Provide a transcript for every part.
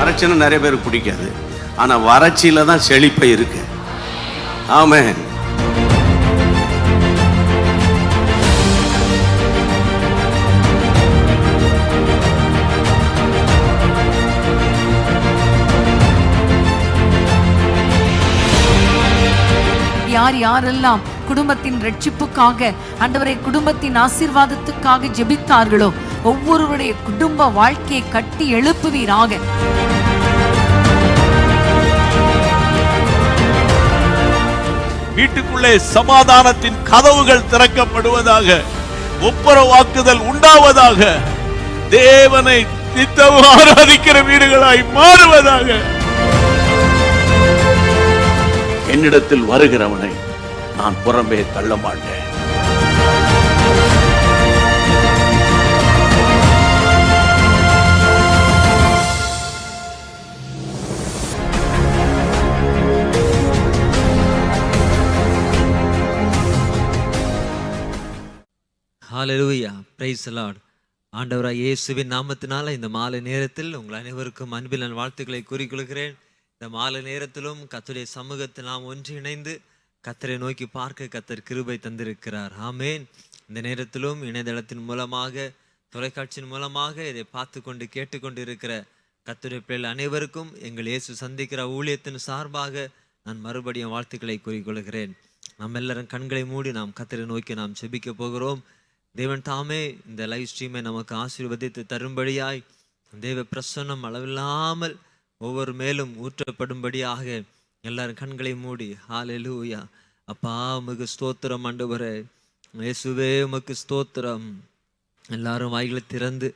வறட்சின்னா நிறைய பேருக்கு பிடிக்காது. ஆனால் வறட்சியில தான் செழிப்பை இருக்கு. ஆமென். யாரெல்லாம் குடும்பத்தின் ரட்சிப்புக்காக, ஆண்டவரே குடும்பத்தின் ஆசீர்வாதத்துக்காக ஜெபித்தார்களோ ஒவ்வொருவருடைய குடும்ப வாழ்க்கையை கட்டி எழுப்புவீராக. வீட்டுக்குள்ளே சமாதானத்தின் கதவுகள் திறக்கப்படுவதாக, ஒப்புரவாக்குதல் உண்டாவதாக, தேவனை நித்தம் ஆராதிக்கிற வீடுகளாய் மாறுவதாக. என்னிடத்தில் வருகிறவனை நான் புறம்பே தள்ள மாட்டேன். ஹல்லேலூயா, பிரைஸ் தி லார்ட். ஆண்டவராகிய இயேசுவின் நாமத்தினால இந்த மாலை நேரத்தில் உங்கள் அனைவருக்கும் அன்பில் நான் வாழ்த்துக்களை கூறிக்கொள்கிறேன். இந்த மாலை நேரத்திலும் கர்த்தருடைய சமூகத்தில் நாம் ஒன்றிணைந்து கர்த்தரை நோக்கி பார்க்க கர்த்தர் கிருபை தந்திருக்கிறார். ஆமேன். இந்த நேரத்திலும் இணையதளத்தின் மூலமாக, தொலைக்காட்சியின் மூலமாக இதை பார்த்து கொண்டு கேட்டுக்கொண்டு இருக்கிற கர்த்தருடைய பிள்ளைகள் அனைவருக்கும் எங்கள் இயேசு சந்திக்கிற ஊழியத்தின் சார்பாக நான் மறுபடியும் வாழ்த்துக்களை கூறிக்கொள்கிறேன். நாம் எல்லாரும் கண்களை மூடி நாம் கர்த்தரை நோக்கி நாம் ஜெபிக்க போகிறோம். தேவன் தாமே இந்த லைவ் ஸ்ட்ரீமை நமக்கு ஆசீர்வதித்து தரும்படியாய் தேவ பிரசன்னம் அளவில்லாமல் ஒவ்வொரு மேலும் ஊற்றப்படும்படியாக எல்லாரும் கண்களை மூடி ஹல்லேலூயா. அப்பா உமக்கு ஸ்தோத்திரம் ஆண்டவரே, இயேசுவே உமக்கு ஸ்தோத்திரம். எல்லாரும் வாய்களை திறந்து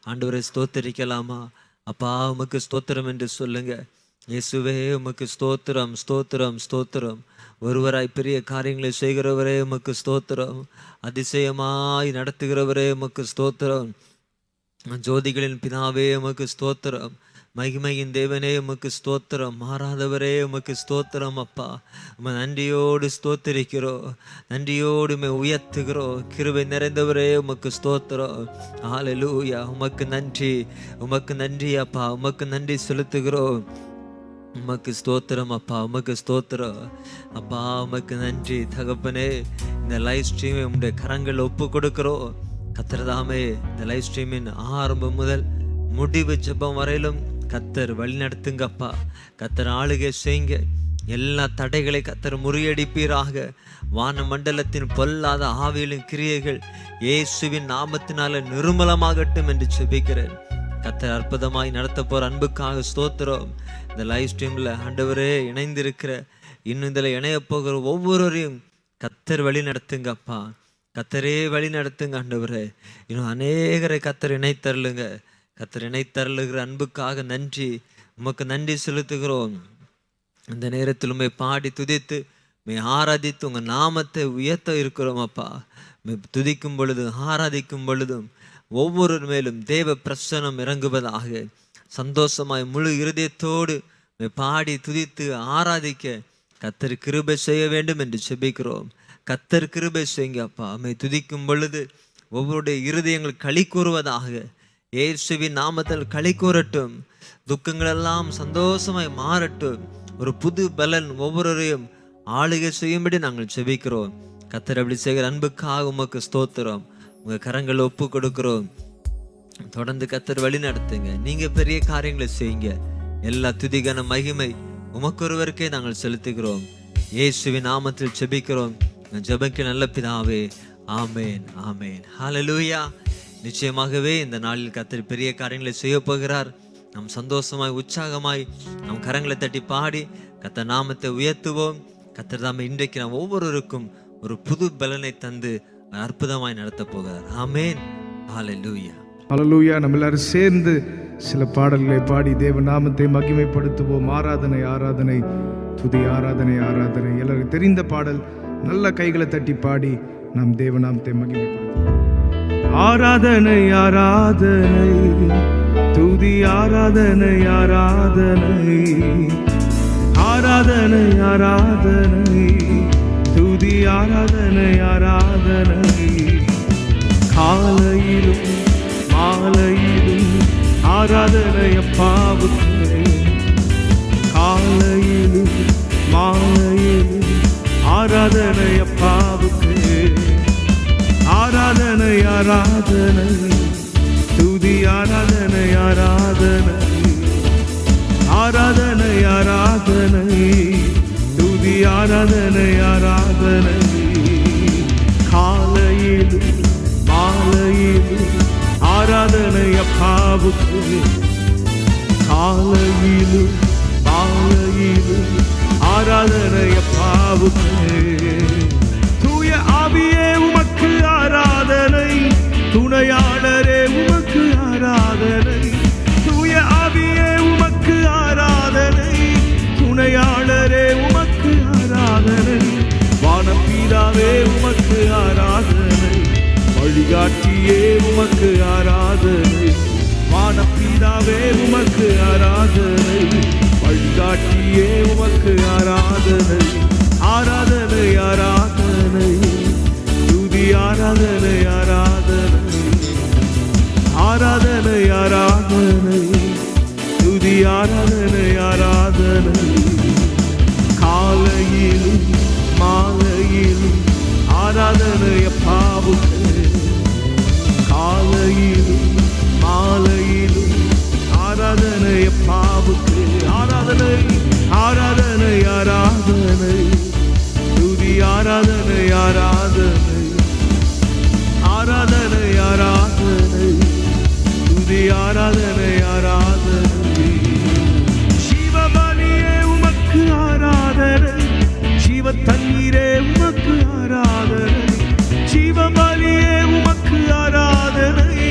ஆண்டவரை ஸ்தோத்தரிக்கலாமா? அப்பா உமக்கு ஸ்தோத்திரம் என்று சொல்லுங்க. இயேசுவே உமக்கு ஸ்தோத்திரம், ஸ்தோத்திரம், ஸ்தோத்திரம். ஒருவராய் பெரிய காரியங்களை செய்கிறவரே உமக்கு ஸ்தோத்திரம். அதிசயமாய் நடத்துகிறவரே உமக்கு ஸ்தோத்திரம். ஜோதிகளின் பிதாவே உமக்கு ஸ்தோத்திரம். மகிமையின் தேவனே உமக்கு ஸ்தோத்திரம். மாறாதவரே உமக்கு ஸ்தோத்திரம். அப்பா உம நன்றியோடு ஸ்தோத்திரிக்கிறோம், நன்றியோடு உயர்த்துகிறோம். கிருபை நிறைந்தவரே உமக்கு ஸ்தோத்திரம். ஹல்லேலூயா. உமக்கு நன்றி, உமக்கு நன்றி அப்பா, உமக்கு நன்றி செலுத்துகிறோம். உமக்கு ஸ்தோத்திரம் அப்பா, உமக்கு ஸ்தோத்திரம் அப்பா, உமக்கு நன்றி தகப்பனே. இந்த லைவ் ஸ்ட்ரீமை உங்களுடைய கரங்கள் ஒப்பு கொடுக்கிறோம். கர்த்தர்தாமே இந்த லைவ் ஸ்ட்ரீமின் ஆரம்பம் முதல் முடிவு ஜெபம் வரையிலும் கர்த்தர் வழி நடத்துங்கப்பா. கர்த்தர் ஆளுகை செய்யுங்க. எல்லா தடைகளை கர்த்தர் முறியடிப்பீராக. வான மண்டலத்தின் பொல்லாத ஆவிகளின் கிரியைகள் இயேசுவின் நாமத்தினால நிர்மலமாகட்டும் என்று ஜெபிக்கிறேன். கர்த்தர் அற்புதமாய் நடத்த போற அன்புக்காக ஸ்தோத்திரம். இந்த லைவ் ஸ்ட்ரீம்ல ஆண்டவரே இணைந்திருக்கிற, இன்னும் இதில் இணைய போகிற ஒவ்வொருவரையும் கர்த்தர் வழி நடத்துங்கப்பா. கர்த்தரே வழி நடத்துங்க ஆண்டவரே. இன்னும் அநேகரை கர்த்தர் இணைத்தருளுங்க. கர்த்தர் இணைத்தருளுகிற அன்புக்காக நன்றி, உமக்கு நன்றி செலுத்துகிறோம். இந்த நேரத்தில் உண்மை பாடி துதித்து ஆராதித்து உங்க நாமத்தை உயர்த்த இருக்கிறோம் அப்பா. துதிக்கும் பொழுதும் ஆராதிக்கும் பொழுதும் ஒவ்வொரு மேலும் தேவ பிரசன்னம் இறங்குவதாக. சந்தோஷமாய் முழு இருதயத்தோடு பாடி துதித்து ஆராதிக்க கர்த்தர் கிருபை செய்ய வேண்டும் என்று ஜெபிக்கிறோம். கர்த்தர் கிருபை செய்யுங்க அப்பா. அம்மை துதிக்கும் பொழுது ஒவ்வொருடைய இருதயங்கள் களி கூறுவதாக. இயேசுவின் நாமத்தில் களி கூறட்டும். துக்கங்கள் எல்லாம் சந்தோஷமாய் மாறட்டும். ஒரு புது பலன் ஒவ்வொருவரையும் ஆளுகை செய்யும்படி நாங்கள் ஜெபிக்கிறோம். கர்த்தர் அப்படி செய்கிற அன்புக்காக உமக்கு ஸ்தோத்திரம். உங்க கரங்களை ஒப்பு கொடுக்கிறோம். தொடர்ந்து கர்த்தர் வழி நடத்துங்க. நீங்க பெரிய காரியங்களை செய்யுங்க. எல்லா துதிகான மகிமை உமக்கு ஒருவருக்கே நாங்கள் செலுத்துகிறோம். இயேசுவின் நாமத்தில் ஜெபிக்கிறோம். ஜெபக்கு நல்ல பிதாவே, ஆமேன், ஆமேன். ஹல்லேலூயா. நிச்சயமாகவே இந்த நாளில் கர்த்தர் பெரிய காரியங்களை செய்ய போகிறார். நாம் சந்தோஷமாய் உற்சாகமாய் நம் கரங்களை தட்டி பாடி கர்த்தர் நாமத்தை உயர்த்துவோம். கர்த்தர் தாமே இன்றைக்கு நாம் ஒவ்வொருவருக்கும் ஒரு புது பலனை தந்து அற்புதமாய் நடத்த போகிறார். ஆமேன். ஹல்லேலூயா. ஹல்லேலூயா. நம்ம எல்லாரும் சேர்ந்து சில பாடல்களை பாடி தேவ நாமத்தை மகிமைப்படுத்துவோம். ஆராதனை, ஆராதனை, துதி, ஆராதனை, ஆராதனை. எல்லாரும் தெரிந்த பாடல். நல்ல கைகளை தட்டி பாடி நாம் தேவ நாமத்தை மகிமைப்படுத்துவோம். ஆராதனை, ஆராதனை, துதி, ஆராதனை, ஆராதனை, ஆராதனை, ஆராதனை, துதி, ஆராதனை, ஆராதனை. காலையிலும் மாலையிலும் ஆராதனை அப்பாவுக்கு, காலையிலும் மாலையிலும் ஆராதனை அப்பாவுக்கு, ஆராதனை ஆராதனை துதி ஆராதனை ஆராதனை, ஆராதனை ஆராதனை துதி ஆராதனை ஆராதனை. காலையிலும் மாலையிலும் ஆராதனை அப்பாவுக்கு, காலையிலும் மாலையிலும் ஆராதனை அப்பாவுக்கு. தூய ஆவியே உமக்கு ஆராதனை, துணையாளரே உமக்கு ஆராதனை. தூய ஆவியே உமக்கு ஆராதனை, துணையாளரே உமக்கு ஆராதனை. வானபீதாவே உமக்கு ஆராதனை, வழிகாட்டியே உமக்கு ஆராதனை. வானபீதாவே உமக்கு ஆராதனை, வழிகாட்டியே உமக்கு ஆராதனை. ஆராதனை ஆராதனை துதி ஆராதனை ஆராதனை, ஆராதனை ஆராதனை துதி ஆராதனை ஆராதனை. காலையிலும் மாலையிலும் ஆராதனை அப்பாவுக்கு, காலையிலும் மாலையிலும் ஆராதனை அப்பாவுக்கு. ஆராதனை ஆராதனை ஆராதனை துதி ஆராதனை ஆராதனை, ஆராதனை ஆராதனை துதி ஆராதனை ஆராதனை. ஜீவபலியே உமக்கு ஆராதனை, ஜீவ தண்ணீரே உமக்கு ஆராதனை. ஜீவபலியே உமக்கு ஆராதனை,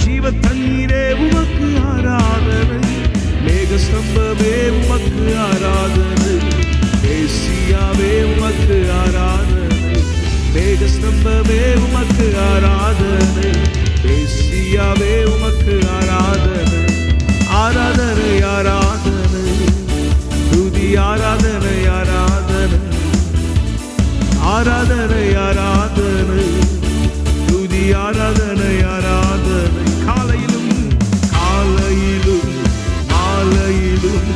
ஜீவ தண்ணீரே உமக்கு ஆராதனை. மேகஸ்தம்பமே உமக்கு ஆராதனை, மேசியாவே உமக்கு ஆராதனை. மேகஸ்தம்பமே உமக்கு ஆராதனை, மேசியாவே உமக்கு ஆராதனை. ஆராதனை ஆராதனை துதி ஆராதனை ஆராதனை, ஆராதனை ஆராதனை துதி ஆராதனை ஆராதனை. காலையிலும் காலையிலும் மாலையிலும்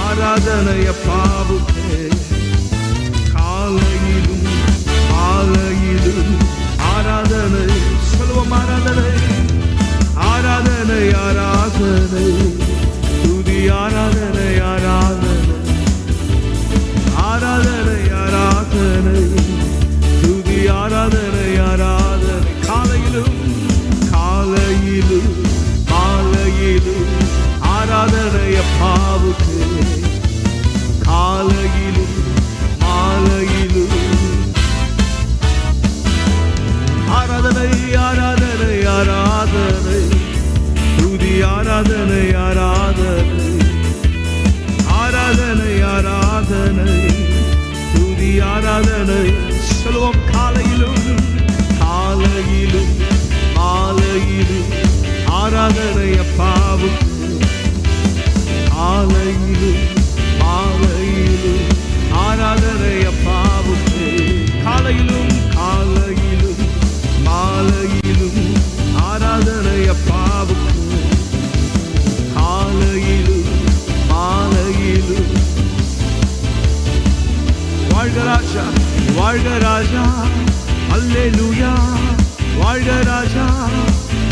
ஆராதனை அப்பாவுக்கு, காலையிலும் மாலையிலும் ஆராதனை. சொல்லுவோம் ஆராதனை, ஆராதனை ஆராதனை துதி ஆராதனை ஆராதனை, ஆராதனை ஆராதனை துதி ஆராதனை ஆராதனை. காலையிலும் காலையிலும் மாலையிலும் ஆராதனை அப்பாவுக்கு, காலையிலும் மாலையிலும் ஆராதனை ஆராதனை ஆராதனை துதி ஆராதனை ஆராதனை, ஆராதனை ஆராதனை துதி ஆராதனை. சொல்லுவோம் காலையிலும் காலையிலும் மாலையிலும் ஆராதனை அப்பாவுக்கு, காலையிலும் மாலையிலும் ஆராதனை அப்பாவுக்கு. காலையிலும் காலையிலும் மாலையிலும் ஆராதனை அப்பாவுக்கு, காலையிலும் மாலையிலும். வாழ்க ராஜா வாழ்க ராஜா அல்லேலூயா, வாழ்க ராஜா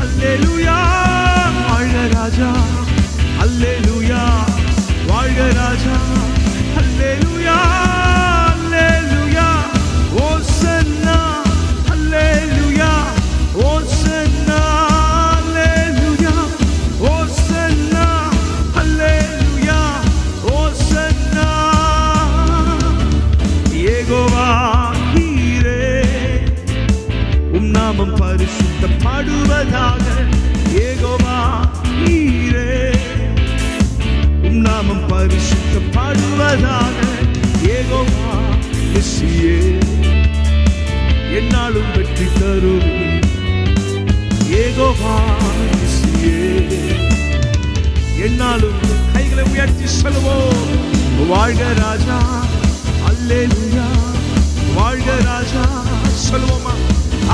அல்லேலூயா, வாழ்க ராஜா அல்லேலூயா, வாழ்க ராஜா அல்லேலூயா அல்லேலூயா. ஓசன்னா அல்லேலூயா, ஓசன்னா அல்லேலூயா, ஓசன்னா அல்லேலூயா, ஓசன்னா. யெகோவா ஈரே உம் நாமம் பரிசுத்தப்படுவதாக. யெகோவா ஈரே உம் நாமம் பரிசுத்தப்படுவதாக. யெகோவா நிசியே என்னாலும் வெற்றி தருவே. யெகோவா நிசியே என்னாலும். கைகளை உயர்த்தி சொல்லுவோம், வாழ்க ராஜா அல்லேலூயா, வாழ்க ராஜா. சொல்லுவோமா,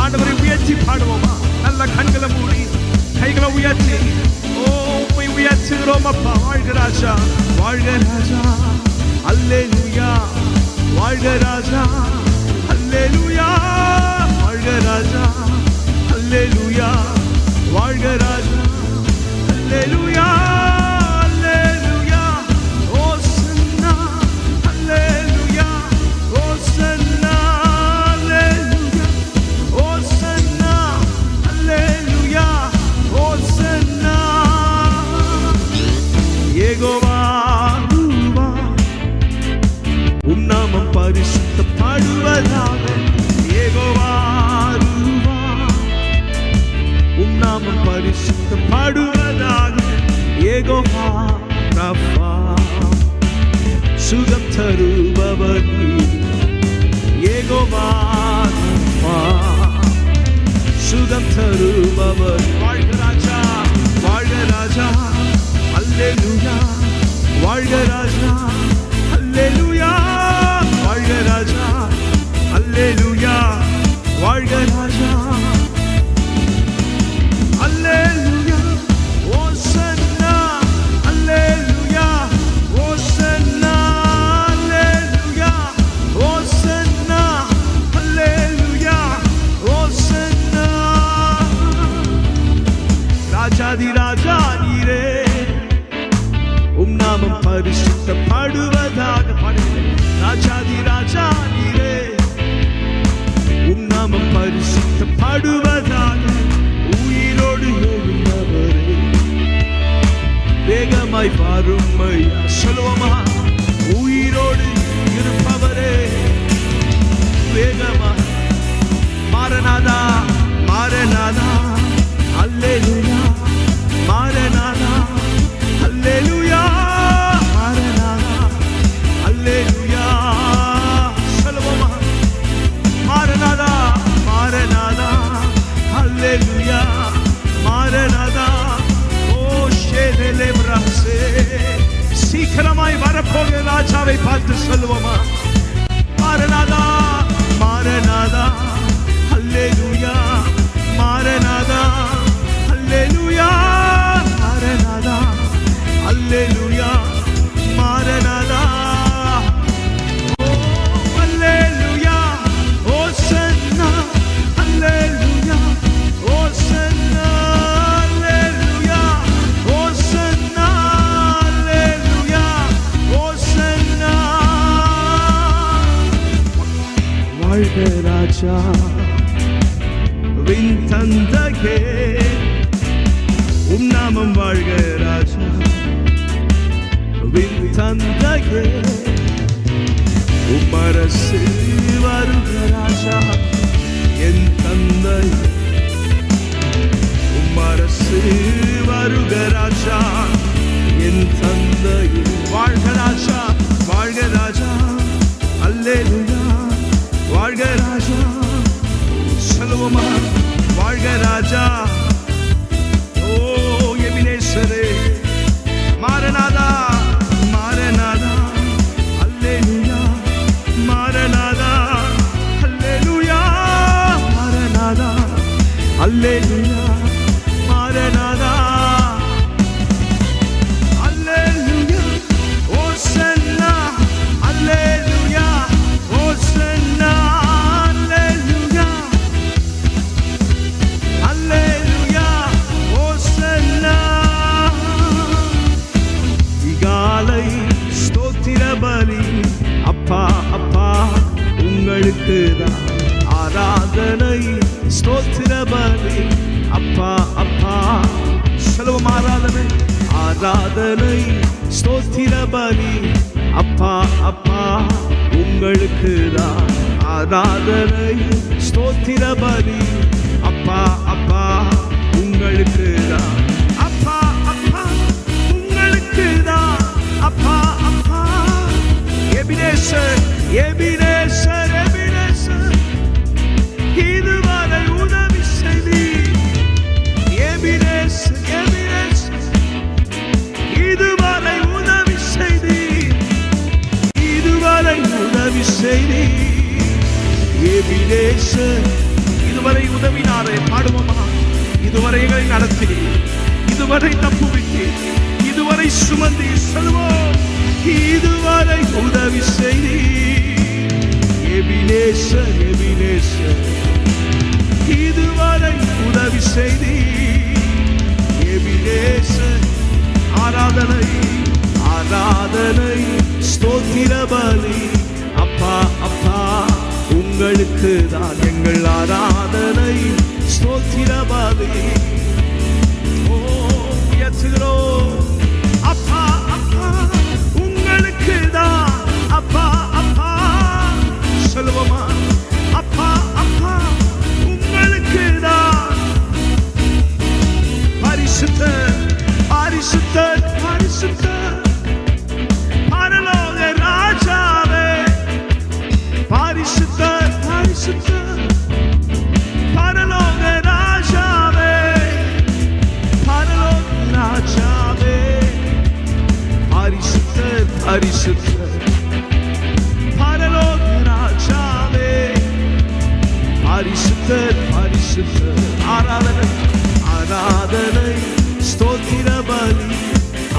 ஆண்டவரை உயர்த்தி பாடுவோமா? நல்ல கண்களை மூடி கைகளை உயர்த்தி உயர்த்துகிறோம் அப்பா. வாழ்க ராஜா வாழ்க ராஜா அல்லேலூயா வாழ்க ராஜா அல்லேலூயா வாழ்க ராஜா அல்லேலூயா வாழ்க ராஜா அல்லேலூயா அல்லேலூயா ஓசன்னா அல்லேலூயா ஓசன்னா அல்லேலூயா ஓசன்னா அல்லேலூயா ஓசன்னா யெகோவா உம் நாமம் பரிசுத்தப்படுவதாக யெகோவா உம் நாமம் பரிசுத்தப்படுவதாக யெகோவா ரப்பா சுகம் தருபவர் யெகோவா ரப்பா சுகம் தருபவர் வாழ்க ராஜா அல்லேலூயா வாழ்க ராஜா அல்லேலூயா வாழ்க ராஜா அல்லேலூயா வாழ்க ராஜா அல்லேலூயா ஓசன்னா அல்லேலூயா ஓசன்னா அல்லேலூயா ஓசன்னா அல்லேலூயா ஓசன்னா ராஜாதி ராஜா நீரே உம் நாமம் பரிசுத்தப்படுவதாக ராஜாதி ராஜா நீரே உம் நாமம் பரிசுத்தப்படுவதாக உயிரோடு எழுந்தவரே வேகமாய் பாருமையா சொல்லுவோமா உயிரோடு இருப்பவரே வேகமாய் மாரநாதா மாரநாதா அல்லேலூயா மாரநாதா அல்லேலூயா மாரநாதா அல்லேலூயா சொல்லுவோமா மாரநாதா மாரநாதா அல்லேலூயா மாரநாதா ஓ ஷேதலே பிரம்சே சீக்கிரமாய் வரப்போகிற ராஜாவை பார்த்து சொல்லுவோமா மாரநாதா மாரநாதா அல்லேலூயா மாரநாதா அல்லேலூயா மாரநாதா அல்லேலூயா மாரநாதா ஓ அல்லேலூயா ஓசன்னா அல்லேலூயா ஓசன்னா அல்லேலூயா ஓசன்னா அல்லேலூயா ஓசன்னா வாழ்க ராஜா வின் தந்தகே உம் நாமம் வாழ்க ராஜா வின் தந்தகே உம் அரசு வருக ராஜா என் தந்தை உம் அரசு வருக ராஜா என் தந்தை வாழ்க ராஜா அல்லேலூயா வாழ்க ராஜா சொல்லுவோமா வாழ்க ராஜா ஓ எபினேசரே மாரநாதா மாரநாதா அல்லேலூயா மாரநாதா அல்லேலூயா மாரநாதா அல்லேலூயா மாரநாதா அல்லேலூயா ஓசன்னா அல்லேலூயா ஓசன்னா அல்லேலூயா அல்லேலூயா ஓசன்னா இகாலை ஸ்தோத்திர பலி அப்பா அப்பா உங்களுக்கு தான் ஆராதனை ஸ்தோத்திர பலி அப்பா அப்பா சொல்லுவோம் ஆராதனை ஆராதனை ஸ்தோத்திர பலி அப்பா அப்பா உங்களுக்கு தான் ஆராதனை ஸ்தோத்திர பலி அப்பா அப்பா உங்களுக்கு தான் அப்பா அப்பா உங்களுக்கு தான் அப்பா அப்பா எபினேசர் எபினேசர் எபினேசர் இதுவரை உதவி செய்தி எபினேசர் எபினேசர் இதுவரை உதவி செய்தி இதுவரை உதவி செய்தி எபினேசர் இதுவரை உதவினாரே பாடுவோமா இதுவரை எங்களை நடத்தி இதுவரை தப்புவிட்டு இதுவரை சுமந்தி சொல்வோம் இதுவரை உதவி எபினேசர் எபினேசர், இதுவரை உதவி செய்தி எபினேசர். ஆராதனை ஆராதனை ஸ்தோத்திர பலி அப்பா அப்பா உங்களுக்கு தான் எங்கள் ஆராதனை ஸ்தோத்திர பலி. ஓ உயர்த்துகிறோம் அப்பா அப்பா உங்களுக்கு தான் அப்பா அப்பா. சொல்லுவோமா? அப்பா அப்பா உங்களுக்கு தான். பரிசுத்தர் பரிசுத்தர் பரிசுத்தர் பரலோக ராஜாவே, பரிசுத்தர் பரிசுத்தர் பரலோக ராஜாவே, பரலோக ராஜாவே, பரிசுத்தர் பரிசுத்தர் பரலோக ராஜாவே, பரிசுத்தர் பரிசுத்தர். ஆராதனை ஆராதனை ஸ்தோத்திர பலி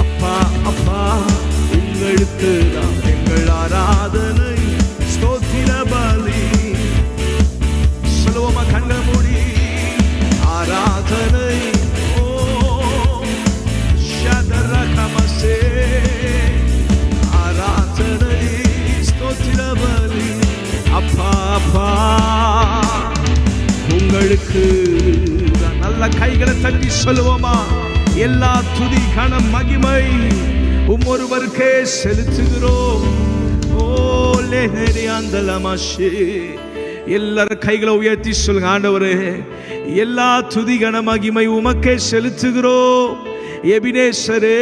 அப்பா அப்பா உங்களுக்கு தான் எங்கள் ஆராதனை ஸ்தோத்திர பலி. சொல்லுவோமா? கண்களை மூடி ஆராதனை. ஓ ஷதரகமசே ஆராதனை ஸ்தோத்திர பலி அப்பா அப்பா உங்களுக்கு. நல்ல கைகளை தட்டி சொல்லுவோமா? எல்லா துதி கனம் மகிமை ஒருவருக்கே செலுத்துகிறோம். ஓ லேஹரியாந்தலமாஷே. எல்லாரும் கைகளை உயர்த்தி சொல்லுங்க, ஆண்டவரே எல்லா துதி கன மகிமை உமக்கே செலுத்துகிறோம். எபினேசரே,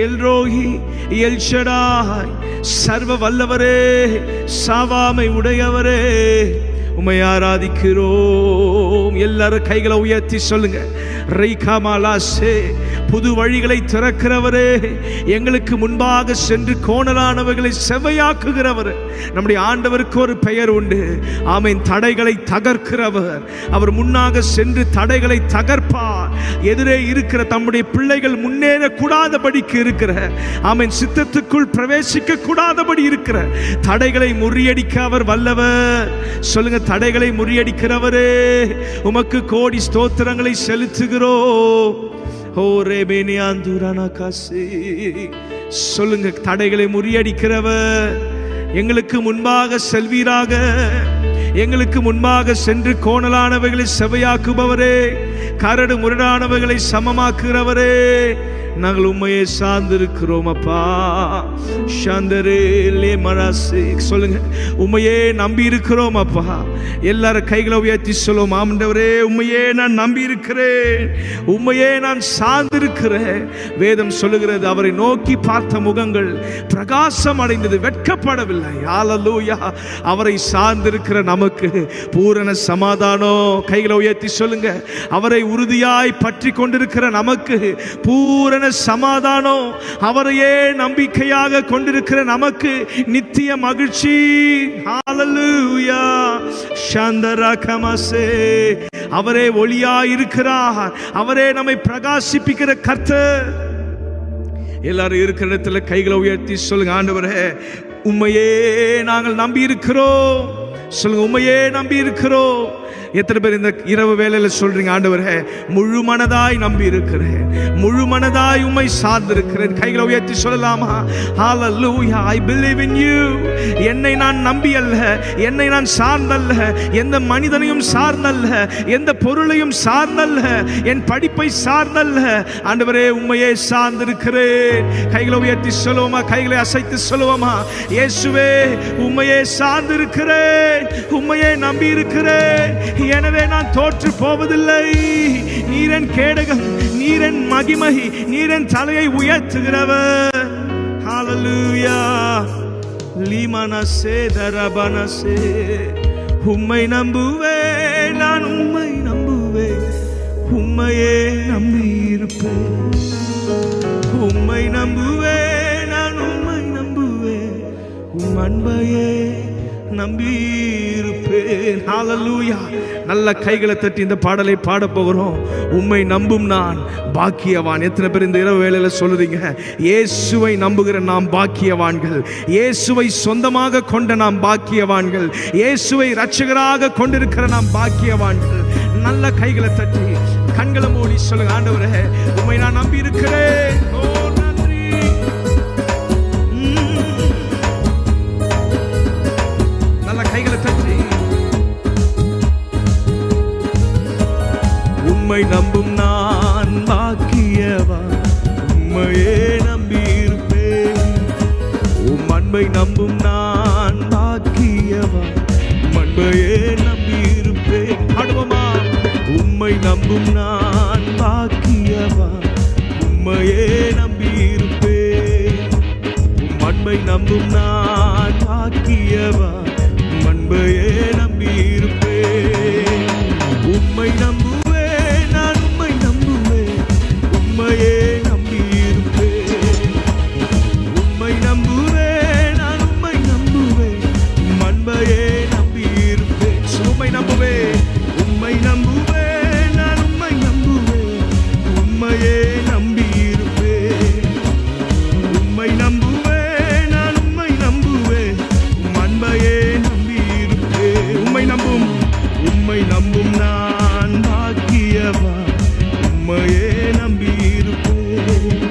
எல்ரோஹி, எல்ஷடாய், சர்வ வல்லவரே, சாவாமை உடையவரே, உம்மை ஆராதிக்கிறோம். எல்லாரும் கைகளை உயர்த்தி சொல்லுங்க. ரைகாமாலாசே, புது வழிகளை திறக்கிறவரே, எங்களுக்கு முன்பாக சென்று கோணலானவர்களை செவ்வையாக்குகிறவர். நம்முடைய ஆண்டவருக்கு ஒரு பெயர் உண்டு. ஆமென். தடைகளை தகர்க்கிறவர். அவர் முன்னாக சென்று தடைகளை தகர்ப்பார். எதிரே இருக்கிற தம்முடைய பிள்ளைகள் முன்னேற கூடாதபடிக்கு இருக்கிற, ஆமென், சித்தத்துக்குள் பிரவேசிக்க கூடாதபடி இருக்கிற தடைகளை முறியடிக்க அவர் வல்லவர். சொல்லுங்க, தடைகளை முறியடிக்கிறவரே, உமக்கு கோடி ஸ்தோத்திரங்களை செலுத்துகிறோம். சொல்லுங்க, தடைகளை முறியடிக்கிறவர், எங்களுக்கு முன்பாக செல்வீராக, எங்களுக்கு முன்பாக சென்று கோணலானவைகளை செவையாக்குபவரே, கரடு முரடானவைகளை சமமாக்குகிறவரே, நாங்கள் உண்மையை சார்ந்திருக்கிறோம் அப்பா. சொல்லுங்க, உண்மையே நம்பி இருக்கிறோம் அப்பா. எல்லாரும் கைகளை உயர்த்தி சொல்லுவோம். ஆண்டவரே, உண்மையே நான் நம்பி இருக்கிறேன், உண்மையே நான் சார்ந்திருக்கிறேன். வேதம் சொல்லுகிறது, அவரை நோக்கி பார்த்த முகங்கள் பிரகாசம் அடைந்தது, வெட்கப்படவில்லை. ஹல்லேலூயா. அவரை சார்ந்திருக்கிற நமக்கு பூரண சமாதானம். கைகளை உயர்த்தி சொல்லுங்க. அவரை உறுதியாய் பற்றி கொண்டிருக்கிற நமக்கு பூரண சமாதானம். அவரையே நம்பிக்கையாக கொண்டிருக்கிற நமக்கு நித்திய மகிழ்ச்சி. ஹல்லேலூயா. சந்தரகமசே. அவரே ஒளியாய் இருக்கிறார். அவரே நம்மை பிரகாசிப்பிக்கிற கர்த்தர். எல்லாரும் இருக்கிற இடத்துல கைகளை உயர்த்தி சொல்லுங்க, ஆண்டவரே உம்மையே நாங்கள் நம்பி இருக்கிறோம். சொல்லுங்க, உம்மையே நம்பி இருக்கிறோம். எத்தனை பேர் இந்த இரவு வேளையில சொல்றீங்க, ஆண்டவரே முழு மனதாய் நம்பி இருக்கிறேன், முழு மனதாய் உம்மை சார்ந்திருக்கிறேன். கைகளை உயர்த்தி சொல்லலாமா? ஹல்லேலூயா. I believe in you. என்னை நான் நம்பி அல்ல, என்னை நான் சார்ந்தல்ல, எந்த மனிதனையும் சார்ந்தல்ல, எந்த பொருளையும் சார்ந்தல்ல, என் படிப்பை சார்ந்தல்ல, ஆண்டவரே உம்மையே சார்ந்திருக்கிறேன். கைகளை உயர்த்தி சொல்லுவோமா? கைகளை அசைத்து சொல்லுவோமா? இயேசுவே உம்மையே சார்ந்திருக்கிறேன், உம்மையே நம்பி இருக்கிறேன். எனவே நான் தோற்று போவதில்லை. நீரன் கேடகம், நீரன் மகிமை, நீரன் தலையை உயர்த்துகிறவர். ஹல்லேலூயா. லீமனசே தரபனசே. உம்மை நம்புவேன், நான் உம்மை நம்புவேன், உம்மையே நம்பி இருப்பேன். உம்மை நம்புவேன், நான் உம்மை நம்புவேன், உம் அன்பையே நம்பியிருப்பேன். ஹalleluya. நல்ல கைகளை தட்டி இந்த பாடலை பாட போகிறோம். உம்மை நம்பும் நான் பாக்கியவான். எத்தனை பேர் இந்த இரவு வேளையில சொல்லுறீங்க, இயேசுவை நம்புகிற நாம் பாக்கியவான்கள், இயேசுவை சொந்தமாக கொண்ட நாம் பாக்கியவான்கள், இயேசுவை இரட்சகராக கொண்டிருக்கிற நாம் பாக்கியவான்கள். நல்ல கைகளை தட்டி கண்களை மூடி சொல்லுங்க, ஆண்டவரே உம்மை நான் நம்பி இருக்கிறேன். ஓ நன்றி. நல்ல கைகளை தட்டி உம்மை நம்பும் நான் பாக்கியவான், உம்மையே நம்பியிருப்பேன். உம் அன்பை நம்பும் நான் பாக்கியவான், உம் அன்பையே நம்பியிருப்பேன். பாடுவோமா? உம்மை நம்பும் நான் பாக்கியவான், உம்மையே நம்பியிருப்பேன். உம் அன்பை நம்பும் நான் பாக்கியவான், உம் அன்பையே நம்பியிருப்பேன். உம்மை நம்புவேன், நான் உம்மை நம்புவேன், உம்மையே நம்பியிருப்பேன். உம்மை நம்புவேன், நான் உம்மை நம்புவேன், உம் அன்பையே நம்பியிருப்பேன். உம்மை நம்புவேன், உம்மை நம்புவேன், நான் உம்மை நம்புவேன், உம்மையே நம்பியிருப்பேன். உம்மை நம்புவேன், நான் உம்மை நம்புவேன், உம் அன்பையே நம்பியிருப்பேன். உம்மை நம்பும் நான் பாக்கியவான், உம்மையே நம்பியிருப்பேன்.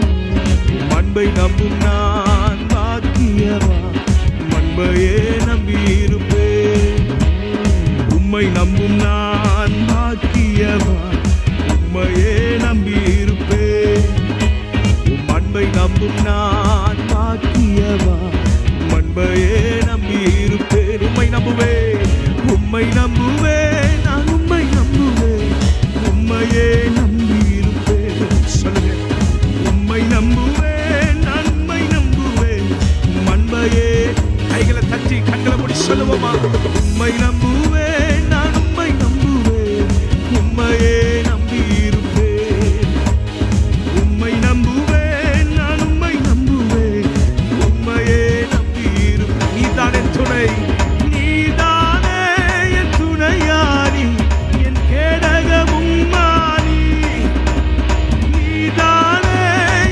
உம் அன்பை நம்பும் நான் பாக்கியவான், உம் அன்பையே நம்பியிருப்பேன். உம்மை நம்பும் நான் பாக்கியவான், உம்மையே நம்பியிருப்பேன். உம் அன்பை நம்பும் நான் பாக்கியவான், உம் அன்பையே நம்பியிருப்பேன். உம்மை நம்புவேன், உம்மை நம்புவேன், நான் உம்மை நம்புவேன், உம்மையே நம்பியிருப்பேன். சொல்லுங்க, உம்மை நம்புவேன், நான் உம்மை நம்புவேன், உம் அன்பையே. கைகளை தட்டி கண்களை மூடி சொல்லுவோமா? உம்மை நம்புவேன், நான் உம்மை நம்புவேன், உம்மையே நம்பியிருப்பேன். உம்மை நம்புவேன், நான் உம்மை நம்புவேன், உம்மையே நம்பியிருப்பேன். நீதானே துணை, நீதானே என் துணையாரி, என் கேடகமும் மாறி. நீதானே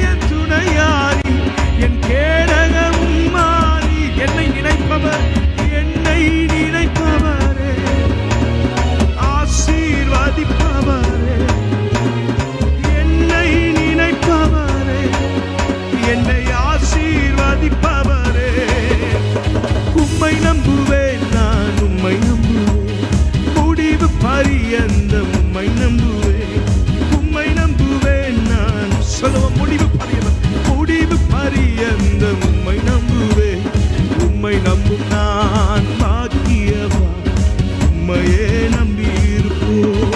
என் துணையாரி, என் கேடகமும் மாறி. என்னை நினைப்பவர், என்னை நினைப்பவரே, ஆசீர்வதிப்பவரே. என்னை நினைப்பவரே, என்னை ஆசீர்வதிப்பவரே. உம்மை நம்புவேன், நான் உம்மை நம்புவேன், முடிவு பரியந்தம் உம்மை நம்புவேன். உம்மை நம்புவேன், நான் சொல்லுவோம், முடிவு பரியந்தம், முடிவு பரியந்தம் உம்மை நம்புவேன். உம்மை நம்பும் நான் பாக்கியவான், உம்மையே நம்பியிருப்பேன்.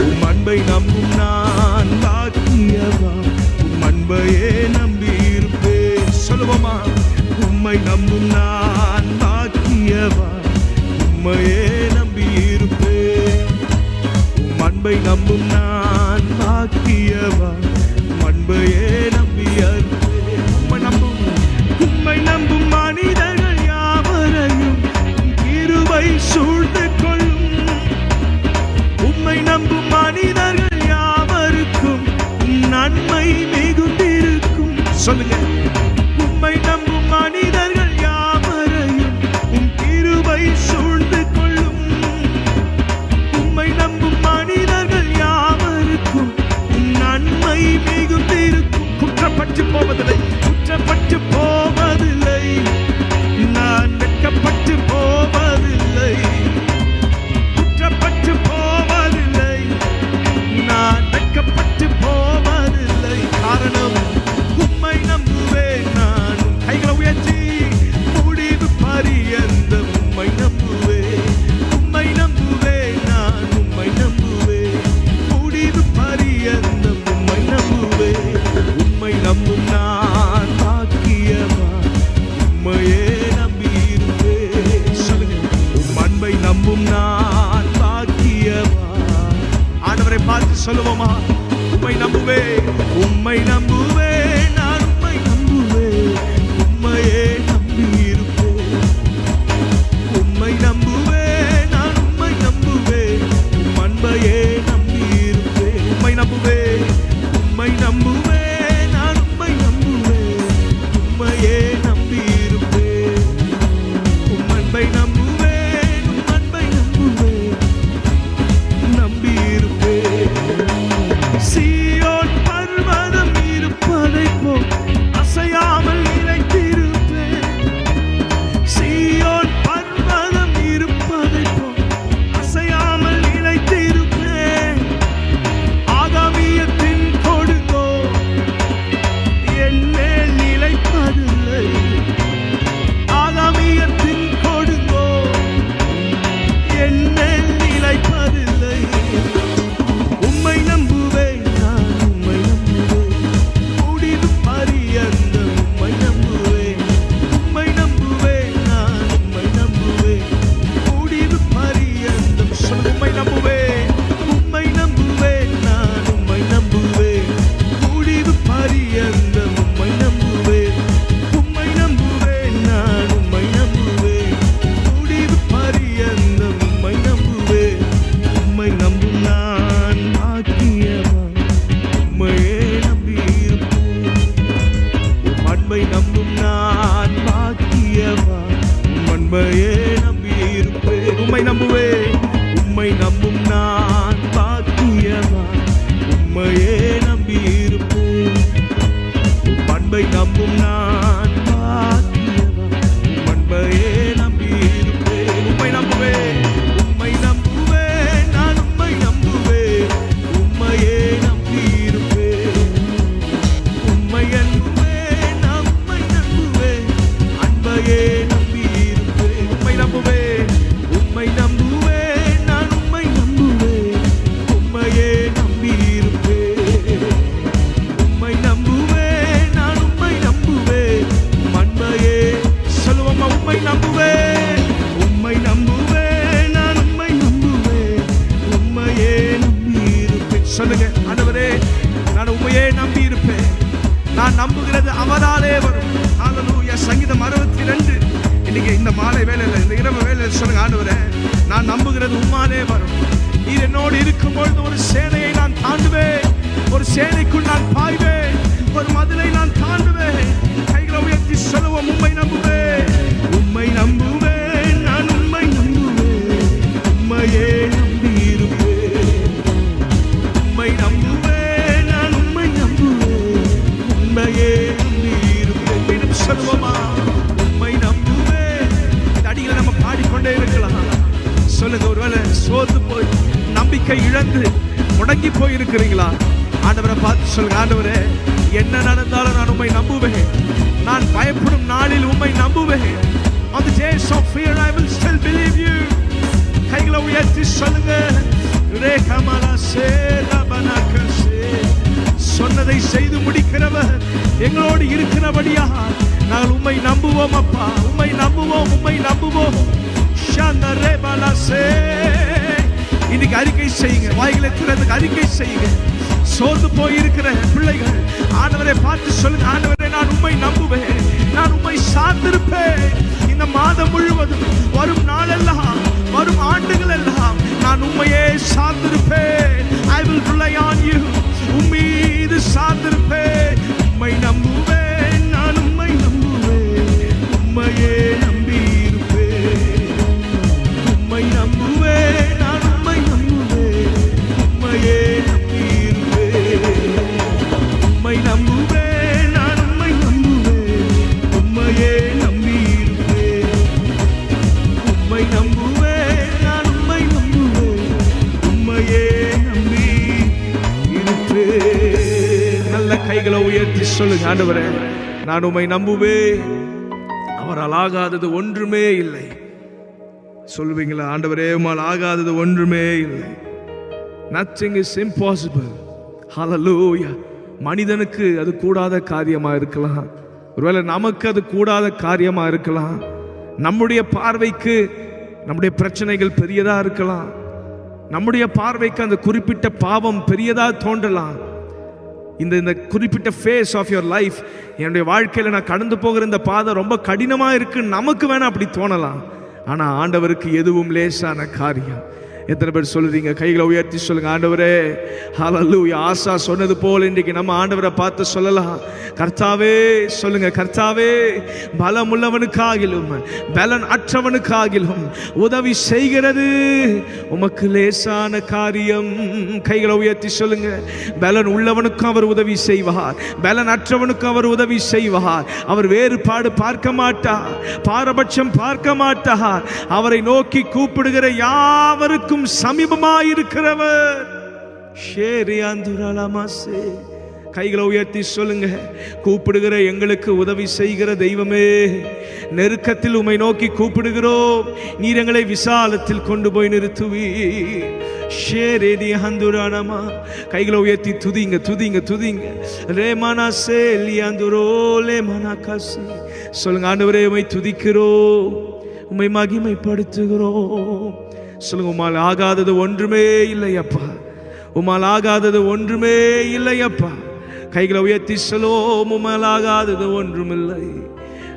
உம் அன்பை நம்பும் நான் பாக்கியவான், உம் அன்பையே நம்பியிருப்பேன். சொல்லுவோமா? உம்மை நம்பும் நான் பாக்கியவான், உம்மையே நம்பியிருப்பேன். உம் அன்பை நம்பும் நான் பாக்கியவான், உம் அன்பையே நம்பியிருப்பேன். உம்மை நம்பும் மனிதர்கள் யாவரையும் கிருபை சூழ்ந்து கொள்ளும். உம்மை நம்பும் மனிதர்கள் யாவருக்கும் நன்மை மிகுந்திருக்கும். சொல்லுங்க, உம்மை நம்பும் மனிதர்கள் யாவரையும் உம் கிருபை சூழ்ந்து கொள்ளும். உம்மை நம்பும் மனிதர்கள் யாவருக்கும் நன்மை மிகுந்திருக்கும். குற்றப்பட்டு போவதில்லை, குற்றப்பட்டு போவதில்லை, நான் வெட்கப்பட்டு போவதில்லை. குற்றப்பட்டு போவதில்லை, நான் வெட்கப்பட்டு போவதில்லை. காரணம், உம்மை நம்புவேன், நான் கைகளை உயர்த்தி முடிவு பரியந்தம் உம்மை நம்புவேன். உம்மை நம்புவேன், நான் உம்மை நம்புவேன், முடிவு பரியந்தம் உம்மை நம்புவேன். உம்மை நம்பும் நான் பாக்கியவான், உம்மையே நம்பியிருப்பேன். சொல்லுங்க, உம் அன்பை நம்பும் நான் பாக்கியவான். ஆண்டவரை பார்த்து சொல்லுவோமா? உம்மை நம்புவேன், உம்மை நம்புவேன், நான் உம்மை நம்புவேன், உம்மையே நம்பியிருப்பேன். உம்மையே நம்பியிருப்பேன். உம்மை நம்புவேன், உம்மை நம்பும் நான் பாக்கியவான். உம்மையே நம்பியிருப்பேன், அன்பை நம்பும் நான் பாக்கியவான். அன்பையே நம்பியிருப்பேன். உம்மை நம்புவேன், உம்மை நம்புவேன், நான் உம்மை நம்புவேன். உம்மையே நம்பியிருப்பேன், உம்மை நம்புவேன், நான் உம்மை நம்புவேன். அன்பையே நம்பியிருப்பேன். உம்மை நம்புவேன், உம்மை நம்புவேன், நான் உம்மை நம்புவேன். உம்மையே நம்பியிருப்பேன், உம்மை நம்புவேன், நான் உம்மை நம்புவேன். அன்பையே சொல்லுவோமா, உம்மை நம்புவேன், உம்மை நம்புவேன், நான் உம்மை நம்புவேன். உம்மையே நம்பியிருப்பேன். சொல்லுங்க, ஆண்டவரே நான் உம்மையே நம்பியிருப்பேன். நான் நம்புகிறது அவராலே வரும். ஹல்லேலூயா. சங்கீதம் 62 இன்னைக்கு இந்த மாலை வேளையில, இந்த இரவு வேளையில சொல்லுங்க, ஆண்டவரே நான் நம்புகிறது உம்மாலே வரும். நீர் என்னோடு இருக்கும் பொழுது ஒரு சேனையை நான் தாண்டுவேன், ஒரு சேனைக்குள் நான் பாய்வேன், ஒரு மதிலை நான் தாண்டுவேன். கைகளை உயர்த்தி சொல்லுவோம், உம்மை நம்புவேன், உம்மை நம்புவேன், நான் உம்மை நம்புவேன். உம்மையே நம்பியிருப்பேன், உம்மை நம்புவேன், நான் உம்மை நம்புவேன். உம்மையே நம்பியிருப்பேன். மீண்டும் சொல்லுவோமா, உம்மை நம்புவேன். இந்த அடிகளை நம்ம பாடிக்கொண்டே இருக்கலாம். சொல்லுங்க, ஒருவேளை சோர்ந்து போய் நம்பிக்கை இழந்து முடங்கி போய் இருக்கிறீங்களா? ஆண்டவரை பார்த்து சொல்லுங்க, ஆண்டவரே என்ன நடந்தாலும் நான் உம்மை நம்புவேன். நான் பயப்படும் நாளில் உம்மை நம்புவேன். On the days of fear I will still believe you. கைகளை உயர்த்தி சொல்லுங்க, சொன்னதை செய்து முடிக்கிறவர் எங்களோடு இருக்கிறபடியா நாங்கள் உம்மை நம்புவோம் அப்பா. உம்மை நம்புவோம், உம்மை நம்புவோம். இன்னைக்கு அறிக்கை செய்யுங்க, வாய்களை திறந்து அறிக்கை செய்யுங்க. சோர்ந்து போயிருக்கிற பிள்ளைகள் ஆண்டவரை பார்த்து சொல்லுங்க, ஆண்டவரே நான் உம்மை நம்புவேன், நான் உம்மை சார்ந்திருப்பேன். இந்த மாதம் முழுவதும், வரும் நாளெல்லாம், வரும் ஆண்டுகள் எல்லாம் நான் உம்மையே சார்ந்திருப்பேன். I will rely on you. உம்மீது சார்ந்திருப்பேன். உம்மை நம்புவேன், நான் உம்மை நம்புவேன். உம்மையே நம்பியிருப்பேன், உம்மை நம்புவேன், நான் உம்மை நம்புவேன். உம்மையே நம்பியிருப்பேன், உம்மை நம்புவேன், நான் உம்மை நம்புவேன். உம்மையே நம்பியிருப்பேன், உம்மை நம்புவேன், நான் உம்மை நம்புவேன். உம்மையே நம்பியிருப்பேன். நல்ல கைகளை உயர்த்தி சொல்லுங்க, ஆண்டவரே நான் உம்மை நம்புவேன், அவரால் ஆகாதது ஒன்றுமே இல்லை. சொல்லுவீங்களா, ஆண்டவரே உம்மால் ஆகாதது ஒன்றுமே இல்லை. Nothing is impossible. Hallelujah. மனிதனுக்கு அது கூடாத காரியமா இருக்கலாம், ஒருவேளை நமக்கு அது கூடாத காரியமா இருக்கலாம். நம்முடைய பார்வைக்கு நம்முடைய பிரச்சனைகள் பெரியதா இருக்கலாம், நம்முடைய பார்வைக்கு அந்த குறிப்பிட்ட பாவம் பெரியதா தோன்றலாம். இந்த குறிப்பிட்ட ஃபேஸ் ஆஃப் யுவர் லைஃப், என்னுடைய வாழ்க்கையில் நான் கடந்து போகிற இந்த பாதை ரொம்ப கடினமாக இருக்குன்னு நமக்கு வேணா அப்படி தோணலாம். ஆனால் ஆண்டவருக்கு எதுவும் லேசான காரியம். எத்தனை பேர் சொல்லுறீங்க? கைகளை உயர்த்தி சொல்லுங்க, ஆண்டவரே ஹல்லேலூயா. ஆசா சொன்னது போல இன்றைக்கு நம்ம ஆண்டவரை பார்த்து சொல்லலாம், கர்த்தாவே சொல்லுங்க, கர்த்தாவே பலமுள்ளவனுக்காகிலும் பலன் அற்றவனுக்காகிலும் உதவி செய்கிறது உமக்கு லேசான காரியம். கைகளை உயர்த்தி சொல்லுங்க, பலன் உள்ளவனுக்கும் அவர் உதவி செய்வார், பலன் அற்றவனுக்கும் அவர் உதவி செய்வார். அவர் வேறுபாடு பார்க்க மாட்டார், பாரபட்சம் பார்க்க மாட்டார். அவரை நோக்கி கூப்பிடுகிற யாவருக்கும் சமீபமாயிருக்கிறவர். கைகளை உயர்த்தி சொல்லுங்க, கூப்பிடுகிற எங்களுக்கு உதவி செய்கிற தெய்வமே, நெருக்கத்தில் உம்மை நோக்கி கூப்பிடுகிறோம், நீர் எங்களை விசாலத்தில் கொண்டு போய் நிறுத்துவீர். கைகளை உயர்த்தி துதிங்க, துதிங்க, துதிங்க. சொல்லுங்க, ஆண்டவரே உம்மை துதிக்கிறோம், உம்மை மகிமைப்படுத்துகிறோம். சொல்லுங்க, உம்மால் ஆகாதது ஒன்றுமே இல்லையப்பா, உம்மால் ஆகாதது ஒன்றுமே இல்லையப்பா. கைகளை உயர்த்தி சொல்லுவோம், உம்மால் ஆகாதது ஒன்றுமில்லை.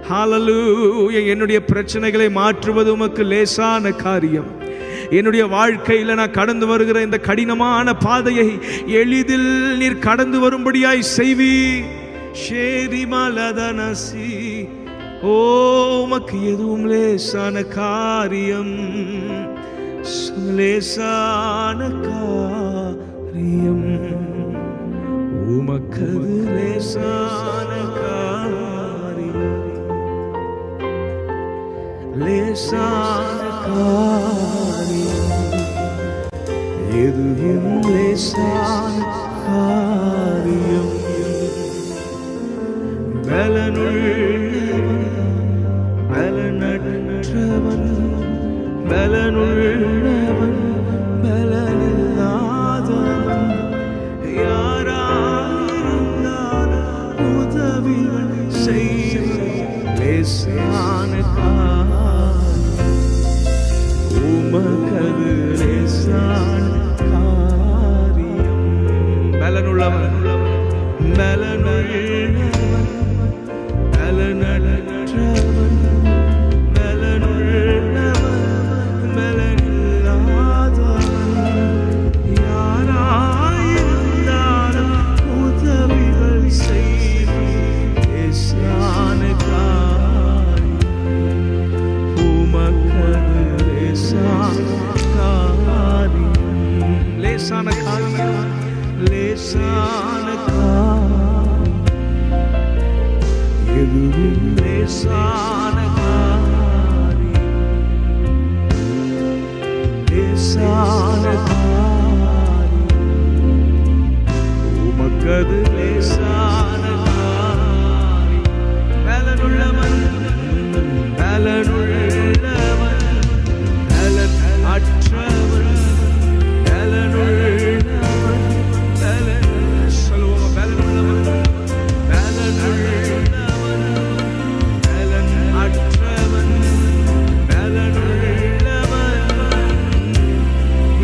ஹல்லேலூயா. என்னுடைய பிரச்சனைகளை மாற்றுவது உமக்கு லேசான காரியம். என்னுடைய வாழ்க்கையில் நான் கடந்து வருகிற இந்த கடினமான பாதையை எளிதில் நீர் கடந்து வரும்படியாய் செய்வி. உமக்கு எதுவும் லேசான காரியம், லேசான காரியம், உமக்கது லேசான காரியம், லேசான காரியம், எதுவும் லேசான காரியம். பலனுள்ளவன் பலனற்றவன், பலனுள்ளவன் பலனில்லாதவன், யாராயிருந்தாலும் உதவிகள் செய்யும் லேசான காரியம், உமக்கது லேசான காரியம். பலனுள்ளவன் பலனுள்ளவன் பலனற்றவன், பலனுள்ளவன் பலனில்லாதவன், யாராயிருந்தாலும் உதவிகள் செய்யும் லேசான காரியம், உமக்கது லேசான காரியம். லேசான காரியம், லேசான காரியம், எதுவும் லேசான காரியம், லேசான காரியம், உமக்கது லேசான காரியம். பலனுள்ளவன் பலனுள்ளவன் பலன் அற்றவன், பலனுள்ளவன் பலன் சொல்லுவோம், பலனுள்ளவன் பலனுள்ளவன் பலன் அற்றவன், பலனுள்ளவன்,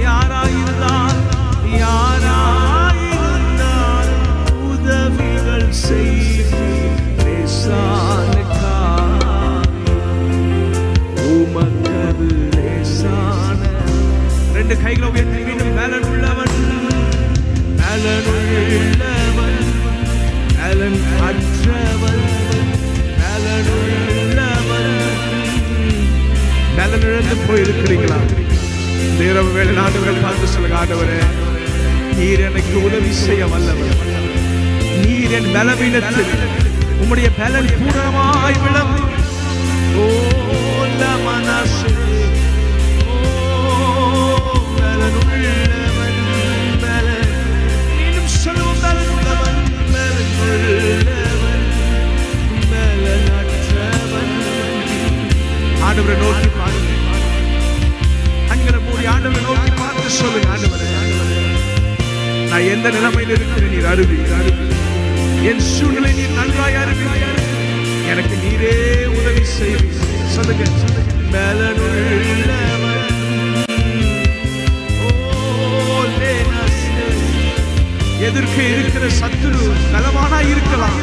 யாராயிருந்தால் யாராயிருந்தால் உதவிகள் செய்யும் லேசான காரியம், உமக்கது லேசான. ரெண்டு கைகளை உயர்த்தி மீண்டும் பலனுள்ளவன் பலனுள்ளவன் பலன் அற்றவன், பலனுள்ளவன். பலன் இழந்து போயிருக்கிறீங்களா? இந்த இரவு வேளை ஆண்டவர்கள் பார்த்து சொல்லுங்க, ஆண்டவரே நீர் எனக்கு உதவி செய்ய வல்லவர், நீர் என் பலவீனத்தில் உம்முடைய பலன் பூரணமாய் விளங்கும். ஓ லமனசு, ஓ பலனுள்ளவன் பலன், நீனும் சொல்லுவோம் பலனுள்ளவன் பலனுள்ளவன் பலனற்றவன். ஆண்டவரை நோக்கி பாருங்க, கண்களை மூடி ஆண்டவரை நோக்கி பார்த்து சொல்லுங்க, ஆண்டவரே நான் எந்த நிலைமையில் இருக்கிறேன் நீர் அறிவீர், என் சூழ்நிலை நீர் நன்றாய் அறிவீர், எனக்கு நீரே உதவி செய்வீர். சொல்லுங்க, பலனுள்ளவன். ஓ லேனஸ்தே, எதிர்க்க இருக்கிற சத்துரு பலவானா இருக்கலாம்,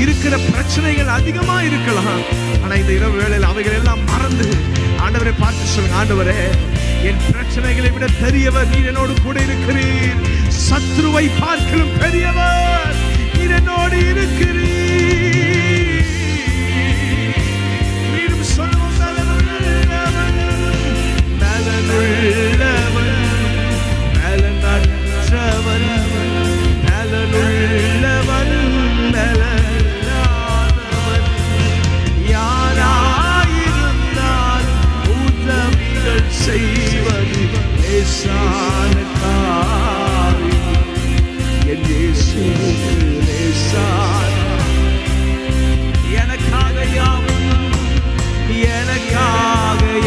இருக்கிற பிரச்சனைகள் அதிகமா இருக்கலாம், ஆனா இந்த இரவு வேளையில் அவைகள் எல்லாம் மறந்து ஆண்டவரை பார்த்து சொல்லுங்க, ஆண்டவரே என் பிரச்சனைகளை விட பெரியவர் நீர் என்னோடு கூட இருக்கிறீர், சத்ருவை பார்க்கலும் பெரியவர் நீர் என்னோடு இருக்கிறீர். மீண்டும் சொல்லுவோம், பலனுள்ளவன் பலனுள்ளவன் பலனற்றவன், பலனுள்ளவன் பலனில்லாதவன், யாராயிருந்தாலும் உதவிகள் செய்வது லேசான காரியம், என் இயேசுவுக்கு லேசான. எனக்காக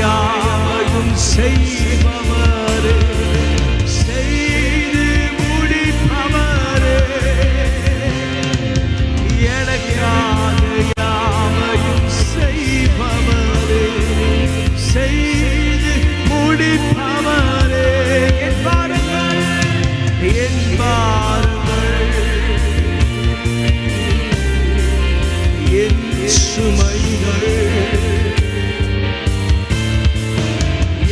யாவையும் செய்பவரே, செய்து முடிப்பவரே, எனக்காக யாவையும் செய்பவரே, செய்து முடிப்பவரே. என் பாருங்கள், என் பாருங்கள், என் சுமைகள்,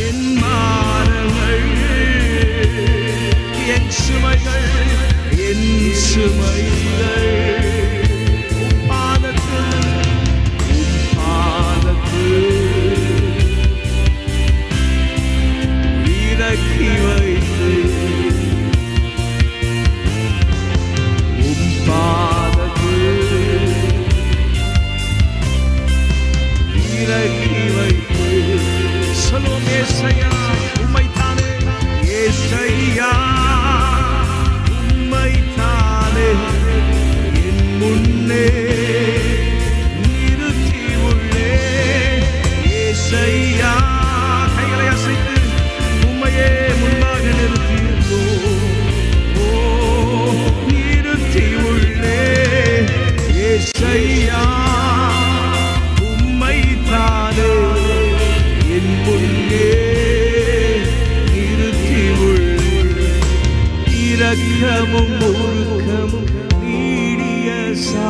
என் பாரங்கள், என் சுமைகள், என் சுமைகள், உம் பாதத்தில்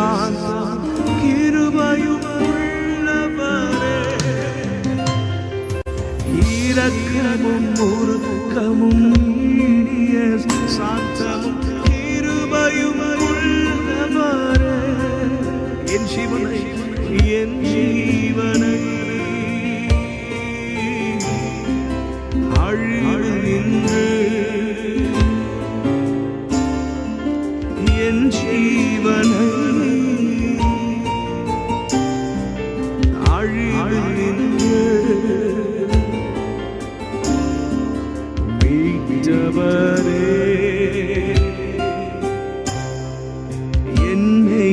சாந்தம் கிருபையும் உள்ளவரே, இரக்கமும் உருக்கமும் நீடிய சாந்தமும் கிருபையும் உள்ளவரே, என் ஜீவனை அழிவில் நின்று என் ஜீவனை அழிவில் நின்று மீட்டவரே, என்னை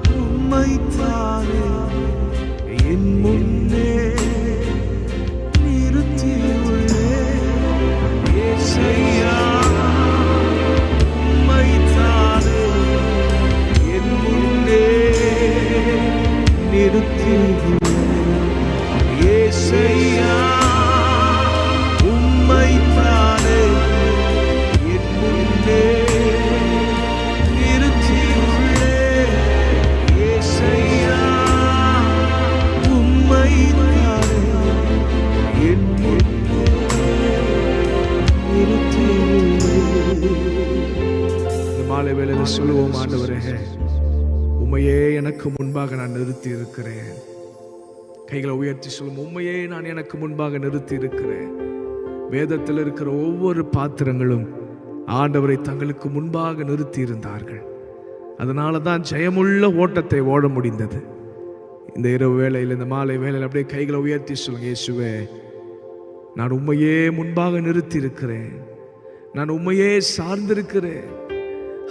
உம்மைத்தானே என் முன்னே நிறுத்தியுள்ளே, ஏசையா உம்மைத்தானே என் முன்னே நிறுத்தியுள்ளே, ஏசையா உம்மைத்தானே என் முன்னே மாலை வேளையில சொல்லுவோம், ஆண்டவரே உம்மையே எனக்கு முன்பாக நான் நிறுத்தி இருக்கிறேன். கைகளை உயர்த்தி சொல்லுவோம், உம்மையே நான் எனக்கு முன்பாக நிறுத்தி இருக்கிறேன். வேதத்தில் இருக்கிற ஒவ்வொரு பாத்திரங்களும் ஆண்டவரை தங்களுக்கு முன்பாக நிறுத்தி இருந்தார்கள். அதனால தான் ஜெயமுள்ள ஓட்டத்தை ஓட முடிந்தது. இந்த இரவு வேளையில், இந்த மாலை வேளையில் அப்படியே கைகளை உயர்த்தி சொல்லுங்க, இயேசுவே நான் உம்மையே முன்பாக நிறுத்தி இருக்கிறேன், நான் உம்மையே சார்ந்திருக்கிறேன்.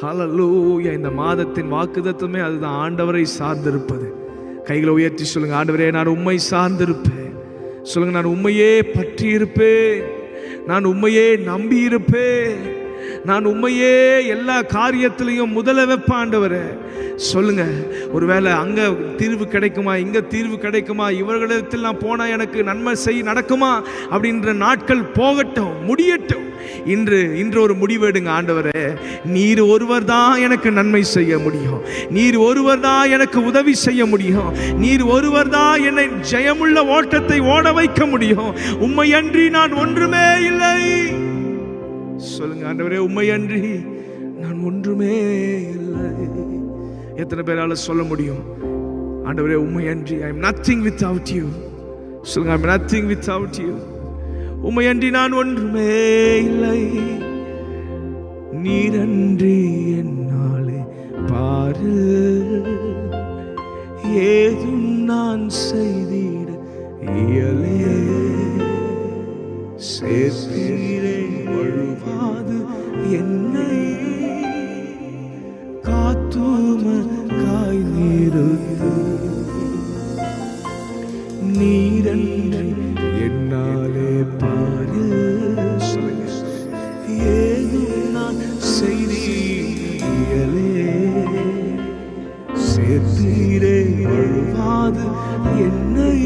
ஹல்லேலூயா. இந்த மாதத்தின் வாக்குத்தத்தமே அதுதான், ஆண்டவரை சார்ந்திருப்பது. கைகளை உயர்த்தி சொல்லுங்க, ஆண்டவரே நான் உம்மை சார்ந்திருப்பேன். சொல்லுங்க, நான் உம்மையே பற்றி இருப்பேன், நான் உம்மையே நம்பி இருப்பேன், நான் உம்மையே எல்லா காரியத்திலையும் முதல வைப்பேன். ஆண்டவரே சொல்லுங்க, ஒருவேளை அங்க தீர்வு கிடைக்குமா, இங்க தீர்வு கிடைக்குமா, இவர்களிடத்தில் நான் போனா எனக்கு நன்மை நடக்குமா அப்படின்ற நாட்கள் போகட்டும், முடியட்டும். இன்று ஒரு முடிவெடுங்க. ஆண்டவரே நீர் ஒருவர் தான் எனக்கு நன்மை செய்ய முடியும், நீர் ஒருவர் தான் எனக்கு உதவி செய்ய முடியும், நீர் ஒருவர் தான் என்னை ஜெயமுள்ள ஓட்டத்தை ஓட வைக்க முடியும். உம்மை அன்றி நான் ஒன்றுமே இல்லை. சொல்லுங்க, ஆண்டவரே உம்மை அன்றி நான் ஒன்றுமே இல்லை. எத்தனை பேரால சொல்ல முடியும், ஆண்டவரே உம்மை அன்றி I am nothing without you. சொல்லுங்க, I am nothing without you. உம்மை அன்றி நான் ஒன்றுமே இல்லை. நீரன்றி என்னாலே பாரு ஏதும் நான் செய்திட இயலே, சேர்த்தீரே வழுவாது என்னை காத்துமக்காய் நிறுத்து. நீரன்றி என்னாலே பாரு ஏதும் நான் செய்தியலே, சேர்த்தீரே வழுவாது என்னை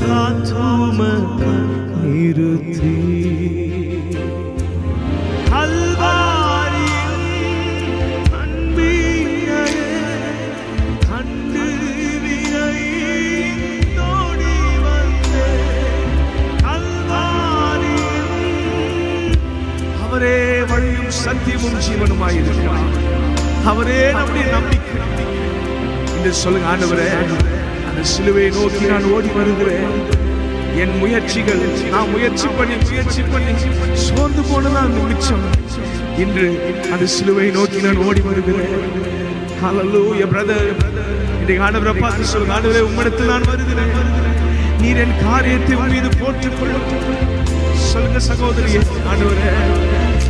காத்துமக்காய் நிறுத்தி. அவரே வழியும் சத்தியமும் ஜீவனுமாய் இருக்கிறார். அவரே நம்முடைய நம்பிக்கை. என்று சொல்லுங்க, ஆண்டவரே அந்த சிலுவையை நோக்கி நான் ஓடி வருகிறேன். என் முயற்சிகள், நான் முயற்சி பண்ணி சோர்ந்து போனதான் மிச்சம். இன்று அந்த சிலுவையை நோக்கி நான் ஓடி வருகிறேன். ஹல்லேலூயா பிரதர். இன்றைக்கு ஆண்டவரை பார்த்து சொல்லுங்க, ஆண்டவரே உம்மிடத்தில் நான் வருகிறேன், நீர் என் காரியத்தை உன் மீது போட்டுக் கொள்ளும். சொல்லுங்க சகோதரியே, ஆண்டவரே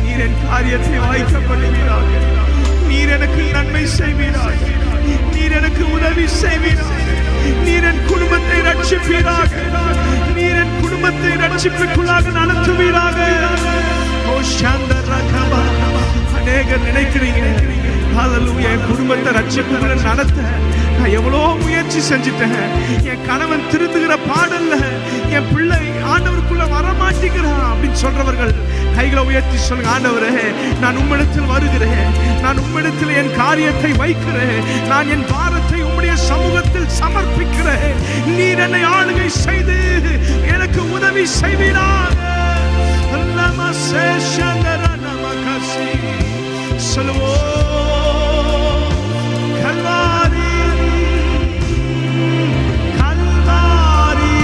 நீர் என் காரியத்தை வாய்க்க பண்ணுவீராக, நீர் எனக்கு நன்மை செய்வீராக, நீர் எனக்கு உதவி செய்வீராக, நீர் என் குடும்பத்தை ரட்சிப்பீராக, நீர் என் குடும்பத்தை ரட்சிப்புக்குள்ளாக நடத்துவீராக. ஓ சாந்தரகபா அநேகர் நினைக்கிறீங்க, ஹalleluya, என் குடும்பத்தை ரட்சிப்புகளை நடத்த நான் எவ்வளோ முயற்சி செஞ்சுட்டேன், என் கணவன் திருந்துகிற பாடல்ல என் பிள்ளை ஆண்டவருக்குள்ள வரமாட்டேங்கிறான் அப்படின்னு சொல்றவர்கள் கைகளை உயர்த்தி சொல்லுங்க. ஆண்டவரே, நான் உம்மிடத்தில் வருகிறேன், நான் உம்மிடத்தில் என் காரியத்தை வைக்கிறேன், நான் என் பாரத்தை உம்முடைய சமூகத்தில் சமர்ப்பிக்கிறேன். நீர் என்னை ஆளுகை செய்து எனக்கு உதவி செய்வீராக. சொல்லுவோம், கல்வாரி கல்வாரி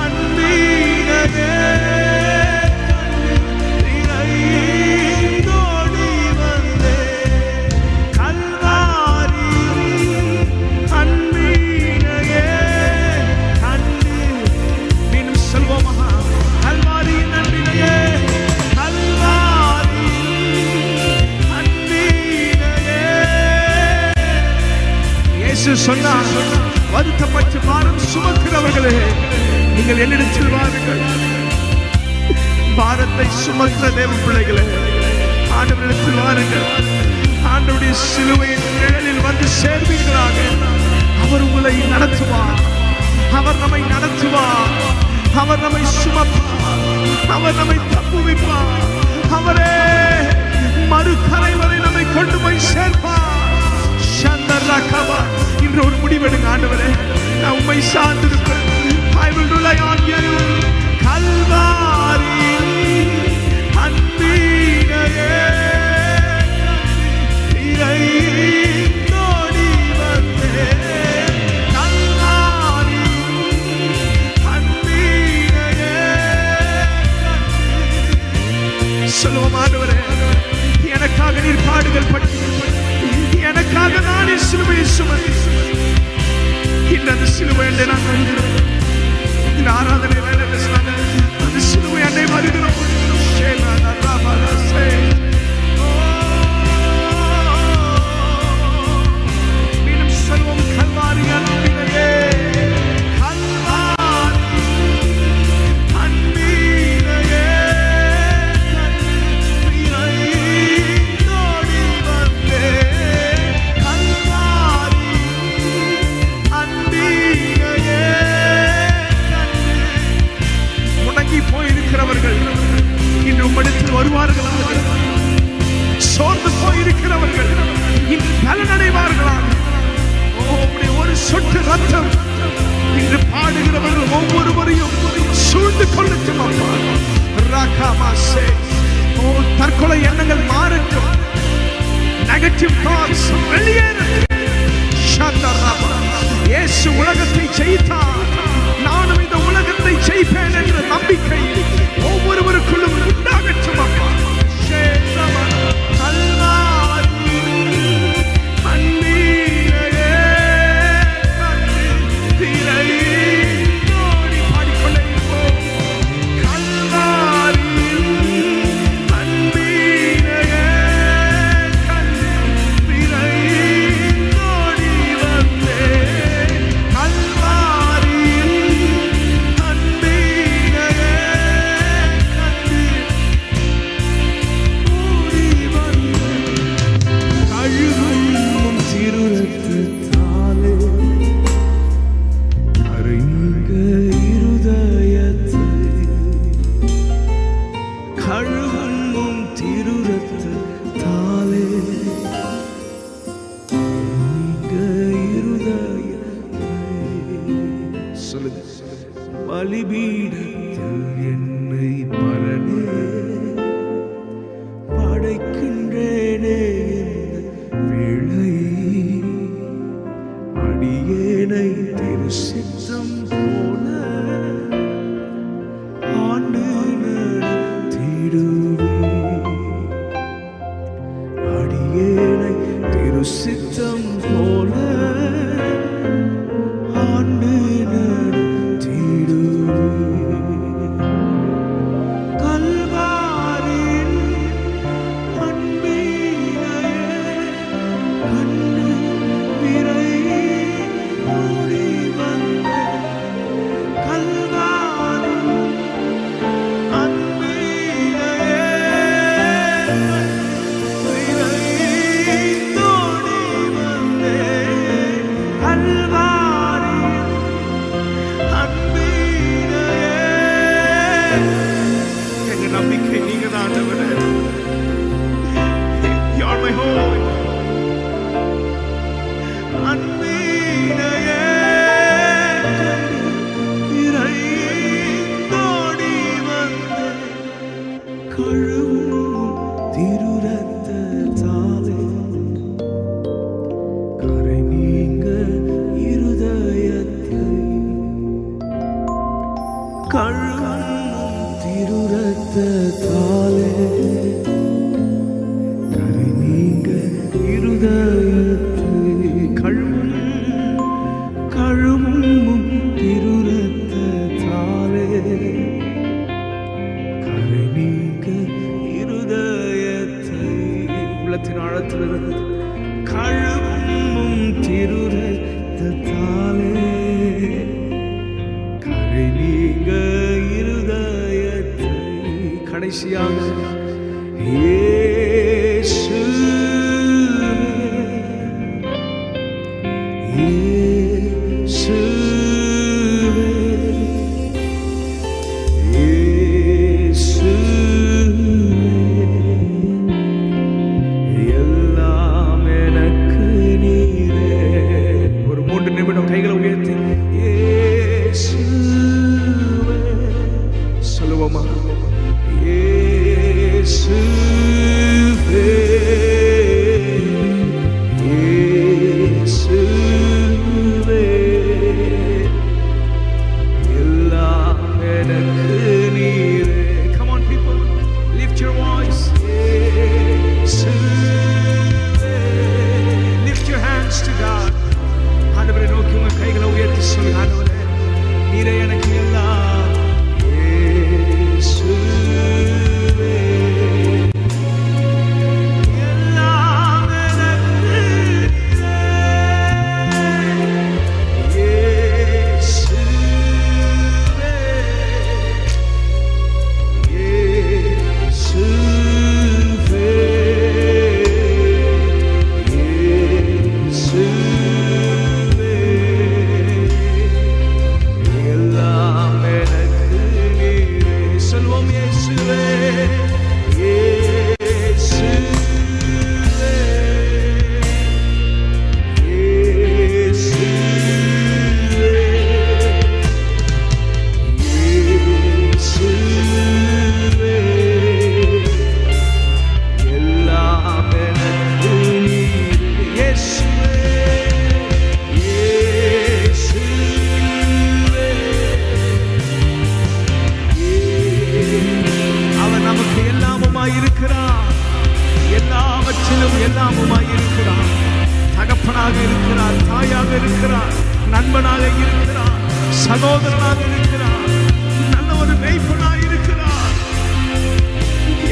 அன்பீரே இறைந்தோடி வந்தே, கல்வாரி அன்பீரே கண்டு. மீண்டும் சொல்வோமா, கல்வாரி அன்பீரே கல்வாரி அன்பீரே. இயேசு சொன்னார், வருத்தப்பட்டு பாரம் சுமக்கிறவர்களே, நீங்கள் என்னிடத்தில் வாருங்கள். பாரத்தை சுமக்கிற தேவ பிள்ளைகளே, ஆண்டவரிடத்தில் வாருங்கள். ஆண்டவருடைய சிலுவையின் நிழலில் வந்து சேர்வீர்களாக. அவர் உங்களை நடத்துவார், அவர் நம்மை நடத்துவார், அவர் நம்மை சுமப்பார், அவர் நம்மை தப்புவிப்பார். அவரே மறுகரை வரை நம்மை கொண்டு போய் சேர்ப்பார். இன்று ஒரு முடிவெடுங்க. ஆண்டவரே, நான் உம்மை சார்ந்திருப்பேன். I will rely on you. Kalvari அன்பீரே இறைந்தோடி வந்தே, கல்வாரி அன்பீரே. சொல்லுவோம், ஆண்டவரே, எனக்காக நீர் பாடுகள் பட்டு, எனக்காக நானே சிலுவையை சுமந்து, இந்த சிலுவை அண்டை நான் வருகிறோம். இந்த ஆராதனை வேலை சொன்னாங்க, அந்த சிலுவை அண்டை வருகிறோம். மீண்டும் சொல்வோம், கல்வாரி அன்பினையே கல்வாரி அன்பினையே இறைந்தோடி வந்தே, கல்வாரி அன்பினையே கண்டு. முடங்கி போயிருக்கிறவர்கள் இன்று உம்மிடத்தில் வருவார்களாக. சோர்ந்து போயிருக்கிறவர்கள் இன்று பலனடைவார்களாக. உம்முடைய ஒரு சொட்டு ரத்தம் இன்று பாடுகிறவர்கள் ஒவ்வொருவரையும் சூழ்ந்து கொள்ளட்டும். அப்பா, ராகாமாசே, தற்கொலை எண்ணங்கள் மாறட்டும், நெகட்டிவ் தாட்ஸ் வெளியேறட்டும். ஷந்தரபா, இயேசு உலகத்தை ஜெயித்தார், நானும் இந்த உலகத்தை ஜெயிப்பேன் என்ற நம்பிக்கை ஒவ்வொருவருக்குள்ளும் உண்டாகட்டும். அப்பா, கல்வாரி அன்பீரே கண்டு இறைந்தோடி பாடிக்கொண்டே இருப்போம். கல்வாரி அன்பீரே கண்டு இறைந்தோடி வந்தே, கல்வாரி அன்பீரே கண்டு ஓடி வந்தே. கழுகும் திருரத்தாலே கரைங்க இருதயத்தை, கழுகும் திருரத்தாலே கரைங்க இருதயத்தை. சொல்லுங்க, பலிபீடத்தில் என்னை பரணே படைக்கின்றேனே, வேளை அடியேனை திரு சித்தம் போல ஆண்டு நடத்திடுவே, அடியேனை திரு சித்தம் போல ஆண்டு நடத்திடுவே. கல்வாரின் அன்பீரே கண்டு இறைந்தோடி வந்தே, கல்வாரின் அன்பீரே உம்மை ஹோய் அன்பினையே இறைந்தோடி வந்த கழுவும் திருரத்தத்தாலே கரை நீங்க இருதயத்தை கழுவும் திருரத்தத்தாலே கரை நீங்க இருதயத்தை கழுவும் திருரத்தத்தாலே கரை நீங்க இருதயத்தை உள்ளத்தின் ஆழத்திலிருந்து கழுவும் திருரத்தத்தாலே கரை நீங்க இருதயத்தை கடைசியாக நண்பனாக இருக்கிறார், சகோதரனாக இருக்கிறார், நல்ல ஒரு மேய்ப்பனாக இருக்கிறார்.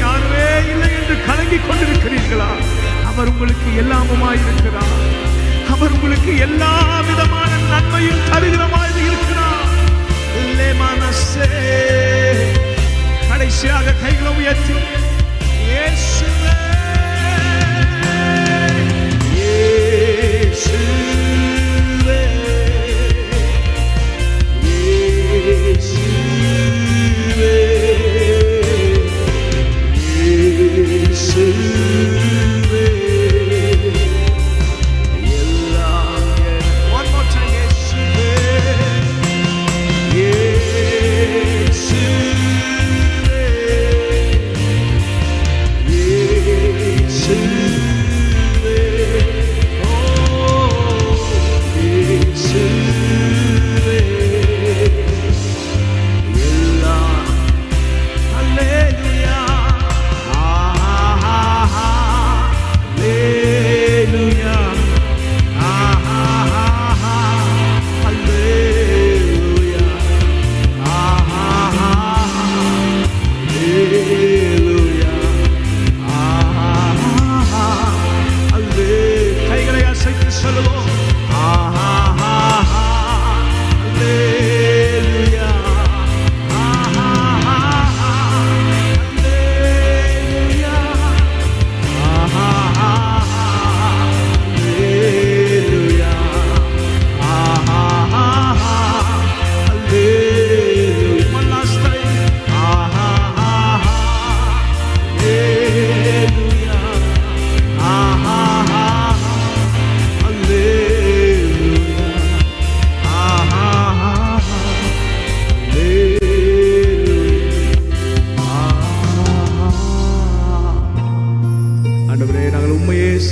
யாருமே இல்லை என்று கலங்கிக் கொண்டிருக்கிறீர்களா? அவர் உங்களுக்கு எல்லாமுமாய் இருக்கிறார். அவர் உங்களுக்கு எல்லா விதமான நன்மையும் தருகிற மாதிரி இருக்கிறார். கடைசியாக கைகளை உயர்த்தி இயேசுவே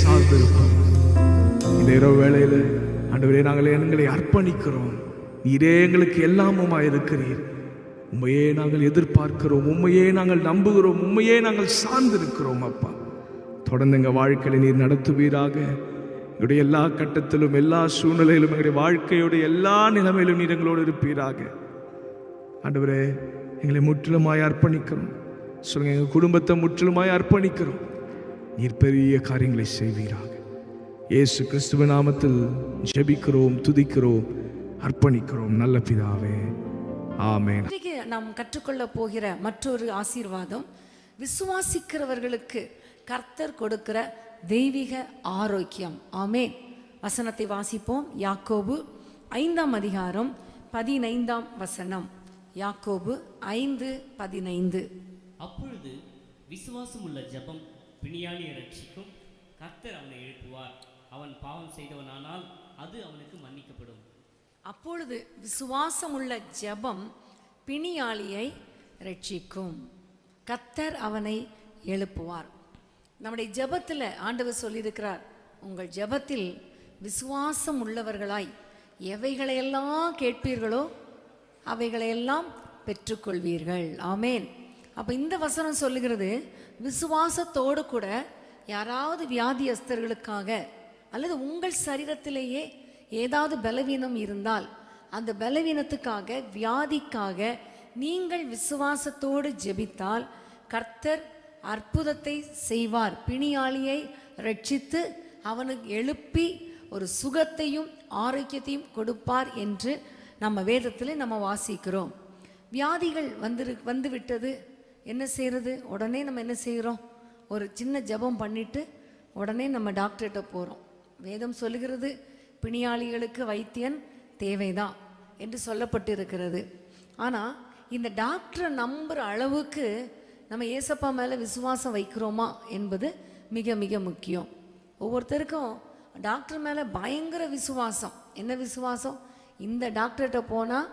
சார்ந்திருப்போம். இந்த இரவு வேளையில் ஆண்டவரே நாங்கள் எங்களை அர்ப்பணிக்கிறோம். நீரே எங்களுக்கு எல்லாமுமா இருக்கிறீர். உண்மையே நாங்கள் எதிர்பார்க்கிறோம், உண்மையே நாங்கள் நம்புகிறோம், உண்மையே நாங்கள் சார்ந்திருக்கிறோம். அப்பா, தொடர்ந்து எங்கள் வாழ்க்கையை நீர் நடத்துவீராக. எங்களுடைய எல்லா கட்டத்திலும், எல்லா சூழ்நிலையிலும், எங்களுடைய வாழ்க்கையுடைய எல்லா நிலைமையிலும் நீர் எங்களோடு இருப்பீராக. ஆண்டவரே, எங்களை முற்றிலுமாய் அர்ப்பணிக்கிறோம். சொல்லுங்க, எங்கள் குடும்பத்தை முற்றிலுமாய் அர்ப்பணிக்கிறோம். நீர் பெரிய காரியங்களை செய்வீராக. இயேசு கிறிஸ்துவின் நாமத்தில் ஜெபிக்கிறோம், துதிக்கிறோம், அர்ப்பணிக்கிறோம் நல்ல பிதாவே, ஆமென். இன்றைக்கு நாம் கற்றுக்கொள்ள போகிற மற்றொரு ஆசீர்வாதம், விசுவாசிக்கிறவர்களுக்கு கர்த்தர் கொடுக்கிற தெய்வீக ஆரோக்கியம். ஆமென். வசனத்தை வாசிப்போம். யாக்கோபு 5ஆம் அதிகாரம் 15ஆம் வசனம். யாக்கோபு 5:15. அப்பொழுது விசுவாசம் உள்ள ஜெபம் பிணியாளியை ரட்சிக்கும், கர்த்தர் அவனை எழுப்புவார். அவன் பாவம் செய்தவனானால் அது அவனுக்கு மன்னிக்கப்படும். அப்பொழுது விசுவாசமுள்ள ஜெபம் பிணியாளியை ரட்சிக்கும், கர்த்தர் அவனை எழுப்புவார். நம்முடைய ஜெபத்தில் ஆண்டவர் சொல்லியிருக்கிறார், உங்கள் ஜெபத்தில் விசுவாசம் உள்ளவர்களாய் எவைகளையெல்லாம் கேட்பீர்களோ அவைகளையெல்லாம் பெற்றுக்கொள்வீர்கள். ஆமேன். அப்போ இந்த வசனம் சொல்லுகிறது, விசுவாசத்தோடு கூட யாராவது வியாதியஸ்தர்களுக்காக அல்லது உங்கள் சரீரத்திலேயே ஏதாவது பலவீனம் இருந்தால் அந்த பலவீனத்துக்காக, வியாதிக்காக நீங்கள் விசுவாசத்தோடு ஜெபித்தால் கர்த்தர் அற்புதத்தை செய்வார். பிணியாளியை ரட்சித்து அவனுக்கு எழுப்பி ஒரு சுகத்தையும் ஆரோக்கியத்தையும் கொடுப்பார் என்று நம்ம வேதத்தில் நம்ம வாசிக்கிறோம். வியாதிகள் வந்து விட்டது, என்ன செய்கிறது? உடனே நம்ம என்ன செய்கிறோம்? ஒரு சின்ன ஜெபம் பண்ணிட்டு உடனே நம்ம டாக்டர்கிட்ட போகிறோம். வேதம் சொல்லுகிறது, பிணியாளிகளுக்கு வைத்தியன் தேவைதான் என்று சொல்லப்பட்டிருக்கிறது. ஆனால் இந்த டாக்டரை நம்புகிற அளவுக்கு நம்ம ஏசப்பா மேலே விசுவாசம் வைக்கிறோமா என்பது மிக மிக முக்கியம். ஒவ்வொருத்தருக்கும் டாக்டர் மேலே பயங்கர விசுவாசம். என்ன விசுவாசம்? இந்த டாக்டர்கிட்ட போனால்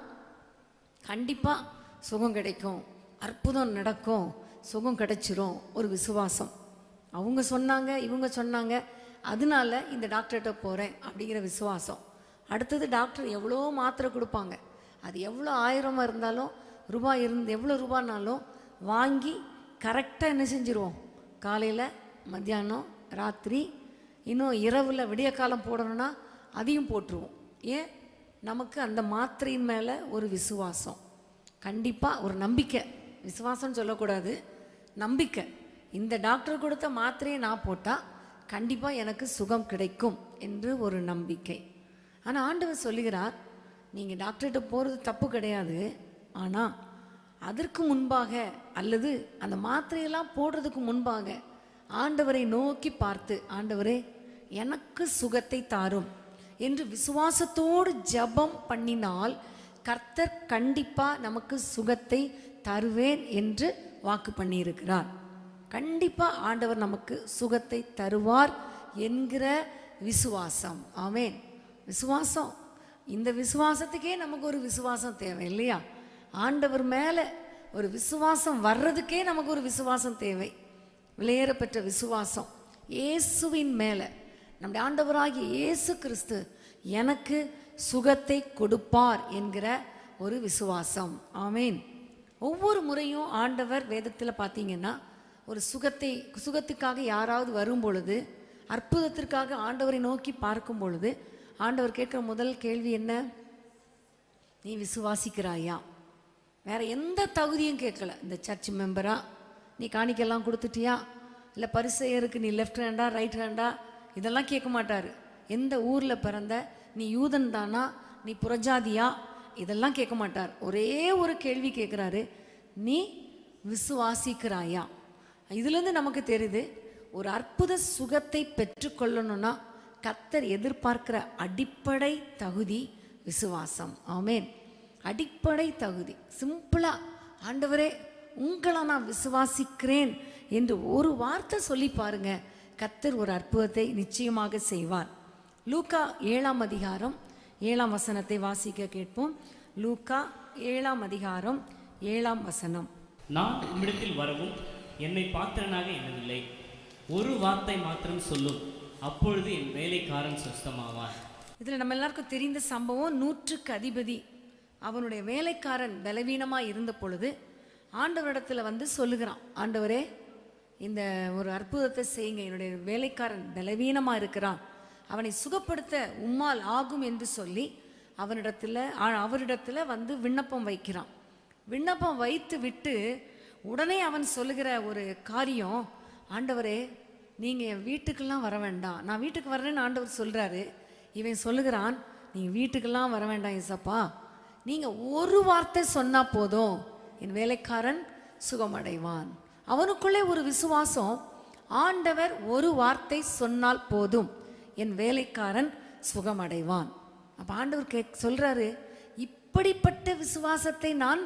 கண்டிப்பாக சுகம் கிடைக்கும், அற்புதம் நடக்கும், சுகம் கிடைச்சிரும், ஒரு விசுவாசம். அவங்க சொன்னாங்க, இவங்க சொன்னாங்க, அதனால இந்த டாக்டர்கிட்ட போகிறேன் அப்படிங்கிற விசுவாசம். அடுத்தது டாக்டர் எவ்வளோ மாத்திரை கொடுப்பாங்க, அது எவ்வளோ 1000 இருந்தாலும் ரூபாய் எவ்வளோ ரூபானாலும் வாங்கி கரெக்டாக என்ன செஞ்சுருவோம்? காலையில், மத்தியானம், ராத்திரி, இன்னும் இரவில் விடிய காலம் போடணும்னா அதையும் போட்டுருவோம். ஏன்? நமக்கு அந்த மாத்திரையின் மேலே ஒரு விசுவாசம், கண்டிப்பாக ஒரு நம்பிக்கை. விசுவாசம்னு சொல்லக்கூடாது, நம்பிக்கை. இந்த டாக்டர் கொடுத்த மாத்திரையை நான் போட்டால் கண்டிப்பாக எனக்கு சுகம் கிடைக்கும் என்று ஒரு நம்பிக்கை. ஆனால் ஆண்டவர் சொல்லுகிறார், நீங்கள் டாக்டர்கிட்ட போகிறது தப்பு கிடையாது. ஆனால் அதற்கு முன்பாக அல்லது அந்த மாத்திரையெல்லாம் போடுறதுக்கு முன்பாக ஆண்டவரை நோக்கி பார்த்து, ஆண்டவரே எனக்கு சுகத்தை தாரும் என்று விசுவாசத்தோடு ஜெபம் பண்ணினால் கர்த்தர் கண்டிப்பாக நமக்கு சுகத்தை தருவேன் என்று வாக்கு பண்ணியிருக்கிறார். கண்டிப்பாக ஆண்டவர் நமக்கு சுகத்தை தருவார் என்கிற விசுவாசம். ஆமேன். விசுவாசம், இந்த விசுவாசத்துக்கே நமக்கு ஒரு விசுவாசம் தேவை இல்லையா? ஆண்டவர் மேலே ஒரு விசுவாசம் வர்றதுக்கே நமக்கு ஒரு விசுவாசம் தேவை. விலையேறப்பெற்ற விசுவாசம் இயேசுவின் மேலே. நம்முடைய ஆண்டவராகிய இயேசு கிறிஸ்து எனக்கு சுகத்தை கொடுப்பார் என்கிற ஒரு விசுவாசம். ஆமேன். ஒவ்வொரு முறையும் ஆண்டவர் வேதத்தில் பார்த்தீங்கன்னா ஒரு சுகத்துக்காக யாராவது வரும் பொழுது, அற்புதத்திற்காக ஆண்டவரை நோக்கி பார்க்கும் பொழுது ஆண்டவர் கேட்குற முதல் கேள்வி என்ன? நீ விசுவாசிக்கிறாயா? வேற எந்த தகுதியும் கேட்கல. இந்த சர்ச் மெம்பரா, நீ காணிக்கெல்லாம் கொடுத்துட்டியா, இல்லை பரிசேயருக்கு நீ லெஃப்ட் ஹேண்டா ரைட் ஹேண்டா, இதெல்லாம் கேட்க மாட்டார். எந்த ஊரில் பிறந்த, நீ யூதன் தானா, நீ புறஜாதியா, இதெல்லாம் கேட்க மாட்டார். ஒரே ஒரு கேள்வி கேட்குறாரு, நீ விசுவாசிக்கிறாயா? இதுலேருந்து நமக்கு தெரியுது, ஒரு அற்புத சுகத்தை பெற்றுக்கொள்ளணும்னா கர்த்தர் எதிர்பார்க்கிற அடிப்படை தகுதி விசுவாசம். ஆமேன். அடிப்படை தகுதி. சிம்பிளாக, ஆண்டவரே உங்களை நான் விசுவாசிக்கிறேன் என்று ஒரு வார்த்தை சொல்லி பாருங்க, கர்த்தர் ஒரு அற்புதத்தை நிச்சயமாக செய்வார். லூக்கா 7ஆம் அதிகாரம் 7ஆம் வசனத்தை வாசிக்க கேட்போம். லூக்கா 7ஆம் அதிகாரம் 7ஆம் வசனம். நான் உம்மிடத்தில் வரவும் என்னை பாத்திரனாக எண்ணவில்லை, ஒரு வார்த்தை மாத்திரம் சொல்லும், அப்பொழுது என் வேலைக்காரன் சொஸ்தமாவான். இதில் நம்ம எல்லாருக்கும் தெரிந்த சம்பவம், 100க்கு அதிபதி அவனுடைய வேலைக்காரன் பலவீனமாக இருந்த பொழுது ஆண்டவரிடத்தில் வந்து சொல்லுகிறான், ஆண்டவரே இந்த ஒரு அற்புதத்தை செய்யுங்க, என்னுடைய வேலைக்காரன் பலவீனமாக இருக்கிறான், அவனை சுகப்படுத்த உம்மால் ஆகும் என்று சொல்லி அவரிடத்தில் வந்து விண்ணப்பம் வைக்கிறான். விண்ணப்பம் வைத்து விட்டு உடனே அவன் சொல்லுகிற ஒரு காரியம், ஆண்டவரே நீங்கள் என் வீட்டுக்கெல்லாம் வர வேண்டாம், நான் வீட்டுக்கு வர்றேன்னு ஆண்டவர் சொல்கிறாரு. இவன் சொல்லுகிறான், நீங்கள் வீட்டுக்கெல்லாம் வர வேண்டாம் ஏசப்பா, நீங்கள் ஒரு வார்த்தை சொன்னால் போதும் என் வேலைக்காரன் சுகமடைவான். அவனுக்குள்ளே ஒரு விசுவாசம், ஆண்டவர் ஒரு வார்த்தை சொன்னால் போதும் என் வேலைக்காரன் சுகமடைவான். அப்போ ஆண்டவர் சொல்றாரு, இப்படிப்பட்ட விசுவாசத்தை நான்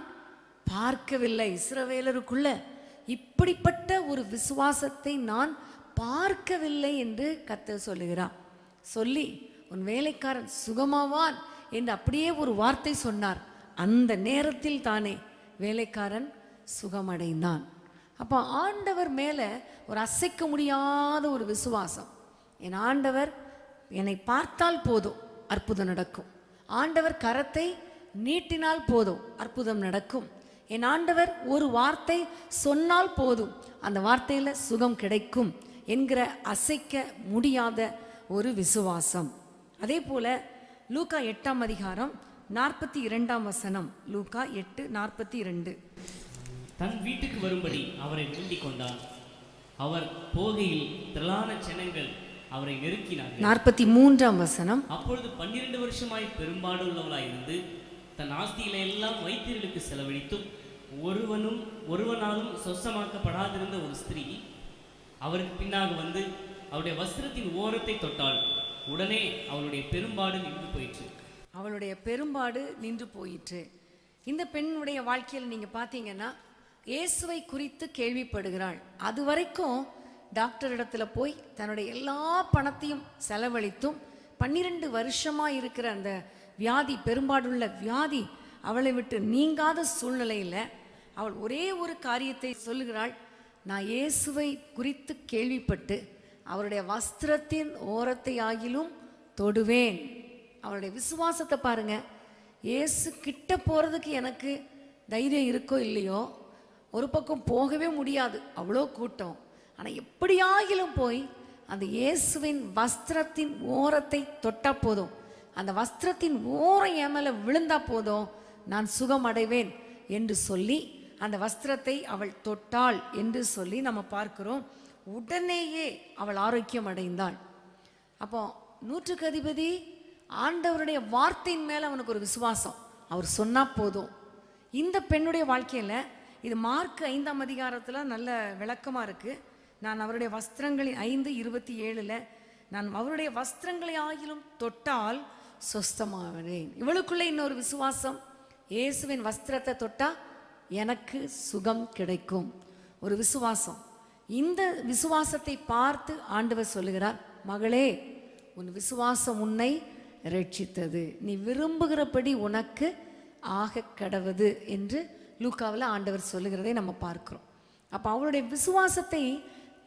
பார்க்கவில்லை, இஸ்ரவேலருக்குள்ள இப்படிப்பட்ட ஒரு விசுவாசத்தை நான் பார்க்கவில்லை என்று கர்த்தர் சொல்லுகிறார். சொல்லி உன் வேலைக்காரன் சுகமாவான் என்று அப்படியே ஒரு வார்த்தை சொன்னார். அந்த நேரத்தில் தானே வேலைக்காரன் சுகமடைந்தான். அப்போ ஆண்டவர் மேலே ஒரு அசைக்க முடியாத ஒரு விசுவாசம். என் ஆண்டவர் என்னை பார்த்தால் போதும் அற்புதம் நடக்கும், ஆண்டவர் கரத்தை நீட்டினால் போதும் அற்புதம் நடக்கும், என் ஆண்டவர் ஒரு வார்த்தை சொன்னால் போதும் அந்த வார்த்தையில் சுகம் கிடைக்கும் என்கிற அசைக்க முடியாத ஒரு விசுவாசம். அதே போல லூக்கா 8ஆம் அதிகாரம் 42ஆம் வசனம். லூக்கா 8:42. தன் வீட்டுக்கு வரும்படி அவரை வேண்டிக் கொண்டான். அவர் போகையில் திரளான ஜனங்கள் அவரை நெருக்கினார்கள். 43ஆம் வசனம். அப்பொழுது 12 வருஷமாய் பெரும்பாடுள்ளவளாயிருந்து தன் ஆஸ்தியில எல்லாம் வைத்தியர்களுக்கு செலவழித்தும் ஒருவனாலும் சொசமாக்கப்படாதிருந்த ஒரு ஸ்திரீ அவருக்கு பின்னாக வந்து அவருடைய வஸ்திரத்தின் ஓரத்தை தொட்டாள். உடனே அவளுடைய பெரும்பாடு நின்று போயிற்று. அவளுடைய பெரும்பாடு நின்று போயிற்று. இந்த பெண்ணுடைய வாழ்க்கையில் நீங்க பார்த்தீங்கன்னா இயேசுவை குறித்து கேள்விப்படுகிறாள். அது வரைக்கும் டாக்டர் இடத்துல போய் தன்னுடைய எல்லா பணத்தையும் செலவழித்தும் 12 வருஷமா இருக்கிற அந்த வியாதி, பெரும்பாடுள்ள வியாதி அவளை விட்டு நீங்காத சூழ்நிலையில் அவள் ஒரே ஒரு காரியத்தை சொல்லுகிறாள், நான் இயேசுவை குறித்து கேள்விப்பட்டு அவருடைய வஸ்திரத்தின் ஓரத்தை ஆகிலும் தொடுவேன். அவளுடைய விசுவாசத்தை பாருங்க. இயேசு கிட்ட போகிறதுக்கு எனக்கு தைரியம் இருக்கோ இல்லையோ, ஒரு பக்கம் போகவே முடியாது, அவ்வளோ கூட்டம். ஆனால் எப்படியாகிலும் போய் அந்த இயேசுவின் வஸ்திரத்தின் ஓரத்தை தொட்டா போதும், அந்த வஸ்திரத்தின் ஓரம் என் மேலே விழுந்தா போதும், நான் சுகம் அடைவேன் என்று சொல்லி அந்த வஸ்திரத்தை அவள் தொட்டாள் என்று சொல்லி நம்ம பார்க்கிறோம். உடனேயே அவள் ஆரோக்கியம் அடைந்தாள். அப்போ 100க்கு அதிபதி ஆண்டவருடைய வார்த்தையின் மேலே அவனுக்கு ஒரு விசுவாசம், அவர் சொன்னா போதும். இந்த பெண்ணுடைய வாழ்க்கையில் இது மார்க் 5ஆம் அதிகாரத்தில் நல்ல விளக்கமாக இருக்குது. நான் அவருடைய வஸ்திரங்களின் 5:27 நான் அவருடைய வஸ்திரங்களை ஆகிலும் தொட்டால் சொஸ்தமாவேன். இவளுக்குள்ளே இன்னொரு விசுவாசம், இயேசுவின் வஸ்திரத்தை தொட்டா எனக்கு சுகம் கிடைக்கும் ஒரு விசுவாசம். இந்த விசுவாசத்தை பார்த்து ஆண்டவர் சொல்லுகிறார், மகளே உன் விசுவாசம் உன்னை ரட்சித்தது, நீ விரும்புகிறபடி உனக்கு ஆக கடவுது என்று லூக்காவில் ஆண்டவர் சொல்லுகிறதை நம்ம பார்க்கிறோம். அப்போ அவருடைய விசுவாசத்தை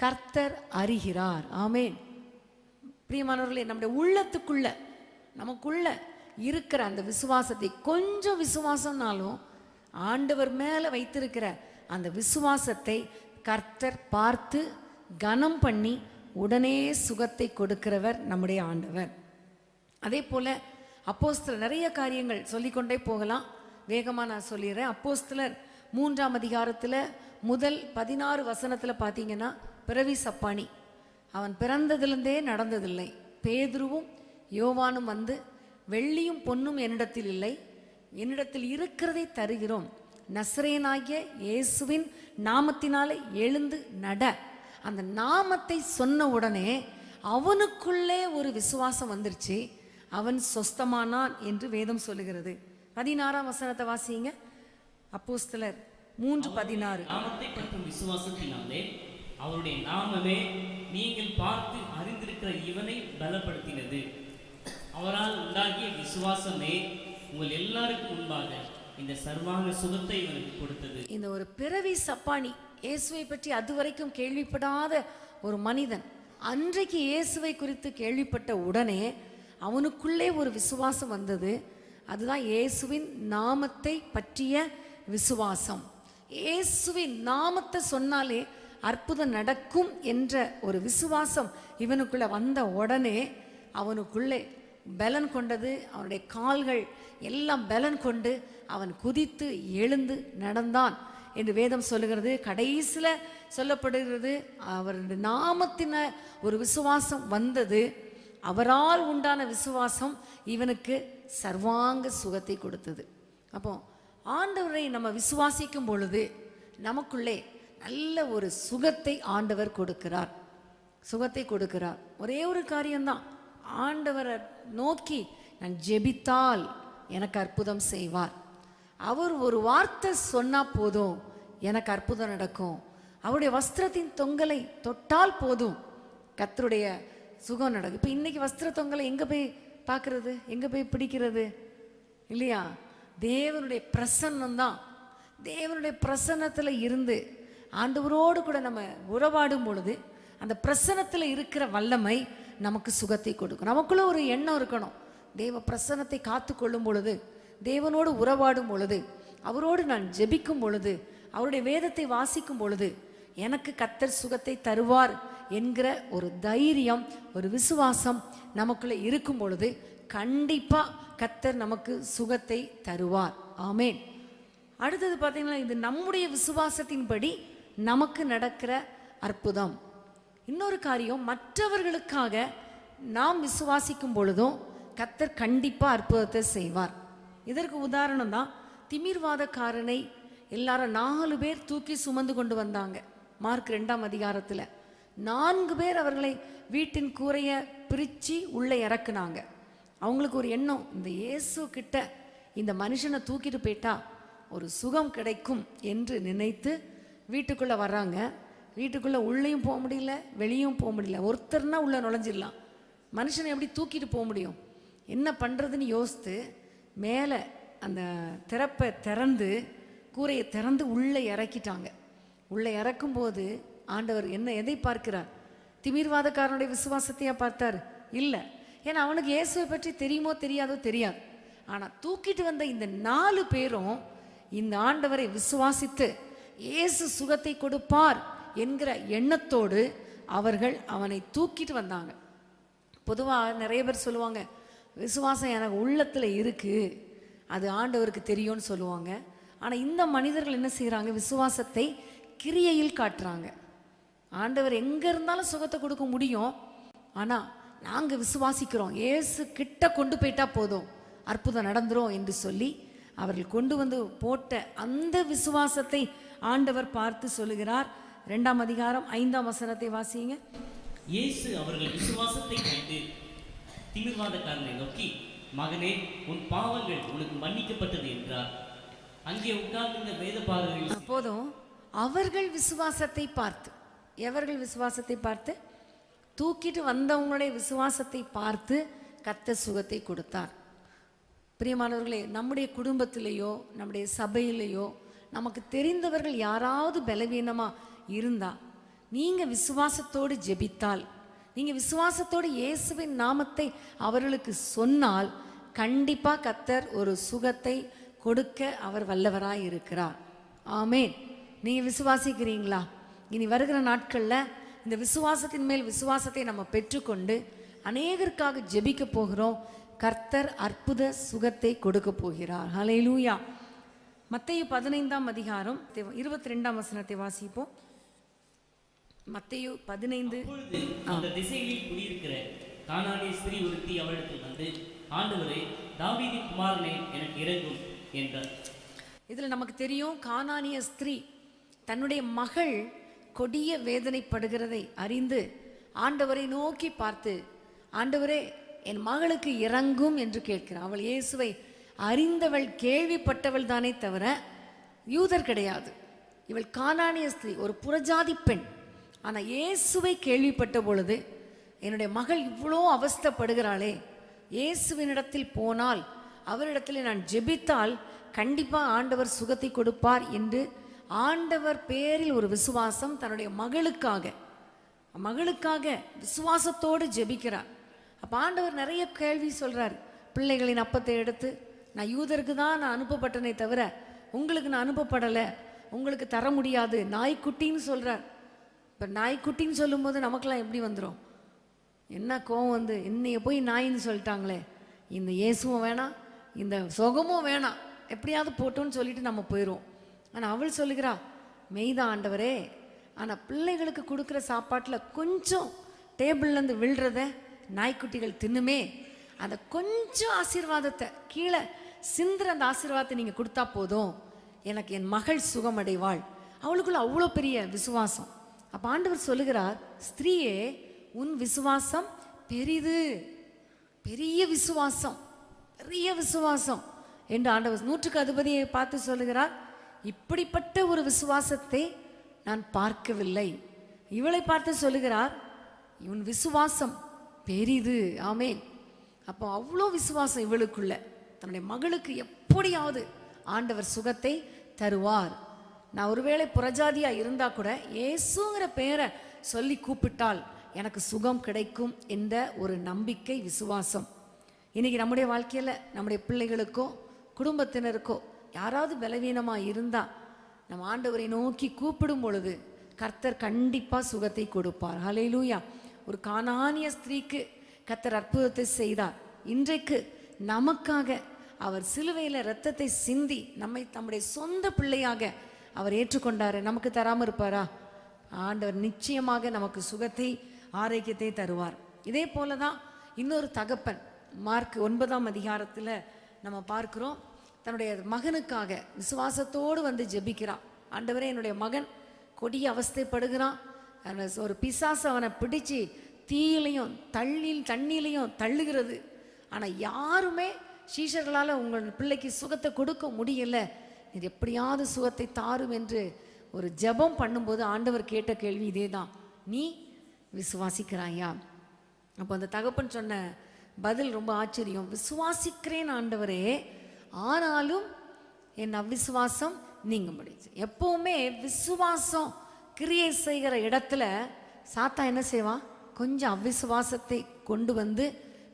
கர்த்தர் அறிகிறார். ஆமென். பிரியமானவர்களே, நம்முடைய உள்ளத்துக்குள்ள நமக்குள்ள இருக்கிற அந்த விசுவாசத்தை, கொஞ்சம் விசுவாசம்னாலும் ஆண்டவர் மேலே வைத்திருக்கிற அந்த விசுவாசத்தை கர்த்தர் பார்த்து கனம் பண்ணி உடனே சுகத்தை கொடுக்கிறவர் நம்முடைய ஆண்டவர். அதே போல் அப்போஸ்தலர் நிறைய காரியங்கள் சொல்லிக்கொண்டே போகலாம், வேகமாக நான் சொல்லிடுறேன். அப்போஸ்தலர் 3ஆம் அதிகாரத்தில் முதல் 16 வசனத்தில் பார்த்தீங்கன்னா, பிறவி சப்பானி, அவன் பிறந்ததிலிருந்தே நடந்ததில்லை. பேதுருவும் யோவானும் வந்து, வெள்ளியும் பொன்னும் என்னிடத்தில் இல்லை, என்னிடத்தில் இருக்கிறதை தருகிறோம், நசரேயனாகிய இயேசுவின் நாமத்தினாலே எழுந்து நட. அந்த நாமத்தை சொன்ன உடனே அவனுக்குள்ளே ஒரு விசுவாசம் வந்துருச்சு, அவன் சொஸ்தமானான் என்று வேதம் சொல்லுகிறது. 16ஆம் வசனத்தை வாசிங்க. அப்போஸ்தலர் 3:16. நாமத்தை பற்றும் விசுவாசத்தினாலே அவருடைய நாமமே நீங்கள் பார்த்து அறிந்திருக்கிற இவனை பலப்படுத்தினது. அவரால் உண்டாகிய விசுவாசமே உங்கள் எல்லாருக்கும் முன்பாக இந்த சர்வாங்க சுகத்தை இவனுக்கு கொடுத்தது. இந்த ஒரு பிறவி சப்பானி, இயேசுவை பற்றி அதுவரைக்கும் கேள்விப்படாத ஒரு மனிதன், அன்றைக்கு இயேசுவை குறித்து கேள்விப்பட்ட உடனே அவனுக்குள்ளே ஒரு விசுவாசம் வந்தது. அதுதான் இயேசுவின் நாமத்தை பற்றிய விசுவாசம். இயேசுவின் நாமத்தை சொன்னாலே அற்புதம் நடக்கும் என்ற ஒரு விசுவாசம் இவனுக்குள்ள வந்த உடனே அவனுக்குள்ளே பலன் கொண்டது. அவனுடைய கால்கள் எல்லாம் பலன் கொண்டு அவன் குதித்து எழுந்து நடந்தான் என்று வேதம் சொல்லுகிறது. கடைசியில் சொல்லப்படுகிறது, அவருடைய நாமத்தின ஒரு விசுவாசம் வந்தது. அவரால் உண்டான விசுவாசம் இவனுக்கு சர்வாங்க சுகத்தை கொடுத்தது. அப்போ ஆண்டவரை நம்ம விசுவாசிக்கும் பொழுது நமக்குள்ளே நல்ல ஒரு சுகத்தை ஆண்டவர் கொடுக்கிறார். சுகத்தை கொடுக்கிறார். ஒரே ஒரு காரியம்தான், ஆண்டவரை நோக்கி நான் ஜெபித்தால் எனக்கு அற்புதம் செய்வார். அவர் ஒரு வார்த்தை சொன்னா போதும் எனக்கு அற்புதம் நடக்கும். அவருடைய வஸ்திரத்தின் தொங்கலை தொட்டால் போதும் கர்த்தருடைய சுகம் நடக்கும். இப்போ இன்னைக்கு வஸ்திர தொங்கலை எங்கே போய் பார்க்கறது, எங்கே போய் பிடிக்கிறது இல்லையா? தேவனுடைய பிரசன்னம் தான். தேவனுடைய பிரசன்னத்தில் இருந்து ஆண்டவரோடு கூட நம்ம உறவாடும் பொழுது அந்த பிரசன்னத்தில் இருக்கிற வல்லமை நமக்கு சுகத்தை கொடுக்கும். நமக்குள்ள ஒரு எண்ணம் இருக்கணும், தேவ பிரசன்னத்தை காத்து கொள்ளும் பொழுது, தேவனோடு உறவாடும் பொழுது, அவரோடு நான் ஜெபிக்கும் பொழுது, அவருடைய வேதத்தை வாசிக்கும் பொழுது எனக்கு கர்த்தர் சுகத்தை தருவார் என்கிற ஒரு தைரியம், ஒரு விசுவாசம் நமக்குள்ள இருக்கும் பொழுது கண்டிப்பா கர்த்தர் நமக்கு சுகத்தை தருவார். ஆமேன். அடுத்தது பார்த்தீங்கன்னா, இது நம்முடைய விசுவாசத்தின்படி நமக்கு நடக்கிற அற்புதம். இன்னொரு காரியம், மற்றவர்களுக்காக நாம் விசுவாசிக்கும் பொழுதும் கர்த்தர் கண்டிப்பா அற்புதத்தை செய்வார். இதற்கு உதாரணம் தான், திமிர்வாதக்காரனை எல்லாரும் 4 பேர் தூக்கி சுமந்து கொண்டு வந்தாங்க. மார்க் 2ஆம் அதிகாரத்தில் 4 பேர் அவர்களை வீட்டின் கூரையை பிரித்து உள்ளே இறக்குனாங்க. அவங்களுக்கு ஒரு எண்ணம், இந்த இயேசு கிட்ட இந்த மனுஷனை தூக்கிட்டு போயிட்டா ஒரு சுகம் கிடைக்கும் என்று நினைத்து வீட்டுக்குள்ளே வர்றாங்க. வீட்டுக்குள்ளே உள்ளேயும் போக முடியல, வெளியும் போக முடியல. ஒருத்தர்னா உள்ளே நுழைஞ்சிடலாம், மனுஷனை எப்படி தூக்கிட்டு போக முடியும்? என்ன பண்ணுறதுன்னு யோசித்து மேலே அந்த திறப்பை திறந்து, கூரையை திறந்து உள்ளே இறக்கிட்டாங்க. உள்ளே இறக்கும்போது ஆண்டவர் எதை பார்க்கிறார்? திமிர்வாதக்காரனுடைய விசுவாசத்தையா பார்த்தார்? இல்லை. ஏன்னா அவனுக்கு இயேசுவை பற்றி தெரியுமோ தெரியாதோ தெரியாது. ஆனால் தூக்கிட்டு வந்த இந்த 4 பேரும் இந்த ஆண்டவரை விசுவாசித்து இயேசு சுகத்தை கொடுப்பார் என்கிற எண்ணத்தோடு அவர்கள் அவனை தூக்கிட்டு வந்தாங்க. பொதுவாக நிறைய பேர் சொல்லுவாங்க, விசுவாசம் எனக்கு உள்ளத்தில் இருக்குது, அது ஆண்டவருக்கு தெரியும்னு சொல்லுவாங்க. ஆனால் இந்த மனிதர்கள் என்ன செய்கிறாங்க? விசுவாசத்தை கிரியையில் காட்டுறாங்க. ஆண்டவர் எங்கே இருந்தாலும் சுகத்தை கொடுக்க முடியும், ஆனால் நாங்கள் விசுவாசிக்கிறோம், இயேசு கிட்ட கொண்டு போயிட்டா போதும் அற்புதம் நடந்துரும் என்று சொல்லி அவர்கள் கொண்டு வந்து போட்ட அந்த விசுவாசத்தை ஆண்டவர் பார்த்து சொல்லுகிறார். 2ஆம் அதிகாரம் 5ஆம் வசனத்தை வாசிங்க. இயேசு அவர்கள் விசுவாசத்தை கண்டு திமிர்வாதக்காரனை நோக்கி, மகனே, உன் பாவங்கள் உனக்கு மன்னிக்கப்பட்டது என்றார். அங்கே உட்கார்ந்த வேதபாரகர்கள் போதும். அவர்கள் விசுவாசத்தை பார்த்து, எவர்கள் விசுவாசத்தை பார்த்து? தூக்கிட்டு வந்தவங்களுடைய விசுவாசத்தை பார்த்து கர்த்தர் சுகத்தை கொடுத்தார். பிரியமானவர்களே, நம்முடைய குடும்பத்திலேயோ நம்முடைய சபையிலேயோ நமக்கு தெரிந்தவர்கள் யாராவது பலவீனமாக இருந்தால், நீங்கள் விசுவாசத்தோடு ஜெபித்தால், நீங்கள் விசுவாசத்தோடு இயேசுவின் நாமத்தை அவர்களுக்கு சொன்னால் கண்டிப்பாக கர்த்தர் ஒரு சுகத்தை கொடுக்க அவர் வல்லவராய் இருக்கிறார். ஆமேன். நீங்கள் விசுவாசிக்கிறீங்களா? இனி வருகிற நாட்களில் இந்த விசுவாசத்தின் மேல் விசுவாசத்தை நம்ம பெற்றுக்கொண்டு அநேகருக்காக ஜெபிக்க போகிறோம். கர்த்தர் அற்புத சுகத்தை கொடுக்க போகிறார். ஹல்லேலூயா. மத்தேயு 15ஆம் அதிகாரம் 22ஆம் வசனத்தை வாசிப்போம். மத்தேயு 15. அந்த திசைகளில் குடியிருக்கிற கானானிய ஸ்திரீ ஒருத்தி அவரிடத்தில் வந்து, ஆண்டவரே, தாவீதின் குமாரனே, எனக்கு இரங்கும் என்றார். இதில் நமக்கு தெரியும், கானானிய ஸ்திரீ தன்னுடைய மகள் கொடிய வேதனைப்படுகிறதை அறிந்து ஆண்டவரை நோக்கி பார்த்து, ஆண்டவரே, என் மகளுக்கு இரங்கும் என்று கேட்கிறார். அவள் இயேசுவை அறிந்தவள், கேள்விப்பட்டவள் தானே தவிர யூதர் கிடையாது. இவள் கானானிய ஸ்திரீ, ஒரு புறஜாதி பெண். ஆனால் இயேசுவை கேள்விப்பட்ட பொழுது, என்னுடைய மகள் இவ்வளோ அவஸ்தைப்படுகிறாளே, இயேசுவினிடத்தில் போனால், அவரிடத்தில் நான் ஜெபித்தால் கண்டிப்பாக ஆண்டவர் சுகத்தை கொடுப்பார் என்று ஆண்டவர் பேரில் ஒரு விசுவாசம், தன்னுடைய மகளுக்காக, மகளுக்காக விசுவாசத்தோடு ஜெபிக்கிறார். அப்போ ஆண்டவர் நிறைய கேள்வி சொல்கிறார். பிள்ளைகளின் அப்பத்தை எடுத்து, நான் யூதருக்கு தான் நான் அனுப்பப்பட்டனே தவிர உங்களுக்கு நான் அனுப்பப்படலை, உங்களுக்கு தர முடியாது, நாய்க்குட்டின்னு சொல்கிறார். இப்போ நாய்க்குட்டின்னு சொல்லும்போது நமக்கெல்லாம் எப்படி வந்துடும்? என்ன கோவம் வந்து, என்னைய போய் நாயின்னு சொல்லிட்டாங்களே, இந்த இயேசுவும் வேணாம், இந்த சுகமும் வேணாம், எப்படியாவது போட்டோன்னு சொல்லிட்டு நம்ம போயிடுவோம். ஆனால் அவள் சொல்லுகிறா, மெய்தான் ஆண்டவரே, ஆனால் பிள்ளைகளுக்கு கொடுக்குற சாப்பாட்டில் கொஞ்சம் டேபிள்லேருந்து விழுறத நாய்க்குட்டிகள் தின்னுமே, அந்த கொஞ்சம் ஆசீர்வாதத்தை கீழே சிந்துற அந்த ஆசீர்வாதத்தை நீங்கள் கொடுத்தா போதும், எனக்கு என் மகள் சுகமடைவாள். அவளுக்குள்ள அவ்வளோ பெரிய விசுவாசம். அப்போ ஆண்டவர் சொல்லுகிறார், ஸ்திரீயே உன் விசுவாசம் பெரிது, பெரிய விசுவாசம், பெரிய விசுவாசம் என்று ஆண்டவர் 100க்கு அதிபதியை பார்த்து சொல்லுகிறார், இப்படிப்பட்ட ஒரு விசுவாசத்தை நான் பார்க்கவில்லை. இவளை பார்த்து சொல்லுகிறார், இவன் விசுவாசம் பெரிது. ஆமேன். அப்போ அவ்வளோ விசுவாசம் இவளுக்குள்ள, தன்னுடைய மகளுக்கு எப்படியாவது ஆண்டவர் சுகத்தை தருவார். நான் ஒருவேளை புறஜாதியா இருந்தா கூட இயேசுங்கிற பெயரை சொல்லி கூப்பிட்டால் எனக்கு சுகம் கிடைக்கும் என்ற ஒரு நம்பிக்கை, விசுவாசம். இன்னைக்கு நம்முடைய வாழ்க்கையில் நம்முடைய பிள்ளைகளுக்கோ குடும்பத்தினருக்கோ யாராவது பலவீனமாக இருந்தால் நம்ம ஆண்டவரை நோக்கி கூப்பிடும் பொழுது கர்த்தர் கண்டிப்பாக சுகத்தை கொடுப்பார். ஹல்லேலூயா. ஒரு கானானிய ஸ்திரீக்கு கர்த்தர் அற்புதத்தை செய்தார். இன்றைக்கு நமக்காக அவர் சிலுவையில் இரத்தத்தை சிந்தி நம்மை தம்முடைய சொந்த பிள்ளையாக அவர் ஏற்றுக்கொண்டார். நமக்கு தராமல் இருப்பாரா? ஆண்டவர் நிச்சயமாக நமக்கு சுகத்தை, ஆரோக்கியத்தை தருவார். இதே போல தான் இன்னொரு தகப்பன் மார்க் 9ஆம் அதிகாரத்தில் நம்ம பார்க்கிறோம். தன்னுடைய மகனுக்காக விசுவாசத்தோடு வந்து ஜெபிக்கிறான். ஆண்டவரே, என்னுடைய மகன் கொடிய அவஸ்தைப்படுகிறான், ஒரு பிசாசு அவனை பிடிச்சு தீயிலையும் தண்ணிலையும் தள்ளுகிறது, ஆனால் யாருமே சீஷர்களால் உங்கள் பிள்ளைக்கு சுகத்தை கொடுக்க முடியல, இது எப்படியாவது சுகத்தை தாரும் என்று ஒரு ஜெபம் பண்ணும்போது ஆண்டவர் கேட்ட கேள்வி இதே தான், நீ விசுவாசிக்கிறாயா? அப்போ அந்த தகப்பன் சொன்ன பதில் ரொம்ப ஆச்சரியம். விசுவாசிக்கிறேன் ஆண்டவரே, ஆனாலும் என் அவ்விசுவாசம் நீங்க முடிச்சு. எப்பவுமே விசுவாசம் கிரியை செய்கிற இடத்துல சாத்தா என்ன செய்வான்? கொஞ்சம் அவ்விசுவாசத்தை கொண்டு வந்து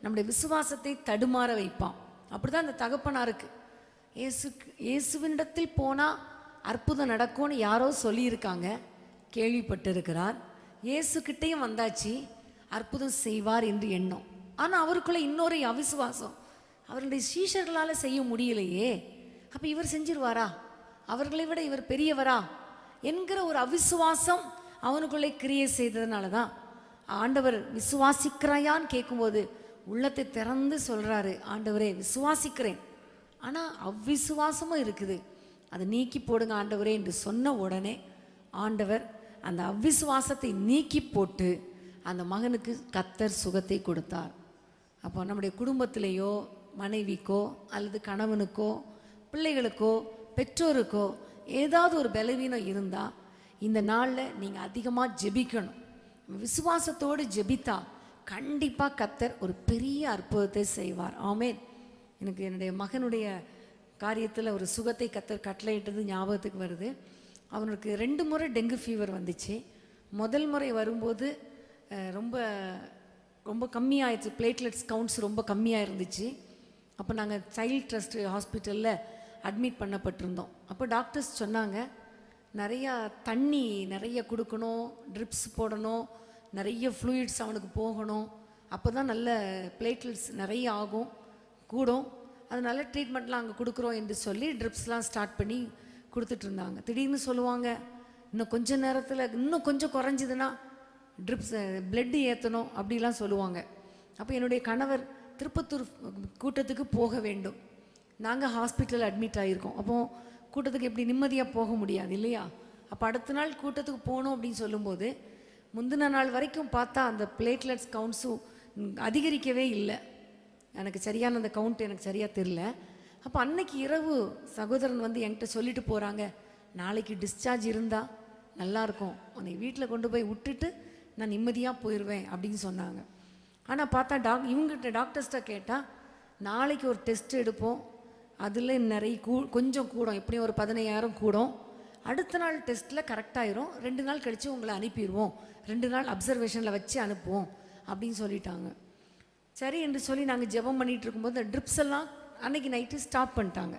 நம்முடைய விசுவாசத்தை தடுமாற வைப்பான். அப்படிதான் அந்த தகப்பனாருக்கு. இயேசுவினிடத்தில் போனால் அற்புதம் நடக்கும்னு யாரோ சொல்லியிருக்காங்க, கேள்விப்பட்டிருக்கிறார். இயேசுக்கிட்டையும் வந்தாச்சு, அற்புதம் செய்வார் என்று எண்ணம். ஆனால் அவருக்குள்ள இன்னொரு அவிசுவாசம், அவர்களுடைய சீஷர்களால் செய்ய முடியலையே, அப்போ இவர் செஞ்சிருவாரா, அவர்களை விட இவர் பெரியவரா என்கிற ஒரு அவிசுவாசம் அவனுக்குள்ளே கிரியை செய்ததுனால தான் ஆண்டவர் விசுவாசிக்கிறாயான்னு கேட்கும்போது உள்ளத்தை திறந்து சொல்கிறாரு, ஆண்டவரே விசுவாசிக்கிறேன், ஆனால் அவ்விசுவாசமும் இருக்குது, அதை நீக்கி போடுங்க ஆண்டவரே என்று சொன்ன உடனே ஆண்டவர் அந்த அவ்விசுவாசத்தை நீக்கி போட்டு அந்த மகனுக்கு கர்த்தர் சுகத்தை கொடுத்தார். அப்போ நம்முடைய குடும்பத்திலேயோ மனைவிக்கோ அல்லது கணவனுக்கோ பிள்ளைகளுக்கோ பெற்றோருக்கோ ஏதாவது ஒரு பலவீனம் இருந்தால் இந்த நாளில் நீங்கள் அதிகமாக ஜெபிக்கணும். விசுவாசத்தோடு ஜெபித்தா கண்டிப்பாக கர்த்தர் ஒரு பெரிய அற்புதத்தை செய்வார். ஆமேன். எனக்கு என்னுடைய மகனுடைய காரியத்தில் ஒரு சுகத்தை கர்த்தர் கட்டளையிட்டது ஞாபகத்துக்கு வருது. அவனுக்கு 2 முறை டெங்கு ஃபீவர் வந்துச்சு. முதல் முறை வரும்போது ரொம்ப ரொம்ப கம்மியாகிடுச்சு, பிளேட்லெட்ஸ் கவுண்ட்ஸ் ரொம்ப கம்மியாக இருந்துச்சு. அப்போ நாங்கள் சைல்ட் ட்ரஸ்ட் ஹாஸ்பிட்டலில் அட்மிட் பண்ணப்பட்டிருந்தோம். அப்போ டாக்டர்ஸ் சொன்னாங்க, நிறையா தண்ணி நிறைய கொடுக்கணும், ட்ரிப்ஸ் போடணும், நிறைய ஃப்ளூயிட்ஸ் அவனுக்கு போகணும், அப்போ தான் நல்ல பிளேட்லெட்ஸ் நிறைய ஆகும் கூடும், அதனால ட்ரீட்மெண்ட்லாம் அங்கே கொடுக்குறோம் என்று சொல்லி ட்ரிப்ஸ்லாம் ஸ்டார்ட் பண்ணி கொடுத்துட்டு இருந்தாங்க. திடீர்னு சொல்லுவாங்க, இன்னும் கொஞ்ச நேரத்தில் இன்னும் கொஞ்சம் குறைஞ்சிதுன்னா ட்ரிப்ஸ் பிளட்டு ஏற்றணும் அப்படிலாம் சொல்லுவாங்க. அப்போ என்னுடைய கணவர் திருப்பத்தூர் கூட்டத்துக்கு போக வேண்டும், நாங்கள் ஹாஸ்பிட்டலில் அட்மிட் ஆகியிருக்கோம். அப்போது கூட்டத்துக்கு எப்படி நிம்மதியாக போக முடியாது இல்லையா? அப்போ அடுத்த நாள் கூட்டத்துக்கு போகணும் அப்படின்னு சொல்லும்போது முந்தின நாள் வரைக்கும் பார்த்தா அந்த பிளேட்லெட்ஸ் கவுண்ட்ஸும் அதிகரிக்கவே இல்லை. எனக்கு சரியான அந்த கவுண்ட் எனக்கு சரியாக தெரில. அப்போ அன்னைக்கு இரவு சகோதரன் வந்து என்கிட்ட சொல்லிட்டு போகிறாங்க, நாளைக்கு டிஸ்சார்ஜ் இருந்தால் நல்லாயிருக்கும், உன்னை வீட்டில் கொண்டு போய் விட்டுட்டு நான் நிம்மதியாக போயிடுவேன் அப்படின்னு சொன்னாங்க. ஆனால் பார்த்தா இவங்ககிட்ட டாக்டர்ஸ்கிட்ட கேட்டால் நாளைக்கு ஒரு டெஸ்ட் எடுப்போம், அதில் நிறைய கொஞ்சம் கூடும், எப்படியும் ஒரு 15,000 கூடும், அடுத்த நாள் டெஸ்ட்டில் கரெக்டாயிரும், 2 நாள் கழித்து உங்களை அனுப்பிடுவோம், 2 நாள் அப்சர்வேஷனில் வச்சு அனுப்புவோம் அப்படின்னு சொல்லிட்டாங்க. சரி என்று சொல்லி நாங்கள் ஜெபம் பண்ணிகிட்டு இருக்கும்போது ட்ரிப்ஸ் எல்லாம் அன்றைக்கி நைட்டு ஸ்டாப் பண்ணிட்டாங்க.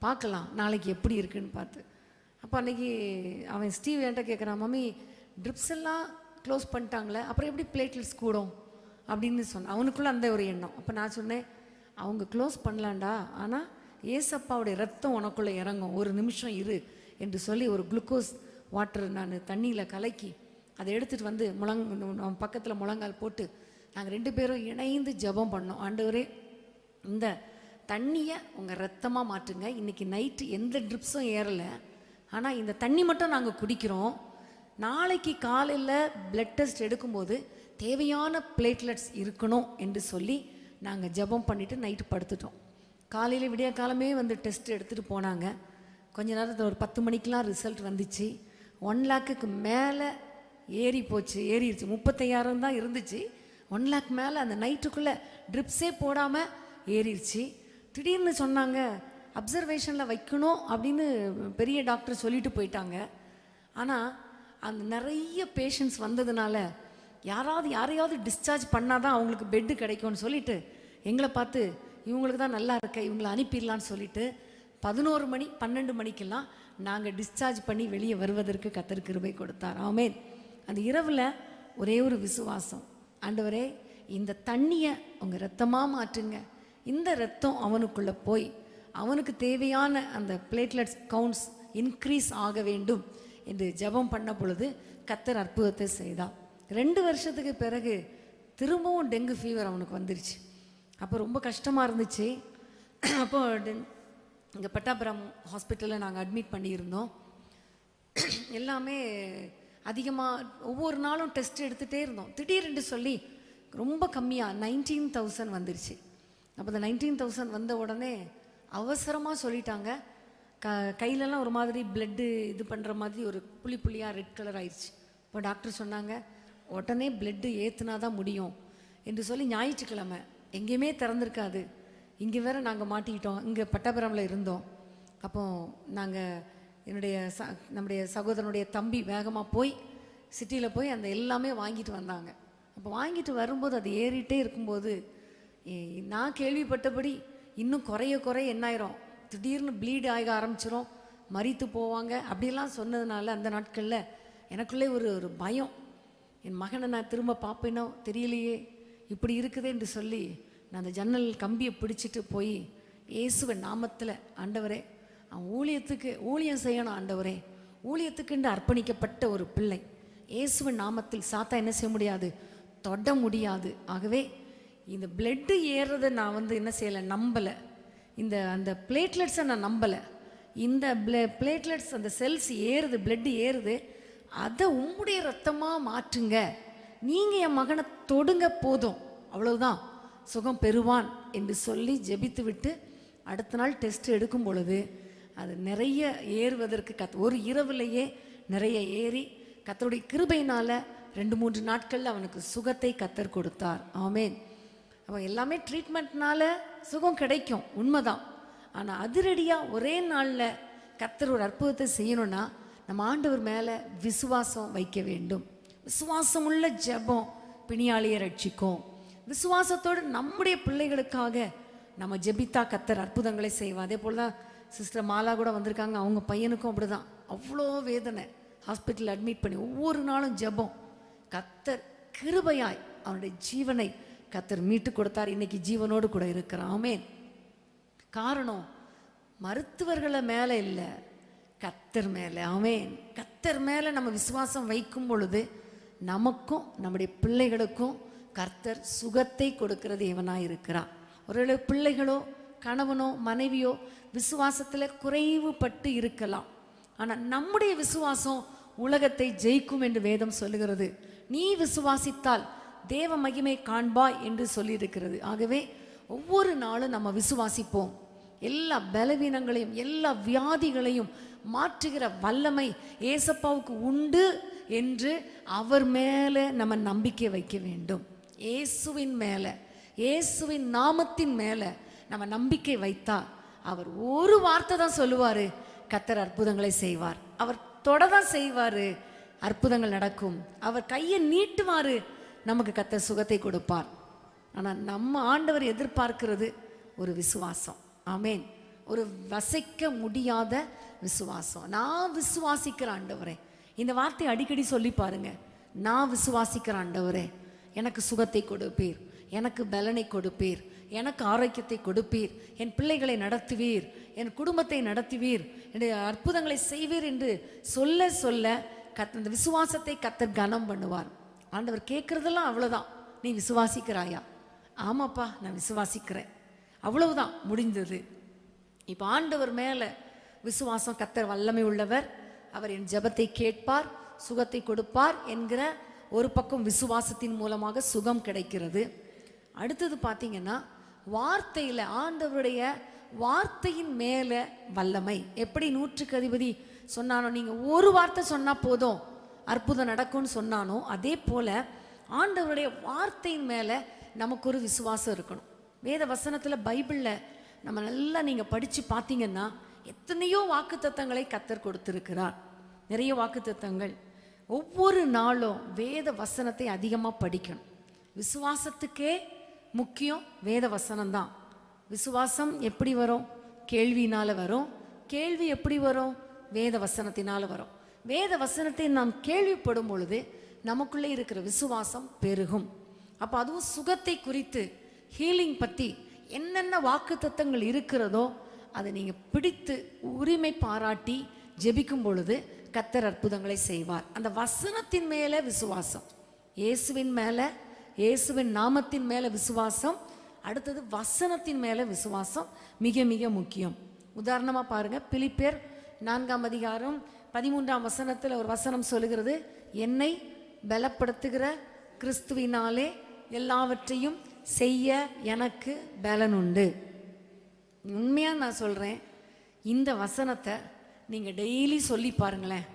பார்க்கலாம் நாளைக்கு எப்படி இருக்குன்னு பார்த்து. அப்போ அன்றைக்கி அவன் ஸ்டீவ் என்கிட்ட கேட்குறான், மம்மி ட்ரிப்ஸ் எல்லாம் க்ளோஸ் பண்ணிட்டாங்களே, அப்புறம் எப்படி பிளேட்லெட்ஸ் கூடும் அப்படின்னு சொன்னான். அவனுக்குள்ளே அந்த ஒரு எண்ணம். அப்போ நான் சொன்னேன், அவங்க க்ளோஸ் பண்ணலாண்டா, ஆனால் ஏசப்பாவுடைய ரத்தம் உனக்குள்ளே இறங்கும், ஒரு நிமிஷம் இரு என்று சொல்லி ஒரு குளுக்கோஸ் வாட்டர் நான் தண்ணியில் கலக்கி அதை எடுத்துகிட்டு வந்து பக்கத்தில் முழங்கால் போட்டு நாங்கள் 2 பேரும் இணைந்து ஜெபம் பண்ணோம். ஆண்டவரே, இந்த தண்ணியை உங்கள் ரத்தமாக மாற்றுங்க. இன்றைக்கி நைட்டு எந்த ட்ரிப்ஸும் ஏறலை, ஆனால் இந்த தண்ணி மட்டும் நாங்கள் குடிக்கிறோம். நாளைக்கு காலையில் பிளட் டெஸ்ட் எடுக்கும்போது தேவையான பிளேட்லெட்ஸ் இருக்கணும் என்று சொல்லி நாங்கள் ஜெபம் பண்ணிவிட்டு நைட்டு படுத்துட்டோம். காலையில் விடிய காலமே வந்து டெஸ்ட் எடுத்துகிட்டு போனாங்க. கொஞ்ச நேரத்தில் ஒரு 10 மணிக்கெலாம் ரிசல்ட் வந்துச்சு. 1 லேக்குக்கு மேலே ஏறிடுச்சு. 35,000 தான் இருந்துச்சு, 1 லேக் மேலே அந்த நைட்டுக்குள்ளே ட்ரிப்ஸே போடாமல் ஏறிடுச்சு. திடீர்னு சொன்னாங்க அப்சர்வேஷனில் வைக்கணும் அப்படின்னு பெரிய டாக்டர் சொல்லிட்டு போயிட்டாங்க. ஆனால் அந்த நிறைய பேஷண்ட்ஸ் வந்ததுனால யாரையாவது டிஸ்சார்ஜ் பண்ணால் தான் அவங்களுக்கு பெட்டு கிடைக்கும்னு சொல்லிட்டு எங்களை பார்த்து இவங்களுக்கு தான் நல்லா இருக்க, இவங்களை அனுப்பிடலான்னு சொல்லிட்டு 11 மணி 12 மணிக்கெல்லாம் நாங்கள் டிஸ்சார்ஜ் பண்ணி வெளியே வருவதற்கு கர்த்தர் கிருபை கொடுத்தார். ஆமென். அந்த இரவில் ஒரே ஒரு விசுவாசம், ஆண்டவரே இந்த தண்ணியை உங்கள் ரத்தமாக மாற்றுங்க, இந்த ரத்தம் அவனுக்குள்ளே போய் அவனுக்கு தேவையான அந்த பிளேட்லெட்ஸ் கவுண்ட்ஸ் இன்க்ரீஸ் ஆக வேண்டும் என்று ஜெபம் பண்ண பொழுது கர்த்தர் அற்புதத்தை செய்தார். 2 வருஷத்துக்கு பிறகு திரும்பவும் டெங்கு ஃபீவர் அவனுக்கு வந்துருச்சு. அப்போ ரொம்ப கஷ்டமாக இருந்துச்சு. அப்போ இங்கே பட்டாபுரம் ஹாஸ்பிட்டலில் நாங்கள் அட்மிட் பண்ணியிருந்தோம். எல்லாமே அதிகமாக ஒவ்வொரு நாளும் டெஸ்ட் எடுத்துகிட்டே இருந்தோம். திடீரென்று சொல்லி ரொம்ப கம்மியாக 19,000 வந்துருச்சு. அப்போ இந்த 19,000 வந்த உடனே அவசரமாக சொல்லிட்டாங்க, கையிலலாம் ஒரு மாதிரி பிளட்டு இது பண்ணுற மாதிரி ஒரு புள்ளியாக ரெட் கலர் ஆயிடுச்சு. இப்போ டாக்டர் சொன்னாங்க உடனே பிளட்டு ஏற்றுனா தான் முடியும் என்று சொல்லி, ஞாயிற்றுக்கிழமை எங்கேயுமே திறந்துருக்காது, இங்கே வேறு நாங்கள் மாட்டிக்கிட்டோம், இங்கே பட்டாபுரமில் இருந்தோம். அப்போ நாங்கள் நம்முடைய சகோதரனுடைய தம்பி வேகமாக போய் சிட்டியில் போய் அந்த எல்லாமே வாங்கிட்டு வந்தாங்க. அப்போ வாங்கிட்டு வரும்போது அது ஏறிட்டே இருக்கும்போது நான் கேள்விப்பட்டபடி இன்னும் குறைய என்னாயிரும், திடீர்னு ப்ளீட் ஆக ஆரம்பிச்சிரும், மரித்து போவாங்க அப்படிலாம் சொன்னதுனால அந்த நாட்களில் எனக்குள்ளே ஒரு பயம், என் மகனை நான் திரும்ப பார்ப்பேனோ தெரியலையே, இப்படி இருக்குதே என்று சொல்லி நான் அந்த ஜன்னல் கம்பியை பிடிச்சிட்டு போய் இயேசுவின் நாமத்தில், ஆண்டவரே அவன் ஊழியம் செய்யணும், ஆண்டவரே ஊழியத்துக்குண்டு அர்ப்பணிக்கப்பட்ட ஒரு பிள்ளை, இயேசுவின் நாமத்தில் சாத்தா என்ன செய்ய முடியாது, தொட முடியாது. ஆகவே இந்த பிளட்டு ஏறுறதை நான் என்ன செய்யலை, நம்பலை. அந்த பிளேட்லெட்ஸை நான் நம்பலை. இந்த பிளேட்லெட்ஸ் அந்த செல்ஸ் ஏறுது, பிளட்டு ஏறுது, அதை உம்முடைய ரத்தமாக மாற்றுங்க, நீங்கள் என் மகனை தொடுங்க போதும், அவ்வளவுதான், சுகம் பெறுவான் என்று சொல்லி ஜெபித்து விட்டு அடுத்த நாள் டெஸ்ட் எடுக்கும் பொழுது அது நிறைய ஏறுவதற்கு ஒரு இரவுலையே நிறைய ஏறி கர்த்தருடைய கிருபையினால் 2-3 நாட்களில் அவனுக்கு சுகத்தை கர்த்தர் கொடுத்தார். ஆமென். அவன் எல்லாமே ட்ரீட்மெண்ட்னால சுகம் கிடைக்கும், உண்மைதான். ஆனால் அதிரடியாக ஒரே நாளில் கர்த்தர் ஒரு அற்புதத்தை செய்யணும்னா நம்ம ஆண்டவர் மேலே விசுவாசம் வைக்க வேண்டும். விசுவாசம் உள்ள ஜெபம் பிணியாளியை ரட்சிக்கும். விசுவாசத்தோடு நம்முடைய பிள்ளைகளுக்காக நம்ம ஜெபித்தா கர்த்தர் அற்புதங்களை செய்வோம். அதே போல் தான் சிஸ்டர் மாலா கூட வந்திருக்காங்க, அவங்க பையனுக்கும் அப்படி தான், அவ்வளோ வேதனை, ஹாஸ்பிட்டலில் அட்மிட் பண்ணி ஒவ்வொரு நாளும் ஜெபம். கர்த்தர் கிருபையாய் அவனுடைய ஜீவனை கர்த்தர் மீட்டு கொடுத்தார். இன்னைக்கு ஜீவனோடு கூட இருக்கிறான். ஆமென். காரணம் மருத்துவர்களை மேலே இல்லை, கர்த்தர் மேலே. ஆமென். கர்த்தர் மேலே நம்ம விசுவாசம் வைக்கும் பொழுது நமக்கும் நம்முடைய பிள்ளைகளுக்கும் கர்த்தர் சுகத்தை கொடுக்கிற தேவனாய் இருக்கிறார். ஒரு பிள்ளைகளோ கணவனோ மனைவியோ விசுவாசத்தில் குறைவுபட்டு இருக்கலாம், ஆனால் நம்முடைய விசுவாசம் உலகத்தை ஜெயிக்கும் என்று வேதம் சொல்லுகிறது. நீ விசுவாசித்தால் தேவ மகிமை காண்பாய் என்று சொல்லியிருக்கிறது. ஆகவே ஒவ்வொரு நாளும் நம்ம விசுவாசிப்போம். எல்லா பலவீனங்களையும் எல்லா வியாதிகளையும் மாற்றுகிற வல்லமை ஏசப்பாவுக்கு உண்டு என்று அவர் மேலே நம்ம நம்பிக்கை வைக்க வேண்டும். இயேசுவின் மேலே, இயேசுவின் நாமத்தின் மேலே நம்ம நம்பிக்கை வைத்தா அவர் ஒரு வார்த்தை தான் சொல்லுவார், கர்த்தர் அற்புதங்களை செய்வார். அவர் தொடதான் செய்வார், அற்புதங்கள் நடக்கும். அவர் கையை நீட்டுவார், நமக்கு கர்த்தர் சுகத்தை கொடுப்பார். ஆனால் நம்ம ஆண்டவர் எதிர்பார்க்கிறது ஒரு விசுவாசம். ஆமேன். ஒரு வசைக்க முடியாத விசுவாசம். நான் விசுவாசிக்கிற ஆண்டவரே, இந்த வார்த்தை அடிக்கடி சொல்லி பாருங்க. நான் விசுவாசிக்கிற ஆண்டவரே, எனக்கு சுகத்தை கொடுப்பீர், எனக்கு பலனை கொடுப்பீர், எனக்கு ஆரோக்கியத்தை கொடுப்பீர், என் பிள்ளைகளை நடத்துவீர், என் குடும்பத்தை நடத்துவீர், என்னுடைய அற்புதங்களை செய்வீர் என்று சொல்ல சொல்ல அந்த விசுவாசத்தை கர்த்தர் கனம் பண்ணுவார். ஆண்டவர் கேட்குறதெல்லாம் அவ்வளோதான். நீ விசுவாசிக்கிறாயா? ஆமாப்பா, நான் விசுவாசிக்கிறேன். அவ்வளவுதான், முடிந்தது. இப்போ ஆண்டவர் மேலே விசுவாசம். கர்த்தர் வல்லமை உள்ளவர், அவர் என் ஜெபத்தை கேட்பார், சுகத்தை கொடுப்பார் என்கிற ஒரு பக்கம் விசுவாசத்தின் மூலமாக சுகம் கிடைக்கிறது. அடுத்தது பார்த்தீங்கன்னா, வார்த்தையில் ஆண்டவருடைய வார்த்தையின் மேலே வல்லமை. எப்படி 100க்கு அதிபதி சொன்னானோ, நீங்கள் ஒரு வார்த்தை சொன்னால் போதும் அற்புதம் நடக்கும்னு சொன்னானோ, அதே போல் ஆண்டவருடைய வார்த்தையின் மேலே நமக்கு ஒரு விசுவாசம் இருக்கணும். வேத வசனத்தில் பைபிளில் நம்ம நல்லா நீங்கள் படித்து பார்த்தீங்கன்னா எத்தனையோ வாக்குத்தத்தங்களை கர்த்தர் கொடுத்துருக்கிறார். நிறைய வாக்குத்தத்தங்கள். ஒவ்வொரு நாளும் வேத வசனத்தை அதிகமாக படிக்கணும். விசுவாசத்துக்கே முக்கியம் வேத வசனம்தான். விசுவாசம் எப்படி வரும்? கேள்வியினால் வரும். கேள்வி எப்படி வரும்? வேத வசனத்தினால் வரும். வேத வசனத்தை நாம் கேள்விப்படும் பொழுது நமக்குள்ளே இருக்கிற விசுவாசம் பெருகும். அப்போ அதுவும் சுகத்தை குறித்து, ஹீலிங் பற்றி என்னென்ன வாக்குத்தத்தங்கள் இருக்கிறதோ அதை நீங்கள் பிடித்து உரிமை பாராட்டி ஜெபிக்கும் பொழுது கர்த்தர் அற்புதங்களை செய்வார். அந்த வசனத்தின் மேலே விசுவாசம், இயேசுவின் மேலே, இயேசுவின் நாமத்தின் மேலே விசுவாசம். அடுத்தது வசனத்தின் மேலே விசுவாசம் மிக மிக முக்கியம். உதாரணமாக பாருங்கள், பிலிப்பியர் 4ஆம் அதிகாரம் 13ஆம் வசனத்தில் ஒரு வசனம் சொல்லுகிறது, என்னை பலப்படுத்துகிற கிறிஸ்துவினாலே எல்லாவற்றையும் செய்ய எனக்கு பலன் உண்டு. உண்மையாக நான் சொல்கிறேன், இந்த வசனத்தை நீங்கள் டெய்லி சொல்லி பாருங்களேன்,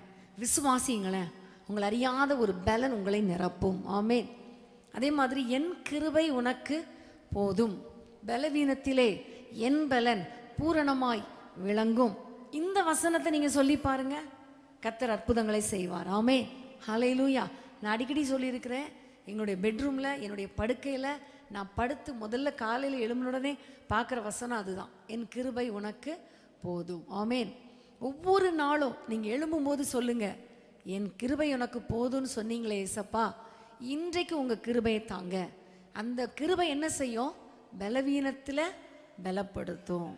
விசுவாசிங்களேன், உங்களை அறியாத ஒரு பலன் உங்களை நிரப்பும். ஆமேன். அதே மாதிரி என் கிருபை உனக்கு போதும், பலவீனத்திலே என் பலன் பூரணமாய் விளங்கும். இந்த வசனத்தை நீங்கள் சொல்லி பாருங்க, கர்த்தர் அற்புதங்களை செய்வார். ஆமே, ஹல்லேலூயா. நான் அடிக்கடி சொல்லியிருக்கிறேன், எங்களுடைய பெட்ரூமில், என்னுடைய படுக்கையில் நான் படுத்து முதல்ல காலையில் எழும்பினுடனே பார்க்குற வசனம் அதுதான், என் கிருபை உனக்கு போதும். ஆமேன். ஒவ்வொரு நாளும் நீங்கள் எழும்பும்போது சொல்லுங்கள், என் கிருபை உனக்கு போதும்னு சொன்னீங்களே ஏசப்பா, இன்றைக்கு உங்கள் கிருபையை தாங்க. அந்த கிருபை என்ன செய்யும்? பலவீனத்தில் பலப்படுத்தும்.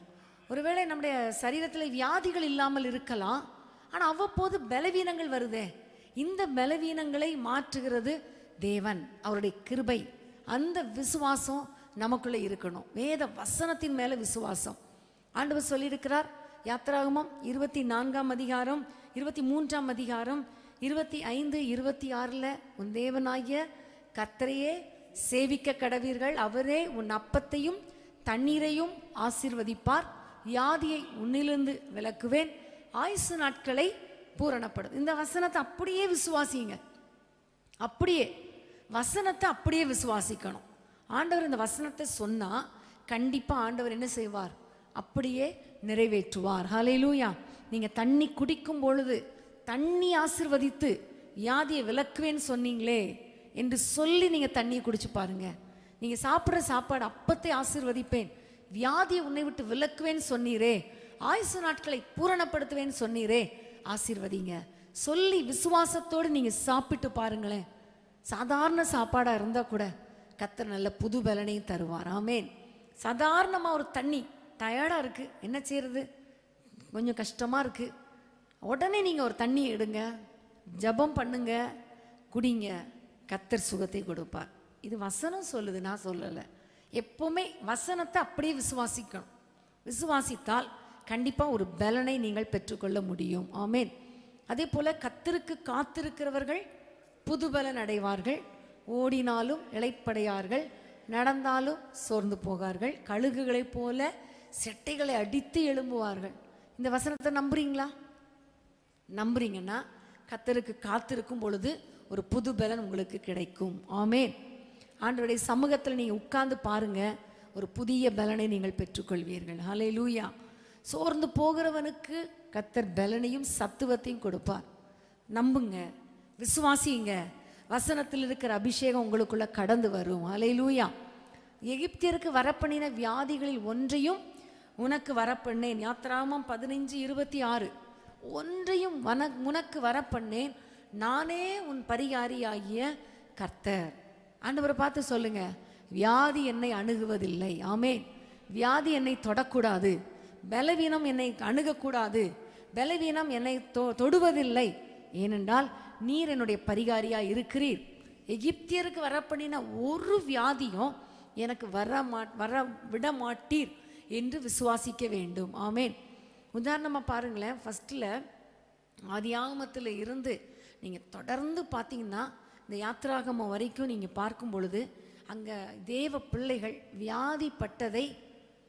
ஒருவேளை நம்முடைய சரீரத்தில் வியாதிகள் இல்லாமல் இருக்கலாம், ஆனால் அவ்வப்போது பலவீனங்கள் வருதே, இந்த பலவீனங்களை மாற்றுகிறது தேவன், அவருடைய கிருபை. அந்த விசுவாசம் நமக்குள்ளே இருக்கணும். வேத வசனத்தின் மேலே விசுவாசம். ஆண்டவர் சொல்லியிருக்கிறார், யாத்திராகமம் 24ஆம் அதிகாரம் 23ஆம் அதிகாரம் 25, 26 உன் தேவனாகிய கர்த்தரையே சேவிக்க கடவீர்கள், அவரே உன் அப்பத்தையும் தண்ணீரையும் ஆசீர்வதிப்பார், வியாதியை உன்னிலிருந்து விலக்குவேன், ஆயுசு நாட்களை பூரணப்படும். இந்த வசனத்தை அப்படியே விசுவாசிங்க. அப்படியே வசனத்தை அப்படியே விசுவாசிக்கணும். ஆண்டவர் இந்த வசனத்தை சொன்னால் கண்டிப்பாக ஆண்டவர் என்ன செய்வார்? அப்படியே நிறைவேற்றுவார். ஹல்லேலூயா. நீங்கள் தண்ணி குடிக்கும் பொழுது தண்ணி ஆசீர்வதித்து வியாதியை விலக்குவேன்னு சொன்னீங்களே என்று சொல்லி நீங்கள் தண்ணியை குடிச்சு பாருங்க. நீங்கள் சாப்பிட்ற சாப்பாடு அப்பத்தை ஆசீர்வதிப்பேன், வியாதியை உன்னை விட்டு விலக்குவேன்னு சொன்னீரே, ஆயுசு நாட்களை பூரணப்படுத்துவேன்னு சொன்னீரே, ஆசீர்வதிங்க சொல்லி விசுவாசத்தோடு நீங்கள் சாப்பிட்டு பாருங்களேன். சாதாரண சாப்பாடாக இருந்தால் கூட கர்த்தர் நல்ல புது பலனையும் தருவார். ஆமேன். சாதாரணமாக ஒரு தண்ணி டயர்டாக இருக்குது, என்ன செய்யறது, கொஞ்சம் கஷ்டமாக இருக்குது, உடனே நீங்கள் ஒரு தண்ணி எடுங்க, ஜெபம் பண்ணுங்க, குடிங்க, கர்த்தர் சுகத்தை கொடுப்பார். இது வசனம் சொல்லுது, நான் சொல்லலை. எப்போவுமே வசனத்தை அப்படியே விசுவாசிக்கணும். விசுவாசித்தால் கண்டிப்பாக ஒரு பலனை நீங்கள் பெற்றுக்கொள்ள முடியும். ஆமேன். அதே போல் கர்த்தருக்கு காத்திருக்கிறவர்கள் புது பலன் அடைவார்கள், ஓடினாலும் இளைப்படையார்கள், நடந்தாலும் சோர்ந்து போகார்கள், கழுகுகளைப் போல செட்டைகளை அடித்து எழும்புவார்கள். இந்த வசனத்தை நம்புறீங்களா? நம்புறீங்கன்னா கர்த்தருக்கு காத்திருக்கும் பொழுது ஒரு புது பலன் உங்களுக்கு கிடைக்கும். ஆமேன். ஆண்டவருடைய சமூகத்தில் நீங்கள் உட்கார்ந்து பாருங்க, ஒரு புதிய பலனை நீங்கள் பெற்றுக்கொள்வீர்கள். ஹல்லேலூயா. சோர்ந்து போகிறவனுக்கு கர்த்தர் பலனையும் சத்துவத்தையும் கொடுப்பார். நம்புங்க, விசுவாசிங்க, வசனத்தில் இருக்கிற அபிஷேகம் உங்களுக்குள்ள கடந்து வரும். அல்லேலூயா. எகிப்தியருக்கு வரப்பண்ணின வியாதிகளில் ஒன்றையும் உனக்கு வரப்பண்ணேன். யாத்திராகமம் 15:26. ஒன்றையும் உனக்கு வரப்பண்ணேன், நானே உன் பரிகாரியாகிய கர்த்தர். ஆண்டவரை பார்த்து சொல்லுங்க, வியாதி என்னை அணுகுவதில்லை. ஆமென். வியாதி என்னை தொடக்கூடாது, பலவீனம் என்னை அணுகக்கூடாது, பலவீனம் என்னை தொடுவதில்லை. ஏனென்றால் நீர் என்னுடைய பரிகாரியா இருக்கிறீர். எகிப்தியருக்கு வரப்பண்ணின ஒரு வியாதியும் எனக்கு வர விட மாட்டீர் என்று விசுவாசிக்க வேண்டும். ஆமென். உதாரணமாக பாருங்களேன், ஃபஸ்ட்டில் ஆதியாகமத்தில் இருந்து நீங்கள் தொடர்ந்து பார்த்தீங்கன்னா இந்த யாத்திராகமம் வரைக்கும் நீங்கள் பார்க்கும் பொழுது அங்கே தேவ பிள்ளைகள் வியாதிப்பட்டதை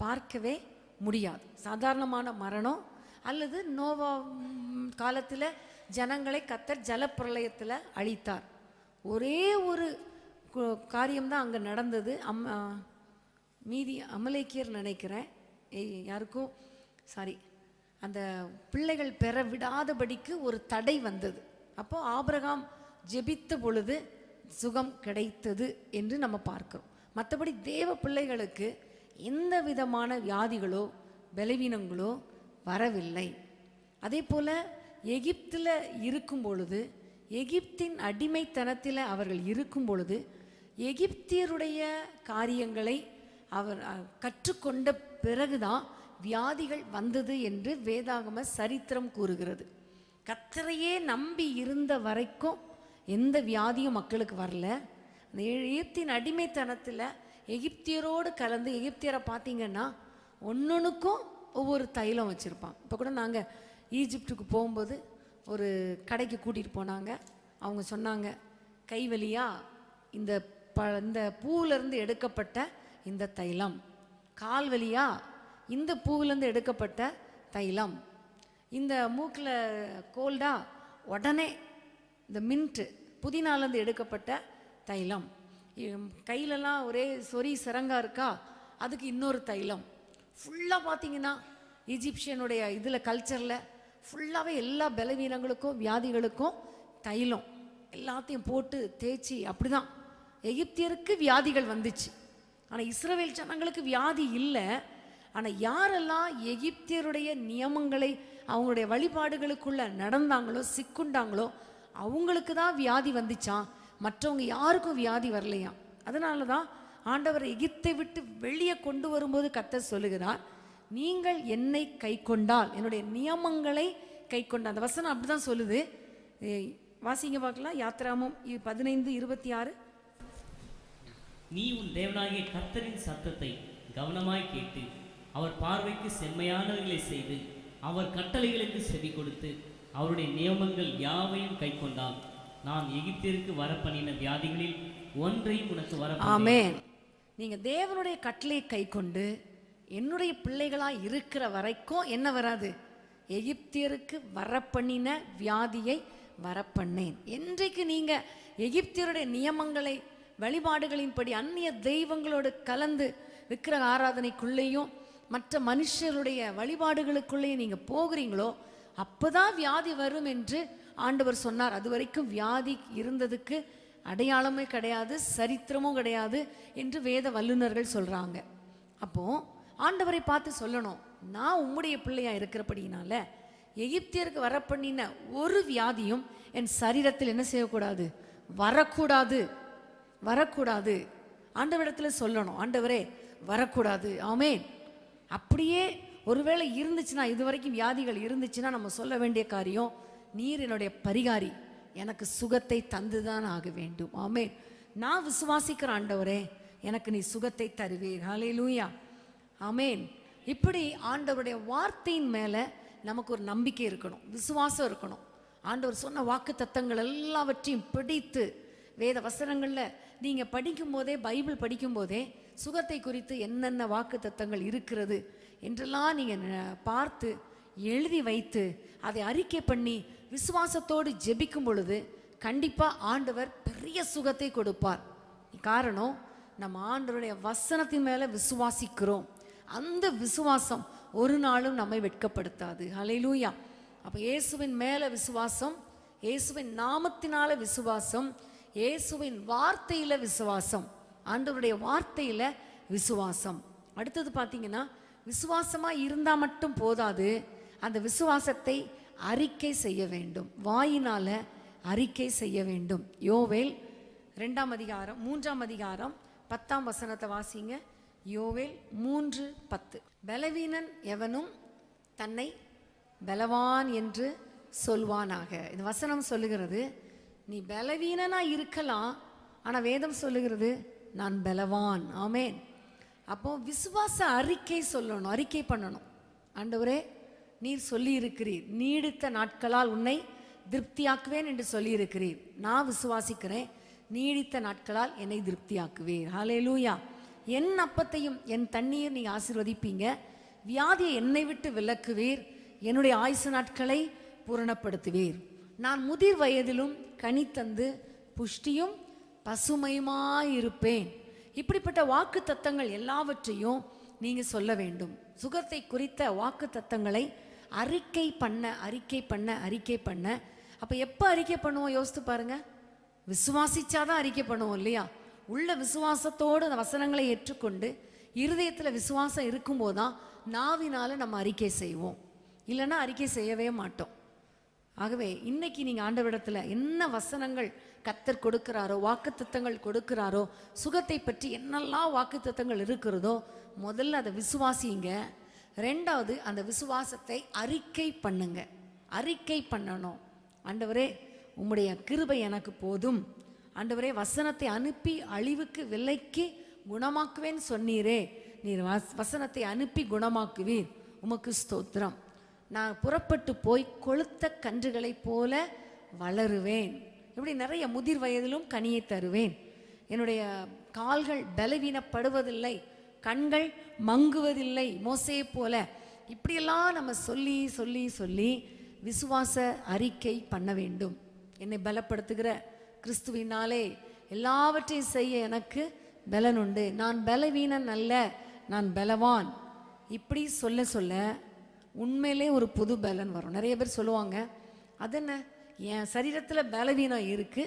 பார்க்கவே முடியாது. சாதாரணமான மரணம் அல்லது நோவா காலத்தில் ஜனங்களை கர்த்தர் ஜலப்பிரளயத்தில் அழித்தார். ஒரே ஒரு காரியம்தான் அங்கே நடந்தது. மீதி அமலேக்கியர் நினைக்கிறேன், யாருக்கும் சாரி, அந்த பிள்ளைகள் பெற விடாதபடிக்கு ஒரு தடை வந்தது. அப்போது ஆபிரகாம் ஜெபித்த பொழுது சுகம் கிடைத்தது என்று நம்ம பார்க்கிறோம். மற்றபடி தேவ பிள்ளைகளுக்கு எந்த விதமான வியாதிகளோ பலவீனங்களோ வரவில்லை. அதே போல் எகிப்தில் இருக்கும் பொழுது, எகிப்தின் அடிமைத்தனத்தில் அவர்கள் இருக்கும் பொழுது எகிப்தியருடைய காரியங்களை அவர் கற்றுக்கொண்ட பிறகுதான் வியாதிகள் வந்தது என்று வேதாகம சரித்திரம் கூறுகிறது. கர்த்தரையே நம்பி இருந்த வரைக்கும் எந்த வியாதியும் மக்களுக்கு வரல. அந்த எகிப்தின் அடிமைத்தனத்தில் எகிப்தியரோடு கலந்து, எகிப்தியரை பார்த்தீங்கன்னா ஒன்னொன்றுக்கும் ஒவ்வொரு தைலம் வச்சுருப்பாங்க. இப்போ கூட நாங்கள் ஈஜிப்டுக்கு போகும்போது ஒரு கடைக்கு கூட்டிகிட்டு போனாங்க. அவங்க சொன்னாங்க, கைவலியா இந்த பூவிலேருந்து எடுக்கப்பட்ட இந்த தைலம், கால்வலியா இந்த பூவிலேருந்து எடுக்கப்பட்ட தைலம், இந்த மூக்கில் கோல்டா உடனே இந்த மின்ட்டு புதினாலேருந்து எடுக்கப்பட்ட தைலம், கையிலலாம் ஒரே சொறி சிறங்கா இருக்கா அதுக்கு இன்னொரு தைலம். ஃபுல்லாக பார்த்தீங்கன்னா ஈஜிப்சியனுடைய இதில் கல்ச்சரில் ஃபுல்லாகவே எல்லா பலவீனங்களுக்கும் வியாதிகளுக்கும் தைலம் எல்லாத்தையும் போட்டு தேய்ச்சி அப்படி தான் எகிப்தியருக்கு வியாதிகள் வந்துச்சு. ஆனால் இஸ்ரவேல் ஜனங்களுக்கு வியாதி இல்லை. ஆனால் யாரெல்லாம் எகிப்தியருடைய நியமங்களை அவங்களுடைய வழிபாடுகளுக்குள்ள நடந்தாங்களோ சிக்குண்டாங்களோ அவங்களுக்கு தான் வியாதி வந்துச்சான், மற்றவங்க யாருக்கும் வியாதி வரலையாம். அதனால தான் ஆண்டவர் எகிப்தை விட்டு வெளியே கொண்டு வரும்போது கர்த்தர் சொல்லுகிறார், நீங்கள் என்னை கை கொண்டால், என்னுடைய நியமங்களை கை கொண்டால். அந்த வசனம் அப்படி தான் சொல்லுது. வாசிங்க பார்க்கலாம், யாத்திராகமம் 15:26. நீ உன் தேவனாகிய கர்த்தரின் சத்தத்தை கவனமாய் கேட்டு அவர் பார்வைக்கு செம்மையானவர்களை செய்து அவர் கட்டளைகளுக்கு செவி கொடுத்து அவருடைய நியமங்கள் யாவையும் கை கொண்டால் நான் எகிப்திற்கு வரப்பண்ணின வியாதிகளில் ஒன்றையும் உனக்கு வர. ஆமென். நீங்க தேவனுடைய கட்டளையை கை கொண்டு என்னுடைய பிள்ளைகளாக இருக்கிற வரைக்கும் என்ன வராது? எகிப்தியருக்கு வரப்பண்ணின வியாதியை வரப்பண்ணேன். என்றைக்கு நீங்க எகிப்தியருடைய நியமங்களை வழிபாடுகளின்படி அந்நிய தெய்வங்களோடு கலந்து விக்கிர ஆராதனைக்குள்ளேயும் மற்ற மனுஷருடைய வழிபாடுகளுக்குள்ளேயும் நீங்க போகிறீங்களோ அப்பதான் வியாதி வரும் என்று ஆண்டவர் சொன்னார். அது வரைக்கும் வியாதி இருந்ததுக்கு அடையாளமே கிடையாது, சரித்திரமும் கிடையாது என்று வேத வல்லுநர்கள் சொல்றாங்க. அப்போ ஆண்டவரை பார்த்து சொல்லணும், நான் உம்முடைய பிள்ளையா இருக்கிறபடினால எகிப்தியருக்கு வரப்பண்ணின ஒரு வியாதியும் என் சரீரத்தில் என்ன செய்யக்கூடாது? வரக்கூடாது, வரக்கூடாது. ஆண்டவரிடத்துல சொல்லணும், ஆண்டவரே வரக்கூடாது. ஆமென். அப்படியே ஒருவேளை இருந்துச்சுன்னா, இதுவரைக்கும் வியாதிகள் இருந்துச்சுன்னா நம்ம சொல்ல வேண்டிய காரியம், நீர் என்னுடைய பரிகாரி, எனக்கு சுகத்தை தந்துதான் ஆக வேண்டும். ஆமென். நான் விசுவாசிக்கிற ஆண்டவரே, எனக்கு நீ சுகத்தை தருவீர். ஹல்லேலூயா. ஆமென். இப்படி ஆண்டவருடைய வார்த்தையின் மேலே நமக்கு ஒரு நம்பிக்கை இருக்கணும், விசுவாசம் இருக்கணும். ஆண்டவர் சொன்ன வாக்கு தத்தங்கள் எல்லாவற்றையும் பிடித்து வேத வசனங்களில் நீங்கள் படிக்கும்போதே, பைபிள் படிக்கும்போதே சுகத்தை குறித்து என்னென்ன வாக்கு தத்தங்கள் இருக்கிறது என்றெல்லாம் நீங்கள் பார்த்து எழுதி வைத்து அதை அறிக்கை பண்ணி விசுவாசத்தோடு ஜெபிக்கும் பொழுது கண்டிப்பாக ஆண்டவர் பெரிய சுகத்தை கொடுப்பார். காரணம், நம்ம ஆண்டவருடைய வசனத்தின் மேலே விசுவாசிக்கிறோம். அந்த விசுவாசம் ஒரு நாளும் நம்மை வெட்கப்படுத்தாது. ஹல்லேலூயா. அப்போ இயேசுவின் மேலே விசுவாசம், இயேசுவின் நாமத்தினால விசுவாசம், இயேசுவின் வார்த்தையில் விசுவாசம், ஆண்டவருடைய வார்த்தையில் விசுவாசம். அடுத்தது பார்த்தீங்கன்னா, விசுவாசமாக இருந்தால் மட்டும் போதாது, அந்த விசுவாசத்தை அறிக்கை செய்ய வேண்டும், வாயினால் அறிக்கை செய்ய வேண்டும். யோவேல் 2ஆம் அதிகாரம் 3ஆம் அதிகாரம் 10ஆம் வசனத்தை வாசிங்க. யோவேல் 3:10. பலவீனன் எவனும் தன்னை பலவான் என்று சொல்வானாக. இந்த வசனம் சொல்லுகிறது, நீ பலவீனனா இருக்கலாம், ஆனால் வேதம் சொல்லுகிறது நான் பலவான். ஆமேன். அப்போ விசுவாச அறிக்கை சொல்லணும், அறிக்கை பண்ணணும். ஆண்டவரே, நீர் சொல்லி இருக்கிறீர், நீடித்த நாட்களால் உன்னை திருப்தியாக்குவேன் என்று சொல்லி இருக்கிறீர். நான் விசுவாசிக்கிறேன், நீடித்த நாட்களால் என்னை திருப்தியாக்குவீர். ஹல்லேலூயா. என் அப்பத்தையும் என் தண்ணீர் நீ ஆசீர்வதிப்பீங்க, வியாதியை என்னை விட்டு விலக்குவீர், என்னுடைய ஆயுசு நாட்களை பூரணப்படுத்துவீர். நான் முதிர் வயதிலும் கனி தந்து புஷ்டியும் பசுமையுமாயிருப்பேன். இப்படிப்பட்ட வாக்கு தத்தங்கள் எல்லாவற்றையும் நீங்க சொல்ல வேண்டும். சுகத்தை குறித்த வாக்கு தத்தங்களை அறிக்கை பண்ண அறிக்கை பண்ண அறிக்கை பண்ண. அப்ப எப்ப அறிக்கை பண்ணுவோம் யோசித்து பாருங்க. விசுவாசிச்சாதான் அறிக்கை பண்ணுவோம் இல்லையா? உள்ள விசுவாசத்தோடு அந்த வசனங்களை ஏற்றுக்கொண்டு இருதயத்தில் விசுவாசம் இருக்கும்போதுதான் நாவினால நம்ம அறிக்கை செய்வோம், இல்லைன்னா அறிக்கை செய்யவே மாட்டோம். ஆகவே இன்னைக்கு நீங்கள் ஆண்டவரிடத்தில் என்ன வசனங்கள் கர்த்தர் கொடுக்கிறாரோ, வாக்குத்தத்தங்கள் கொடுக்கிறாரோ, சுகத்தை பற்றி என்னெல்லாம் வாக்குத்தத்தங்கள் இருக்கிறதோ, முதல்ல அதை விசுவாசிங்க. ரெண்டாவது, அந்த விசுவாசத்தை அறிக்கை பண்ணுங்க. அறிக்கை பண்ணணும். ஆண்டவரே, உம்முடைய கிருபை எனக்கு போதும். ஆண்டவரே, வசனத்தை அனுப்பி அழிவுக்கு விலைக்கு குணமாக்குவேன்னு சொன்னீரே, நீர் வசனத்தை அனுப்பி குணமாக்குவீர், உமக்கு ஸ்தோத்திரம். நான் புறப்பட்டு போய் கொளுத்த கன்றுகளைப் போல வளருவேன். இப்படி நிறைய முதிர் வயதிலும் கனியை தருவேன். என்னுடைய கால்கள் பலவீனப்படுவதில்லை, கண்கள் மங்குவதில்லை, மோசே போல. இப்படியெல்லாம் நம்ம சொல்லி சொல்லி சொல்லி விசுவாச அறிக்கை பண்ண வேண்டும். என்னை பலப்படுத்துகிற கிறிஸ்துவினாலே எல்லாவற்றையும் செய்ய எனக்கு பலன் உண்டு, நான் பலவீனன் அல்ல, நான் பலவான். இப்படி சொல்ல சொல்ல உண்மையிலே ஒரு புது பலன் வரும். நிறைய பேர் சொல்லுவாங்க, அது என்ன, என் சரீரத்தில் பலவீனம் இருக்கு,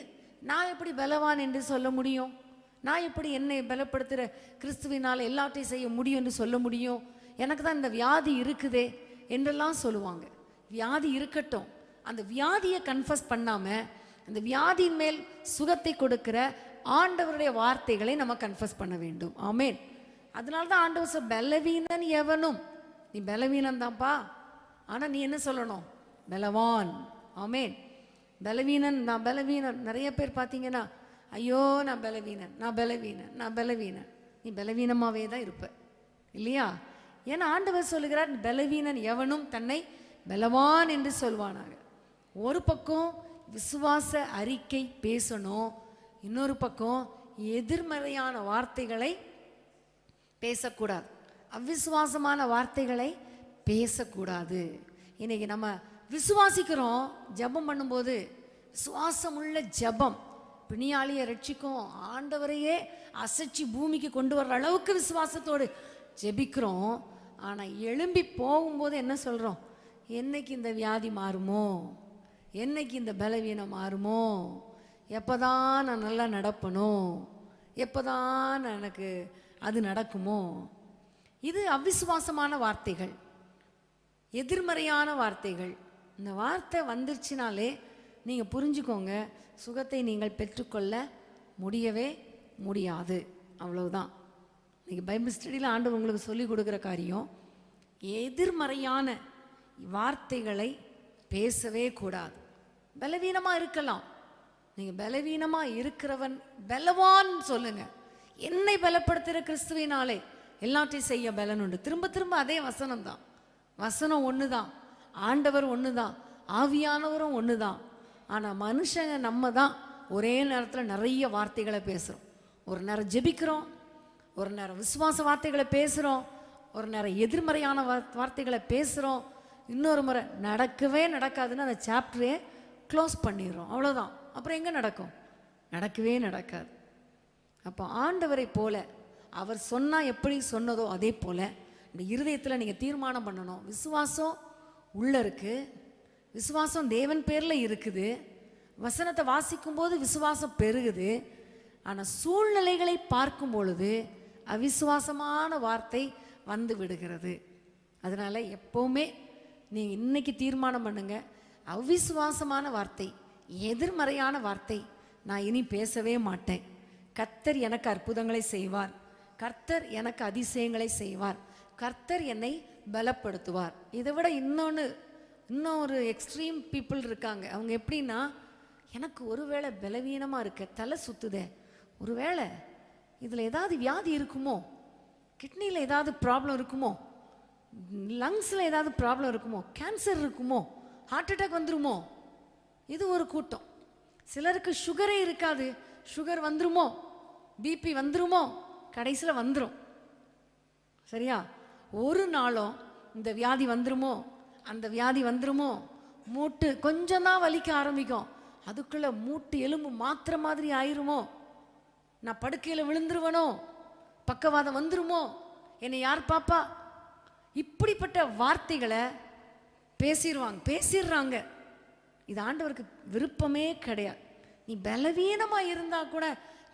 நான் எப்படி பலவான் என்று சொல்ல முடியும்? நான் எப்படி என்னை பலப்படுத்துகிற கிறிஸ்துவினால் எல்லாத்தையும் செய்ய முடியும் என்று சொல்ல முடியும்? எனக்கு தான் இந்த வியாதி இருக்குதே என்றெல்லாம் சொல்லுவாங்க. வியாதி இருக்கட்டும், அந்த வியாதியை கன்ஃபஸ் பண்ணாமல் அந்த வியாதியின் மேல் சுகத்தை கொடுக்கிற ஆண்டவருடைய வார்த்தைகளை நம்ம கன்ஃபஸ் பண்ண வேண்டும். ஆமேன். அதனால தான் ஆண்டவர் சொல், பலவீனன் எவனும், நீ பலவீனன் தான்ப்பா, ஆனால் நீ என்ன சொல்லணும்? பலவான். ஆமேன். பலவீனன், நான் பலவீனன். நிறைய பேர் பார்த்தீங்கன்னா, ஐயோ நான் பலவீனன், நான் பலவீனன், நான் பலவீனன். நீ பலவீனமாகவே தான் இருப்ப இல்லையா? ஏன்னா ஆண்டவர் சொல்லுகிறார், பலவீனன் எவனும் தன்னை பலவான் என்று சொல்வானாக. ஒரு பக்கம் விசுவாச அறிக்கை பேசணும், இன்னொரு பக்கம் எதிர்மறையான வார்த்தைகளை பேசக்கூடாது, அவிசுவாசமான வார்த்தைகளை பேசக்கூடாது. இன்னைக்கு நம்ம விசுவாசிக்கிறோம், ஜெபம் பண்ணும்போது விசுவாசம் உள்ள ஜெபம் பிணியாளியை ரட்சிக்கும், ஆண்டவரையே அசைச்சி பூமிக்கு கொண்டு வர்ற அளவுக்கு விசுவாசத்தோடு ஜெபிக்கிறோம். ஆனால் எழும்பி போகும்போது என்ன சொல்கிறோம்? என்னைக்கு இந்த வியாதி மாறுமோ, என்னைக்கு இந்த பலவீனம் மாறுமோ, எப்போதான் நான் நல்லா நடப்பணும், எப்போதான் எனக்கு அது நடக்குமோ? இது அவிசுவாசமான வார்த்தைகள், எதிர்மறையான வார்த்தைகள். இந்த வார்த்தை வந்துருச்சுனாலே நீங்கள் புரிஞ்சுக்கோங்க, சுகத்தை நீங்கள் பெற்றுக்கொள்ள முடியவே முடியாது. அவ்வளவுதான். நீங்கள் பைபிள் ஸ்டடியில் ஆண்டவர் உங்களுக்கு சொல்லிக் கொடுக்குற காரியம், எதிர்மறையான வார்த்தைகளை பேசவே கூடாது. பலவீனமாக இருக்கலாம், நீங்கள் பலவீனமாக இருக்கிறவன் பலவான் சொல்லுங்க. என்னை பலப்படுத்துகிற கிறிஸ்துவினாலே எல்லாத்தையும் செய்ய பலன் உண்டு. திரும்ப திரும்ப அதே வசனம் தான். வசனம் ஒன்று தான், ஆண்டவர் ஒன்று தான், ஆவியானவரும் ஒன்று தான். ஆனால் மனுஷங்க நம்ம தான் ஒரே நேரத்தில் நிறைய வார்த்தைகளை பேசுகிறோம். ஒரு நேரம் ஜெபிக்கிறோம், ஒரு நேரம் விசுவாச வார்த்தைகளை பேசுகிறோம், ஒரு நேரம் எதிர்மறையான வார்த்தைகளை பேசுகிறோம், இன்னொரு முறை நடக்கவே நடக்காதுன்னு அந்த சாப்டரே க்ளோஸ் பண்ணிடுறோம். அவ்வளோதான். அப்புறம் எங்கே நடக்கும்? நடக்கவே நடக்காது. அப்போ ஆண்டவரை போல அவர் சொன்னால் எப்படி சொன்னதோ அதே போல் இந்த இருதயத்தில் நீங்கள் தீர்மானம் பண்ணணும். விசுவாசம் உள்ளே இருக்குது, விசுவாசம் தேவன் பேர்ல இருக்குது. வசனத்தை வாசிக்கும் போது விசுவாசம் பெருகுது. ஆனால் சூழ்நிலைகளை பார்க்கும் பொழுது அவிசுவாசமான வார்த்தை வந்து விடுகிறது. அதனால எப்பவுமே நீங்க இன்னைக்கு தீர்மானம் பண்ணுங்க, அவிசுவாசமான வார்த்தை, எதிர்மறையான வார்த்தை நான் இனி பேசவே மாட்டேன். கர்த்தர் எனக்கு அற்புதங்களை செய்வார், கர்த்தர் எனக்கு அதிசயங்களை செய்வார், கர்த்தர் என்னை பலப்படுத்துவார். இதை விட இன்னொரு எக்ஸ்ட்ரீம் பீப்புள் இருக்காங்க. அவங்க எப்படின்னா, எனக்கு ஒருவேளை பலவீனமாக இருக்க, தலை சுத்துதே, ஒருவேளை இதில் ஏதாவது வியாதி இருக்குமோ, கிட்னியில் ஏதாவது ப்ராப்ளம் இருக்குமோ, லங்ஸில் ஏதாவது ப்ராப்ளம் இருக்குமோ, கேன்சர் இருக்குமோ, ஹார்ட் அட்டாக் வந்துருமோ. இது ஒரு கூட்டம். சிலருக்கு சுகரே இருக்காது, சுகர் வந்துருமோ, பிபி வந்துருமோ, கடைசியில் வந்துடும். சரியா? ஒரு நாளும் இந்த வியாதி வந்துருமோ, அந்த வியாதி வந்துருமோ, மூட்டு கொஞ்சம் தான் வலிக்க ஆரம்பிக்கும், அதுக்குள்ள மூட்டு எலும்பு மாத்திர மாதிரி ஆயிருமோ, நான் படுக்கையில் விழுந்துருவனோ, பக்கவாதம் வந்துருமோ, என்னை யார் பாப்பா, இப்படிப்பட்ட வார்த்தைகளை பேசிடுறாங்க. இது ஆண்டவருக்கு விருப்பமே கிடையாது. நீ பலவீனமா இருந்தா கூட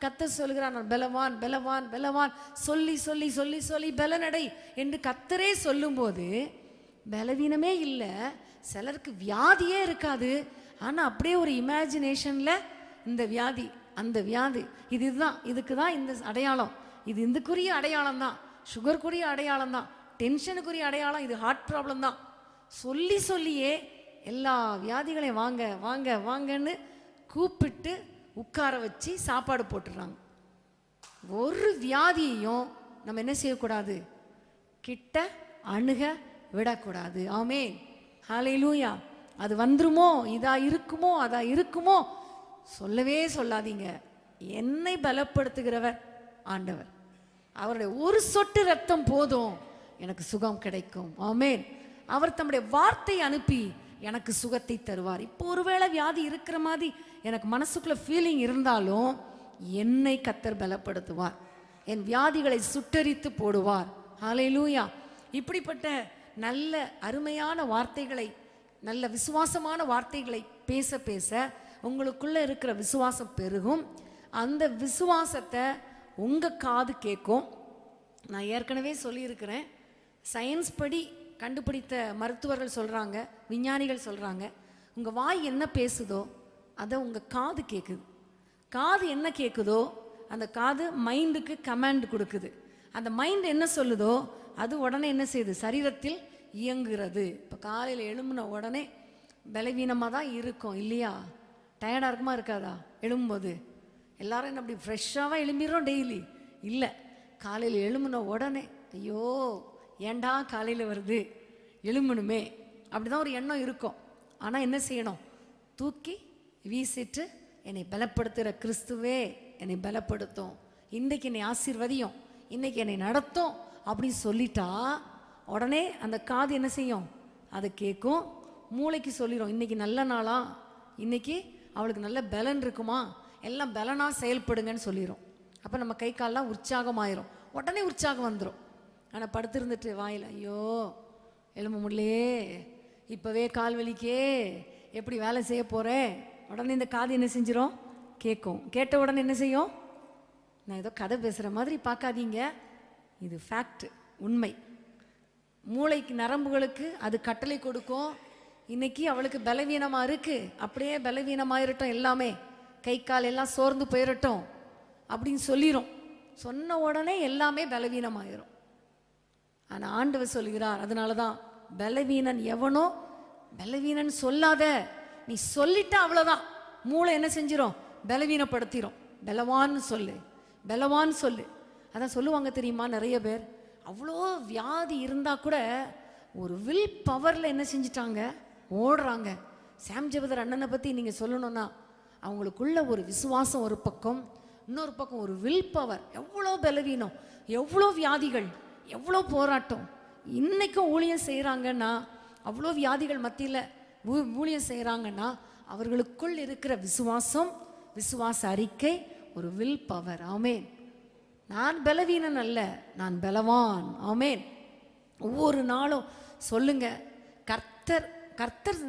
கர்த்தர் சொல்கிறார், நான் பலவான் பலவான் பலவான், சொல்லி சொல்லி சொல்லி சொல்லி பலனடை என்று கர்த்தரே சொல்லும்போது பலவீனமே இல்லை. சிலருக்கு வியாதியே இருக்காது, ஆனா அப்படியே ஒரு இமேஜினேஷன்ல இந்த வியாதி அந்த வியாதி, இதுக்கு தான் இந்த அடையாளம், இது இதுக்குரிய அடையாளம் தான், சுகருக்குரிய அடையாளம் தான், டென்ஷனுக்குரிய அடையாளம், இது ஹார்ட் ப்ராப்ளம் தான். சொல்லி சொல்லியே எல்லா வியாதிகளையும் வாங்க வாங்க வாங்கன்னு கூப்பிட்டு உட்கார வச்சு சாப்பாடு போட்டுடுறாங்க. ஒரு வியாதியையும் நம்ம என்ன செய்யக்கூடாது, கிட்ட அணுக விடக்கூடாது. ஆமென், ஹல்லேலூயா. அது வந்துருமோ, இதா இருக்குமோ, அதா இருக்குமோ சொல்லவே சொல்லாதீங்க. என்னை பலப்படுத்துகிறவர் ஆண்டவர். அவருடைய ஒரு சொட்டு ரத்தம் போதும், எனக்கு சுகம் கிடைக்கும். ஆமென். அவர் தம்முடைய வார்த்தை அனுப்பி எனக்கு சுகத்தை தருவார். இப்போ ஒருவேளை வியாதி இருக்கிற மாதிரி எனக்கு மனசுக்குள்ள ஃபீலிங் இருந்தாலும் என்னை கர்த்தர் பலப்படுத்துவார், என் வியாதிகளை சுட்டரித்து போடுவார். ஹல்லேலூயா. இப்படிப்பட்ட நல்ல அருமையான வார்த்தைகளை, நல்ல விசுவாசமான வார்த்தைகளை பேச பேச உங்களுக்குள்ள இருக்கிற விசுவாசம் பெருகும். அந்த விசுவாசத்தை உங்க காது கேட்கும். நான் ஏற்கனவே சொல்லியிருக்கிறேன், சயின்ஸ் படி கண்டுபிடித்த மருத்துவர்கள் சொல்கிறாங்க, விஞ்ஞானிகள் சொல்கிறாங்க, உங்கள் வாய் என்ன பேசுதோ அதை உங்கள் காது கேட்குது. காது என்ன கேட்குதோ அந்த காது மைண்டுக்கு கமாண்ட் கொடுக்குது. அந்த மைண்ட் என்ன சொல்லுதோ அது உடனே என்ன செய்யுது, சரீரத்தில் இயங்குகிறது. இப்போ காலையில் எழும்பின உடனே பலவீனமாக தான் இருக்கும் இல்லையா? டயர்டாக இருக்குமா இருக்காதா? எழும்பும்போது எல்லாரும் என்ன அப்படி ஃப்ரெஷ்ஷாக எழும்பிடுறோம் டெய்லி? இல்லை, காலையில் எழும்பின உடனே ஐயோ ஏண்டா காலையில் வருது, எழும்பணுமே, அப்படி தான் ஒரு எண்ணம் இருக்கும். ஆனால் என்ன செய்யணும், தூக்கி வீசிட்டு என்னை பலப்படுத்துகிற கிறிஸ்துவே என்னை பலப்படுத்தும், இன்றைக்கு என்னை ஆசீர்வதியும், இன்னைக்கு என்னை நடத்தும் அப்படின்னு சொல்லிட்டா உடனே அந்த காது என்ன செய்யும், அதை கேட்கும். மூளைக்கு சொல்லிடும், இன்னைக்கு நல்ல நாளா, இன்னைக்கு அவளுக்கு நல்ல பலன் இருக்குமா, எல்லாம் பலனாக செயல்படுங்கன்னு சொல்லிடும். அப்போ நம்ம கை காலெலாம் உற்சாகமாயிரும், உடனே உற்சாகம் வந்துடும். ஆனால் படுத்திருந்துட்டு வாயில் ஐயோ எழும்ப முடியலையே, இப்போவே கால் வலிக்கே, எப்படி வேலை செய்ய போகிறேன், உடனே இந்த காது என்ன செஞ்சிடும், கேட்கும். கேட்ட உடனே என்ன செய்யும், நான் ஏதோ கதை பேசுகிற மாதிரி பார்க்காதீங்க, இது ஃபேக்ட், உண்மை. மூளைக்கு நரம்புகளுக்கு அது கட்டளை கொடுக்கும், இன்னைக்கு அவளுக்கு பலவீனமாக இருக்குது, அப்படியே பலவீனமாயிரட்டும், எல்லாமே கை கால் எல்லாம் சோர்ந்து போயிடட்டும் அப்படின்னு சொல்லிடும். சொன்ன உடனே எல்லாமே பலவீனமாயிரும். ஆனால் ஆண்டவர் சொல்கிறார், அதனால தான் பலவீனன் எவனோ பலவீனன் சொல்லாத, நீ சொல்லிட்டா அவ்வளோதான், மூளை என்ன செஞ்சிடும், பலவீனப்படுத்திடும். பலவான்னு சொல்லு, பலவான்னு சொல்லு. அதான் சொல்லுவாங்க தெரியுமா, நிறைய பேர் அவ்வளோ வியாதி இருந்தால் கூட ஒரு வில் பவரில் என்ன செஞ்சிட்டாங்க, ஓடுறாங்க. சாம் ஜெபதர் அண்ணனை பற்றி நீங்கள் சொல்லணும்னா அவங்களுக்குள்ள ஒரு விசுவாசம் ஒரு பக்கம், இன்னொரு பக்கம் ஒரு வில் பவர். எவ்வளோ பலவீனம், எவ்வளோ வியாதிகள், எவ்வளோ போராட்டம். இன்றைக்கும் ஊழியம் செய்கிறாங்கன்னா, அவ்வளோ வியாதிகள் மத்தியில் ஊழியம் செய்கிறாங்கன்னா அவர்களுக்குள் இருக்கிற விசுவாசம், விசுவாச அறிக்கை, ஒரு வில் பவர். ஆமேன். நான் பலவீனன் அல்ல, நான் பலவான். ஆமேன். ஒவ்வொரு நாளும் சொல்லுங்க, கர்த்தர் கர்த்தர்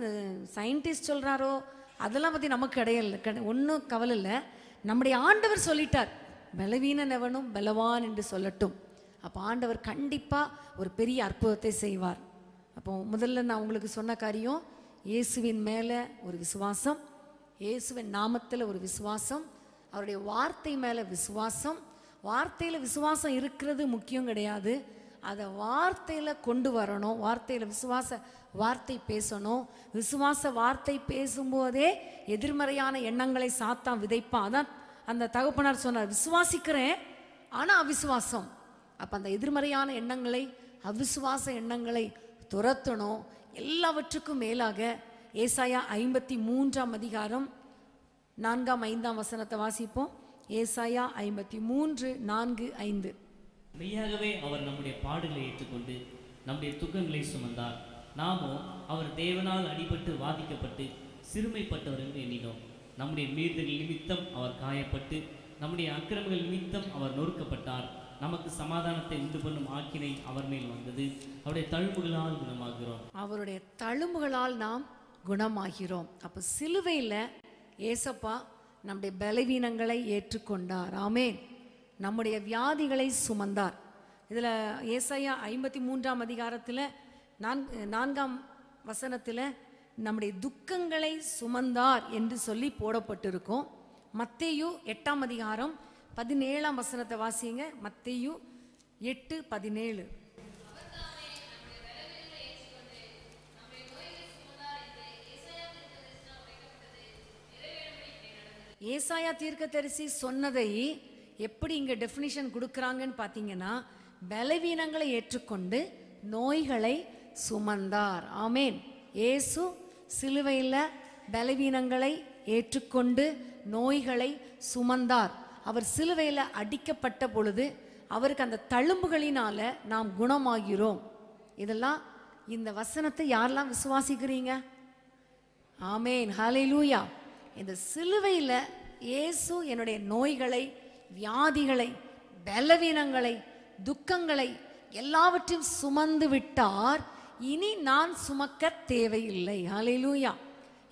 சயின்டிஸ்ட் சொல்கிறாரோ அதெல்லாம் பற்றி நமக்கு கிடையாது, ஒன்றும் கவலை இல்லை. நம்முடைய ஆண்டவர் சொல்லிட்டார், பலவீனன் எவனும் பலவான் என்று சொல்லட்டும். அப்போ ஆண்டவர் கண்டிப்பாக ஒரு பெரிய அற்புதத்தை செய்வார். அப்போ முதல்ல நான் உங்களுக்கு சொன்ன காரியம், இயேசுவின் மேலே ஒரு விசுவாசம், இயேசுவின் நாமத்தில் ஒரு விசுவாசம், அவருடைய வார்த்தை மேலே விசுவாசம். வார்த்தையில் விசுவாசம் இருக்கிறது முக்கியம் கிடையாது, அதை வார்த்தையில் கொண்டு வரணும். வார்த்தையில் வார்த்தை பேசணும். விசுவாச வார்த்தை பேசும்போதே எதிர்மறையான எண்ணங்களை சாத்தான் விதைப்பான். அதான் அந்த தகப்பனார் சொன்னார், விசுவாசிக்கிறேன் ஆனால் அவிசுவாசம். அப்போ அந்த எதிர்மறையான எண்ணங்களை, அவிசுவாச எண்ணங்களை துரத்தணும். எல்லாவற்றுக்கும் மேலாக ஏசாயா 53ஆம் அதிகாரம் 4, 5 வாசிப்போம். ஏசாயா 53, 4, 5. மெய்யாகவே அவர் நம்முடைய பாடுகளை ஏற்றுக்கொண்டு நம்முடைய துக்கங்களை சுமந்தார். நாமோ அவர் தேவனால் அடிபட்டு வாதிக்கப்பட்டு சிறுமைப்பட்டவர் என்று எண்ணினோம். நம்முடைய மீறுதல் நிமித்தம் அவர் காயப்பட்டு நம்முடைய அக்கிரமங்கள் நிமித்தம் அவர் நொறுக்கப்பட்டார். நமக்கு சமாதானத்தை உண்டு பண்ணும் ஆக்கினை அவர் மேல் வந்தது. அவருடைய தழும்புகளால் குணமாகிறோம். அவருடைய தழும்புகளால் நாம் குணமாகிறோம். அப்போ சிலுவையில் ஏசப்பா நம்முடைய பலவீனங்களை ஏற்றுக்கொண்டார். ஆமேன். நம்முடைய வியாதிகளை சுமந்தார். இதில் ஏசாயா 53ஆம் அதிகாரத்தில் 4 நம்முடைய துக்கங்களை சுமந்தார் என்று சொல்லி போடப்பட்டிருக்கும். மத்தேயு 8ஆம் அதிகாரம் 17 வாசிங்க. மத்தேயு 8:17. ஏசாயா தீர்க்கதரிசி சொன்னதை எப்படி இங்கே டெஃபினிஷன் கொடுக்குறாங்கன்னு பார்த்தீங்கன்னா, பலவீனங்களை ஏற்றுக்கொண்டு நோய்களை சுமந்தார். ஆமேன். இயேசு சிலுவையில் பலவீனங்களை ஏற்றுக்கொண்டு நோய்களை சுமந்தார். அவர் சிலுவையில் அடிக்கப்பட்ட பொழுது அவருக்கு அந்த தழும்புகளினால நாம் குணமாகிறோம். இதெல்லாம் இந்த வசனத்தை யாரெல்லாம் விசுவாசிக்கிறீங்க? ஆமேன், ஹல்லேலூயா. இந்த சிலுவையில் இயேசு என்னுடைய நோய்களை, வியாதிகளை, பலவீனங்களை, துக்கங்களை எல்லாவற்றையும் சுமந்து விட்டார். இனி நான் சுமக்க தேவையில்லை. ஹல்லேலூயா.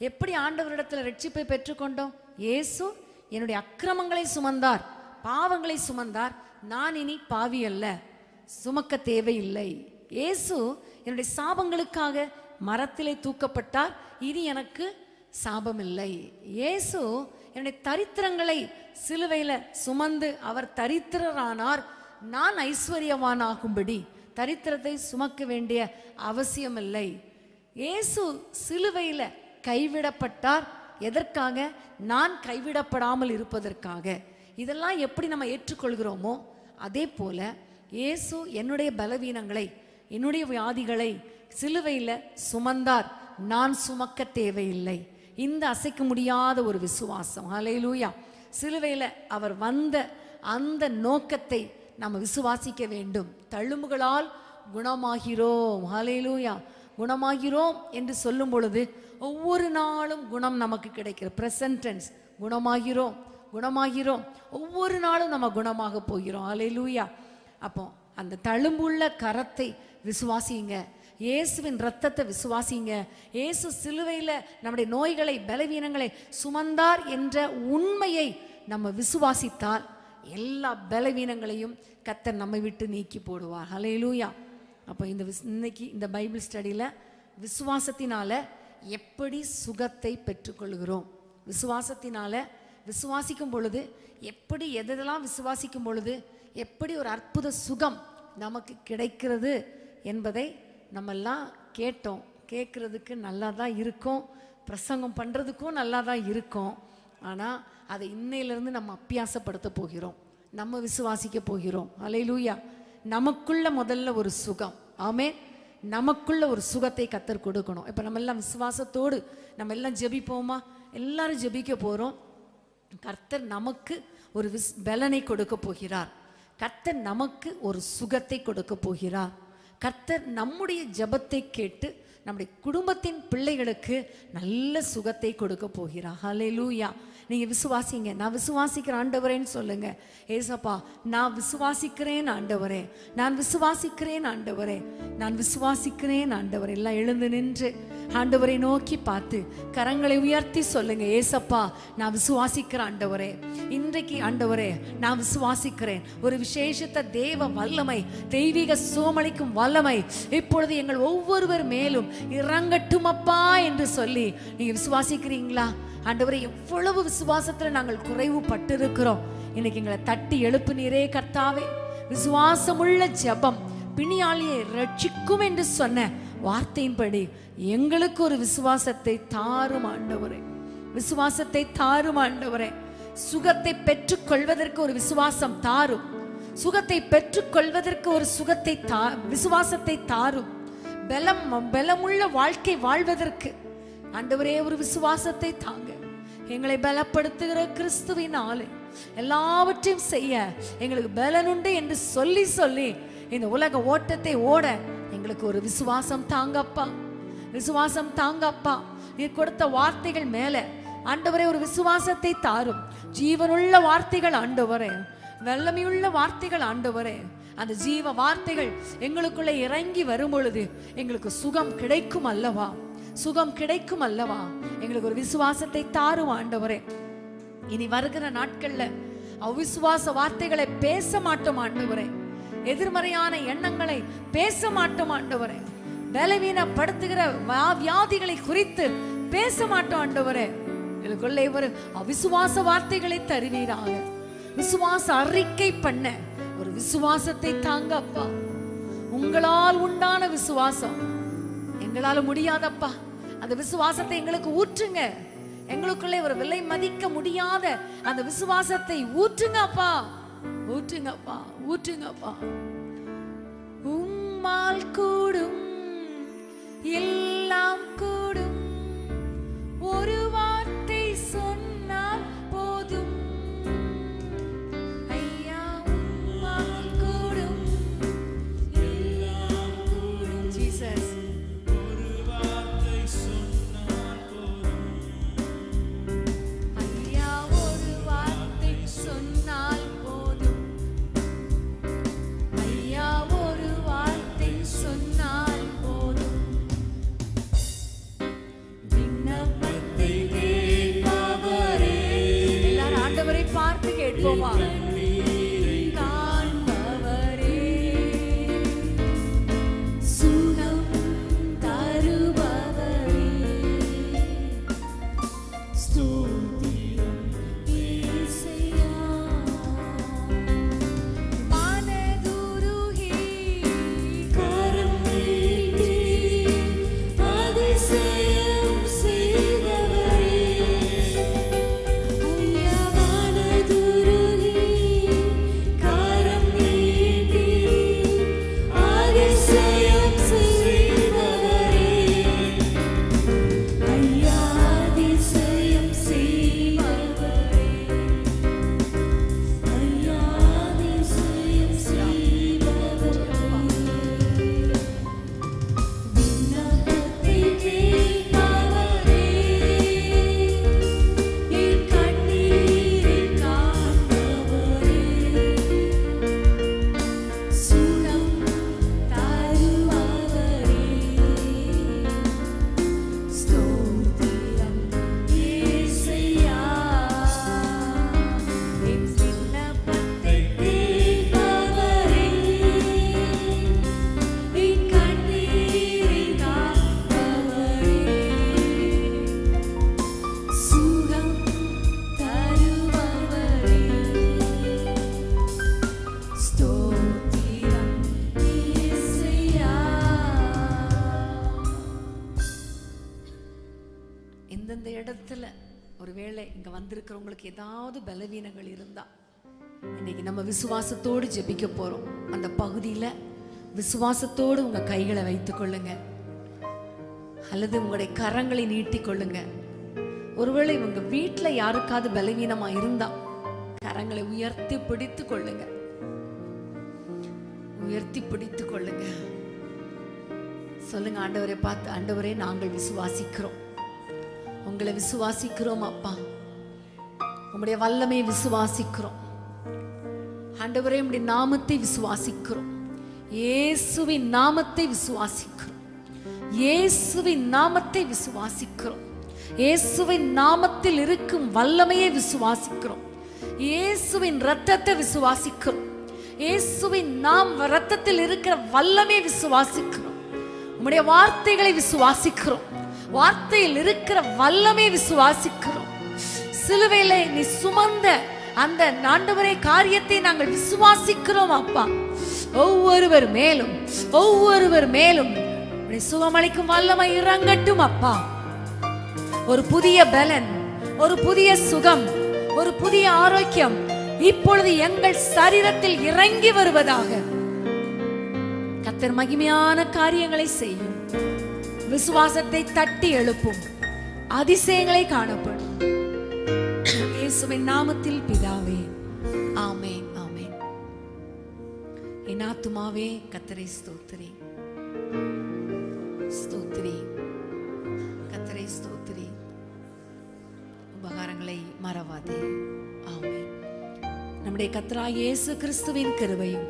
எப்படி ஆண்டவரிடத்தில் ரட்சிப்பை பெற்றுக்கொண்டோம்? இயேசு என்னுடைய அக்கிரமங்களை சுமந்தார், பாவங்களை சுமந்தார். நான் இனி பாவி அல்ல, சுமக்க தேவையில்லை. இயேசு என்னுடைய சாபங்களுக்காக மரத்திலே தூக்கப்பட்டார், இனி எனக்கு சாபம் இல்லை. இயேசு என்னுடைய தரித்திரங்களை சிலுவையில் சுமந்து அவர் தரித்திரரானார். நான் ஐஸ்வர்யவானாகும்படி தரித்திரத்தை சுமக்க வேண்டிய அவசியம் இல்லை. இயேசு சிலுவையில் கைவிடப்பட்டார். எதற்காக? நான் கைவிடப்படாமல் இருப்பதற்காக. இதெல்லாம் எப்படி நம்ம ஏற்றுக்கொள்கிறோமோ அதே போல இயேசு என்னுடைய பலவீனங்களை, என்னுடைய வியாதிகளை சிலுவையில் சுமந்தார். நான் சுமக்க தேவையில்லை. இந்த அசைக்க முடியாத ஒரு விசுவாசம். ஹல்லேலூயா. சிலுவையில் அவர் வந்த அந்த நோக்கத்தை நம்ம விசுவாசிக்க வேண்டும். தழும்புகளால் குணமாகிறோம். ஹல்லேலூயா. குணமாகிறோம் என்று சொல்லும் பொழுது ஒவ்வொரு நாளும் குணம் நமக்கு கிடைக்கிற பிரசன்ட் டென்ஸ். குணமாகிறோம், குணமாகிறோம். ஒவ்வொரு நாளும் நம்ம குணமாக போகிறோம். ஹல்லேலூயா. அப்போ அந்த தழும்புள்ள கரத்தை விசுவாசிங்க. இயேசுவின் இரத்தத்தை விசுவாசிங்க. இயேசு சிலுவையில் நம்முடைய நோய்களை, பலவீனங்களை சுமந்தார் என்ற உண்மையை நம்ம விசுவாசித்தால் எல்லா பலவீனங்களையும் கர்த்தர் நம்மை விட்டு நீக்கி போடுவார். ஹல்லேலூயா. அப்போ இன்னைக்கு இந்த பைபிள் ஸ்டடியில் விசுவாசத்தினால எப்படி சுகத்தை பெற்றுக்கொள்கிறோம், விசுவாசத்தினால விசுவாசிக்கும் பொழுது எப்படி, எதெல்லாம் விசுவாசிக்கும் பொழுது எப்படி ஒரு அற்புத சுகம் நமக்கு கிடைக்கிறது என்பதை நம்மெல்லாம் கேட்டோம். கேட்குறதுக்கு நல்லா தான் இருக்கும், பிரசங்கம் பண்ணுறதுக்கும் நல்லா தான் இருக்கும். ஆனால் அதை இன்னையிலேருந்து நம்ம அப்பியாசப்படுத்த போகிறோம், நம்ம விசுவாசிக்க போகிறோம். ஹல்லேலூயா. நமக்குள்ள முதல்ல ஒரு சுகம். ஆமென். நமக்குள்ள ஒரு சுகத்தை கர்த்தர் கொடுக்கணும். இப்போ நம்ம எல்லாம் விசுவாசத்தோடு நம்ம எல்லாம் ஜெபிப்போமா? எல்லாரும் ஜெபிக்க போகிறோம். கர்த்தர் நமக்கு ஒரு பலனை கொடுக்க போகிறார். கர்த்தர் நமக்கு ஒரு சுகத்தை கொடுக்க போகிறார். கர்த்தர் நம்முடைய ஜெபத்தை கேட்டு நம்முடைய குடும்பத்தின் பிள்ளைகளுக்கு நல்ல சுகத்தை கொடுக்க போகிறார். ஹல்லேலூயா. நீங்கள் விசுவாசிங்க. நான் விசுவாசிக்கிறேன் ஆண்டவரேன்னு சொல்லுங்க. ஏசப்பா, நான் விசுவாசிக்கிறேன் ஆண்டவரே, நான் விசுவாசிக்கிறேன் ஆண்டவரே, நான் விசுவாசிக்கிறேன் ஆண்டவரே. எல்லாம் எழுந்து நின்று ஆண்டவரை நோக்கி பார்த்து கரங்களை உயர்த்தி சொல்லுங்க, ஏசப்பா நான் விசுவாசிக்கிறேன் ஆண்டவரே. இன்றைக்கு ஆண்டவரே நான் விசுவாசிக்கிறேன், ஒரு விசேஷத்த தேவ வல்லமை, தெய்வீக சோமளிக்கும் வல்லமை இப்பொழுது எங்கள் ஒவ்வொருவர் மேலும் இறங்கட்டும் அப்பா என்று சொல்லி நீங்க விசுவாசிக்கிறீங்களா? ஆண்டவரே, எவ்வளவு விசுவாசத்துல நாங்கள் குறைவு பட்டிருக்கிறோம். இன்னைக்கு எங்களை தட்டி எழுப்புனீரே கர்த்தாவே. விசுவாசமுள்ள ஜெபம் பிணியாளியை ரட்சிக்கும் என்று சொன்ன வார்த்தையின்படி எங்களுக்கு ஒரு விசுவாசத்தை தாரும் ஆண்டவரே, விசுவாசத்தை தாரும் ஆண்டவரே. சுகத்தை பெற்றுக்கொள்வதற்கு ஒரு விசுவாசம் தாரும், சுகத்தை பெற்றுக்கொள்வதற்கு ஒரு விசுவாசத்தை தாரும். பலமுள்ள வாழ்க்கை வாழ்வதற்கு ஆண்டவரே ஒரு விசுவாசத்தை தாங்க. எங்களை பலப்படுத்துகிற கிறிஸ்துவின் ஆளு எல்லாவற்றையும் செய்ய எங்களுக்கு பலனுண்டு என்று சொல்லி சொல்லி இந்த உலக ஓட்டத்தை ஓட எங்களுக்கு ஒரு விசுவாசம் தாங்கப்பா, விசுவாசம் தாங்கப்பா. நீ கொடுத்த வார்த்தைகள் மேல ஆண்டவரே ஒரு விசுவாசத்தை தாரும். ஜீவனுள்ள வார்த்தைகள் ஆண்டவரே, வல்லமையுள்ள வார்த்தைகள் ஆண்டவரே. அந்த ஜீவ வார்த்தைகள் எங்களுக்குள்ள இறங்கி வரும் பொழுது எங்களுக்கு சுகம் கிடைக்கும் அல்லவா, சுகம் கிடைக்கும் அல்லவா. எங்களுக்கு ஒரு விசுவாசத்தை தாரும் ஆண்டவரே. இனி வருகிற நாட்கள்ல அவிசுவாச வார்த்தைகளை பேச மாட்டோம் ஆண்டவரே, எதிர்மறையான எண்ணங்களை பேச மாட்டோம் ஆண்டவரே, பலவீனப்படுத்துகிற வியாதிகளை குறித்து பேச மாட்டோம் ஆண்டவரே. எங்களுக்குள்ளே ஒரு அவிசுவாச வார்த்தைகளை தருவீராக. விசுவாச அறிக்கை பண்ண ஒரு விசுவாசத்தை தாங்க அப்பா. உங்களால் உண்டான விசுவாசம் எங்களால முடியாதப்பா. அந்த விசுவாசத்தை எங்களுக்கு ஊற்றுங்க. எங்களுக்குள்ளே ஒரு விலை மதிக்க முடியாத அந்த விசுவாசத்தை ஊற்றுங்கப்பா, ஊற்றுங்கப்பா, ஊற்றுங்கப்பா. உம்மால் கூடும் எல்லாம் கூடும், ஒரு வார்த்தை சொன்னால் போதும். ஐயா உம்மால் கூடும் எல்லாம் கூடும். ஜீசஸ், ஒரு வார்த்தை சொன்னால் போதும். ஐயா ஒரு வார்த்தை சொன்னால் போதும். ஐயா ஒரு வார்த்தை சொன்னால் போதும். விண்ணப்பத்தை கேட்பவரே, எல்லாரும் ஆண்டவரை பார்த்து கேட்போமா? காண்பவரே, சுகம் தருபவரே, ஸ்தோத்திரம் இயேசுயா. மனதுருகி கரம் நீட்டி அதிசயம் செய்தவரே, ஐயா மனதுருகி கரம் நீட்டி அதிசயம் செய்தவரே, ஐயா அதிசயம் செய்பவரே, ஐயா அதிசயம் செய்பவரே. விண்ணப்பத்தை கேட்பவரே, என் கண்ணீரை காண்பவரே, சுகம் தருபவரே, ஸ்தோத்திரம் இயேசுயா. என் விண்ணப்பத்தை கேட்பவரே, என் கண்ணீரை காண்பவரே, சுகம் தருபவரே, ஸ்தோத்திரம் இயேசுயா. எந்தெந்த இடத்துல ஒருவேளை இங்க வந்திருக்கிறவங்களுக்கு ஏதாவது பலவீனங்கள் இருந்தா இன்னைக்கு நம்ம விசுவாசத்தோடு ஜெபிக்க போறோம். அந்த பகுதியில விசுவாசத்தோடு உங்க கைகளை வைத்துக் கொள்ளுங்க, அல்லது உங்களுடைய கரங்களை நீட்டி கொள்ளுங்க. ஒருவேளை உங்க வீட்டுல யாருக்காவது பலவீனமா இருந்தா கரங்களை உயர்த்தி பிடித்து கொள்ளுங்க, உயர்த்தி பிடித்து கொள்ளுங்க. சொல்லுங்க, ஆண்டவரை பார்த்து, ஆண்டவரே நாங்கள் விசுவாசிக்கிறோம், உங்களை விசுவாசிக்கிறோம் அப்பா, உம்முடைய வல்லமையை விசுவாசிக்கிறோம் ஆண்டவரே, உம்முடைய நாமத்தை விசுவாசிக்கிறோம், இயேசுவின் நாமத்தை விசுவாசிக்கிறோம். இயேசுவின் நாமத்தை விசுவாசிக்கிறோம். இயேசுவின் நாமத்தில் இருக்கும் வல்லமையை விசுவாசிக்கிறோம். இயேசுவின் இரத்தத்தை விசுவாசிக்கிறோம். இயேசுவின் இரத்தத்தில் இருக்கிற வல்லமையை விசுவாசிக்கிறோம். உம்முடைய வார்த்தைகளை விசுவாசிக்கிறோம். வார்த்தையில் இருக்கிற வல்லமையை விசுவாசிக்கிறோம். சிலுவையிலே நீ சுமந்த அந்த ஆண்டவரே காரியத்தை நாங்கள் விசுவாசிக்கிறோம். அப்பா, ஒவ்வொருவர் மேலும் சுகமளிக்கும் வல்லமை இறங்கட்டும். அப்பா, ஒரு புதிய பலன், ஒரு புதிய சுகம், ஒரு புதிய ஆரோக்கியம் இப்பொழுது எங்கள் சரீரத்தில் இறங்கி வருவதாக. கர்த்தர் மகிமையான காரியங்களை செய்யும். விசுவாசத்தை தட்டி எழுப்பும். அதிசயங்களை காணப்படும். இயேசுவின் நாமத்தில் பிதாவே, ஆமென், ஆமென். என் ஆத்துமாவே கர்த்தரை ஸ்தோத்திரி, ஸ்தோத்திரி, கர்த்தரை ஸ்தோத்திரி. உபகாரங்களை மறவாதே. ஆமென். நம்முடைய கர்த்தராகிய இயேசு கிறிஸ்துவின் கிருபையும்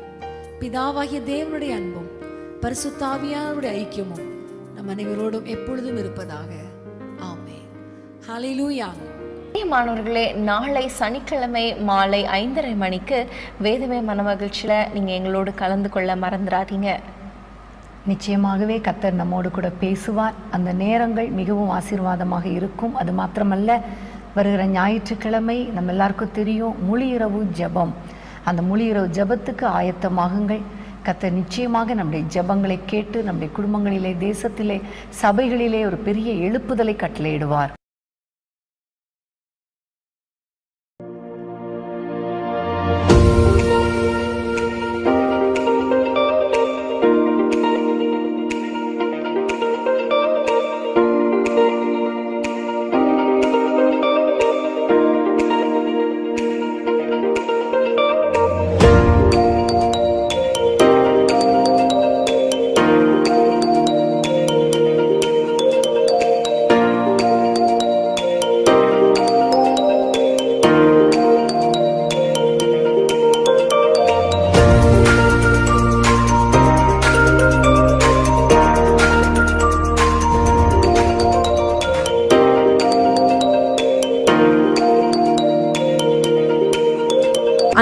பிதாவாகிய தேவனுடைய அன்பும் பரிசுத்த ஆவியானவருடைய ஐக்கியமும் நம் அனைவரோடும் எப்பொழுதும் இருப்பதாக. ஆமென். ஹல்லேலூயா. மாணவர்களே, நாளை சனிக்கிழமை மாலை 5:30 மணிக்கு வேதமே மனமகிழ்ச்சியில் நீங்கள் எங்களோடு கலந்து கொள்ள மறந்துடாதீங்க. நிச்சயமாகவே கர்த்தர் நம்மோடு கூட பேசுவார். அந்த நேரங்கள் மிகவும் ஆசீர்வாதமாக இருக்கும். அது மாத்திரமல்ல, வருகிற ஞாயிற்றுக்கிழமை நம்ம எல்லாருக்கும் தெரியும் முழு இரவு ஜெபம். அந்த முழு இரவு ஜெபத்துக்கு ஆயத்தமாகுங்கள். கர்த்தர் நிச்சயமாக நம்முடைய ஜெபங்களை கேட்டு நம்முடைய குடும்பங்களிலே, தேசத்திலே, சபைகளிலே ஒரு பெரிய எழுப்புதலை கட்டளையிடுவார்.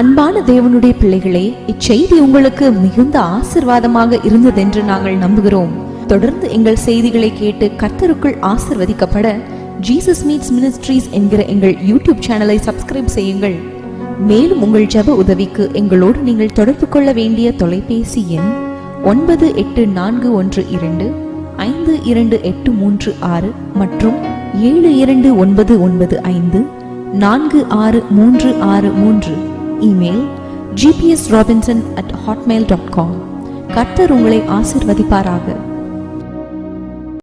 அன்பான தேவனுடைய பிள்ளைகளே, இச்செய்தி உங்களுக்கு மிகுந்த ஆசீர்வாதமாக இருந்ததென்று நாங்கள் நம்புகிறோம். தொடர்ந்து எங்கள் செய்திகளை கேட்டு கர்த்தருக்குள் ஆசீர்வதிக்கப்பட ஜீசஸ் மீட்ஸ் மினிஸ்ட்ரீஸ் என்கிற எங்கள் யூடியூப் சேனலை சப்ஸ்கிரைப் செய்யுங்கள். மேலும் உங்கள் ஜெப உதவிக்கு எங்களோடு நீங்கள் தொடர்பு கொள்ள வேண்டிய தொலைபேசி எண் 9842252836 மற்றும் 7299546363. Email gpsrobinson@hotmail.com. கர்த்தர் உங்களை ஆசீர்வதிப்பாராக.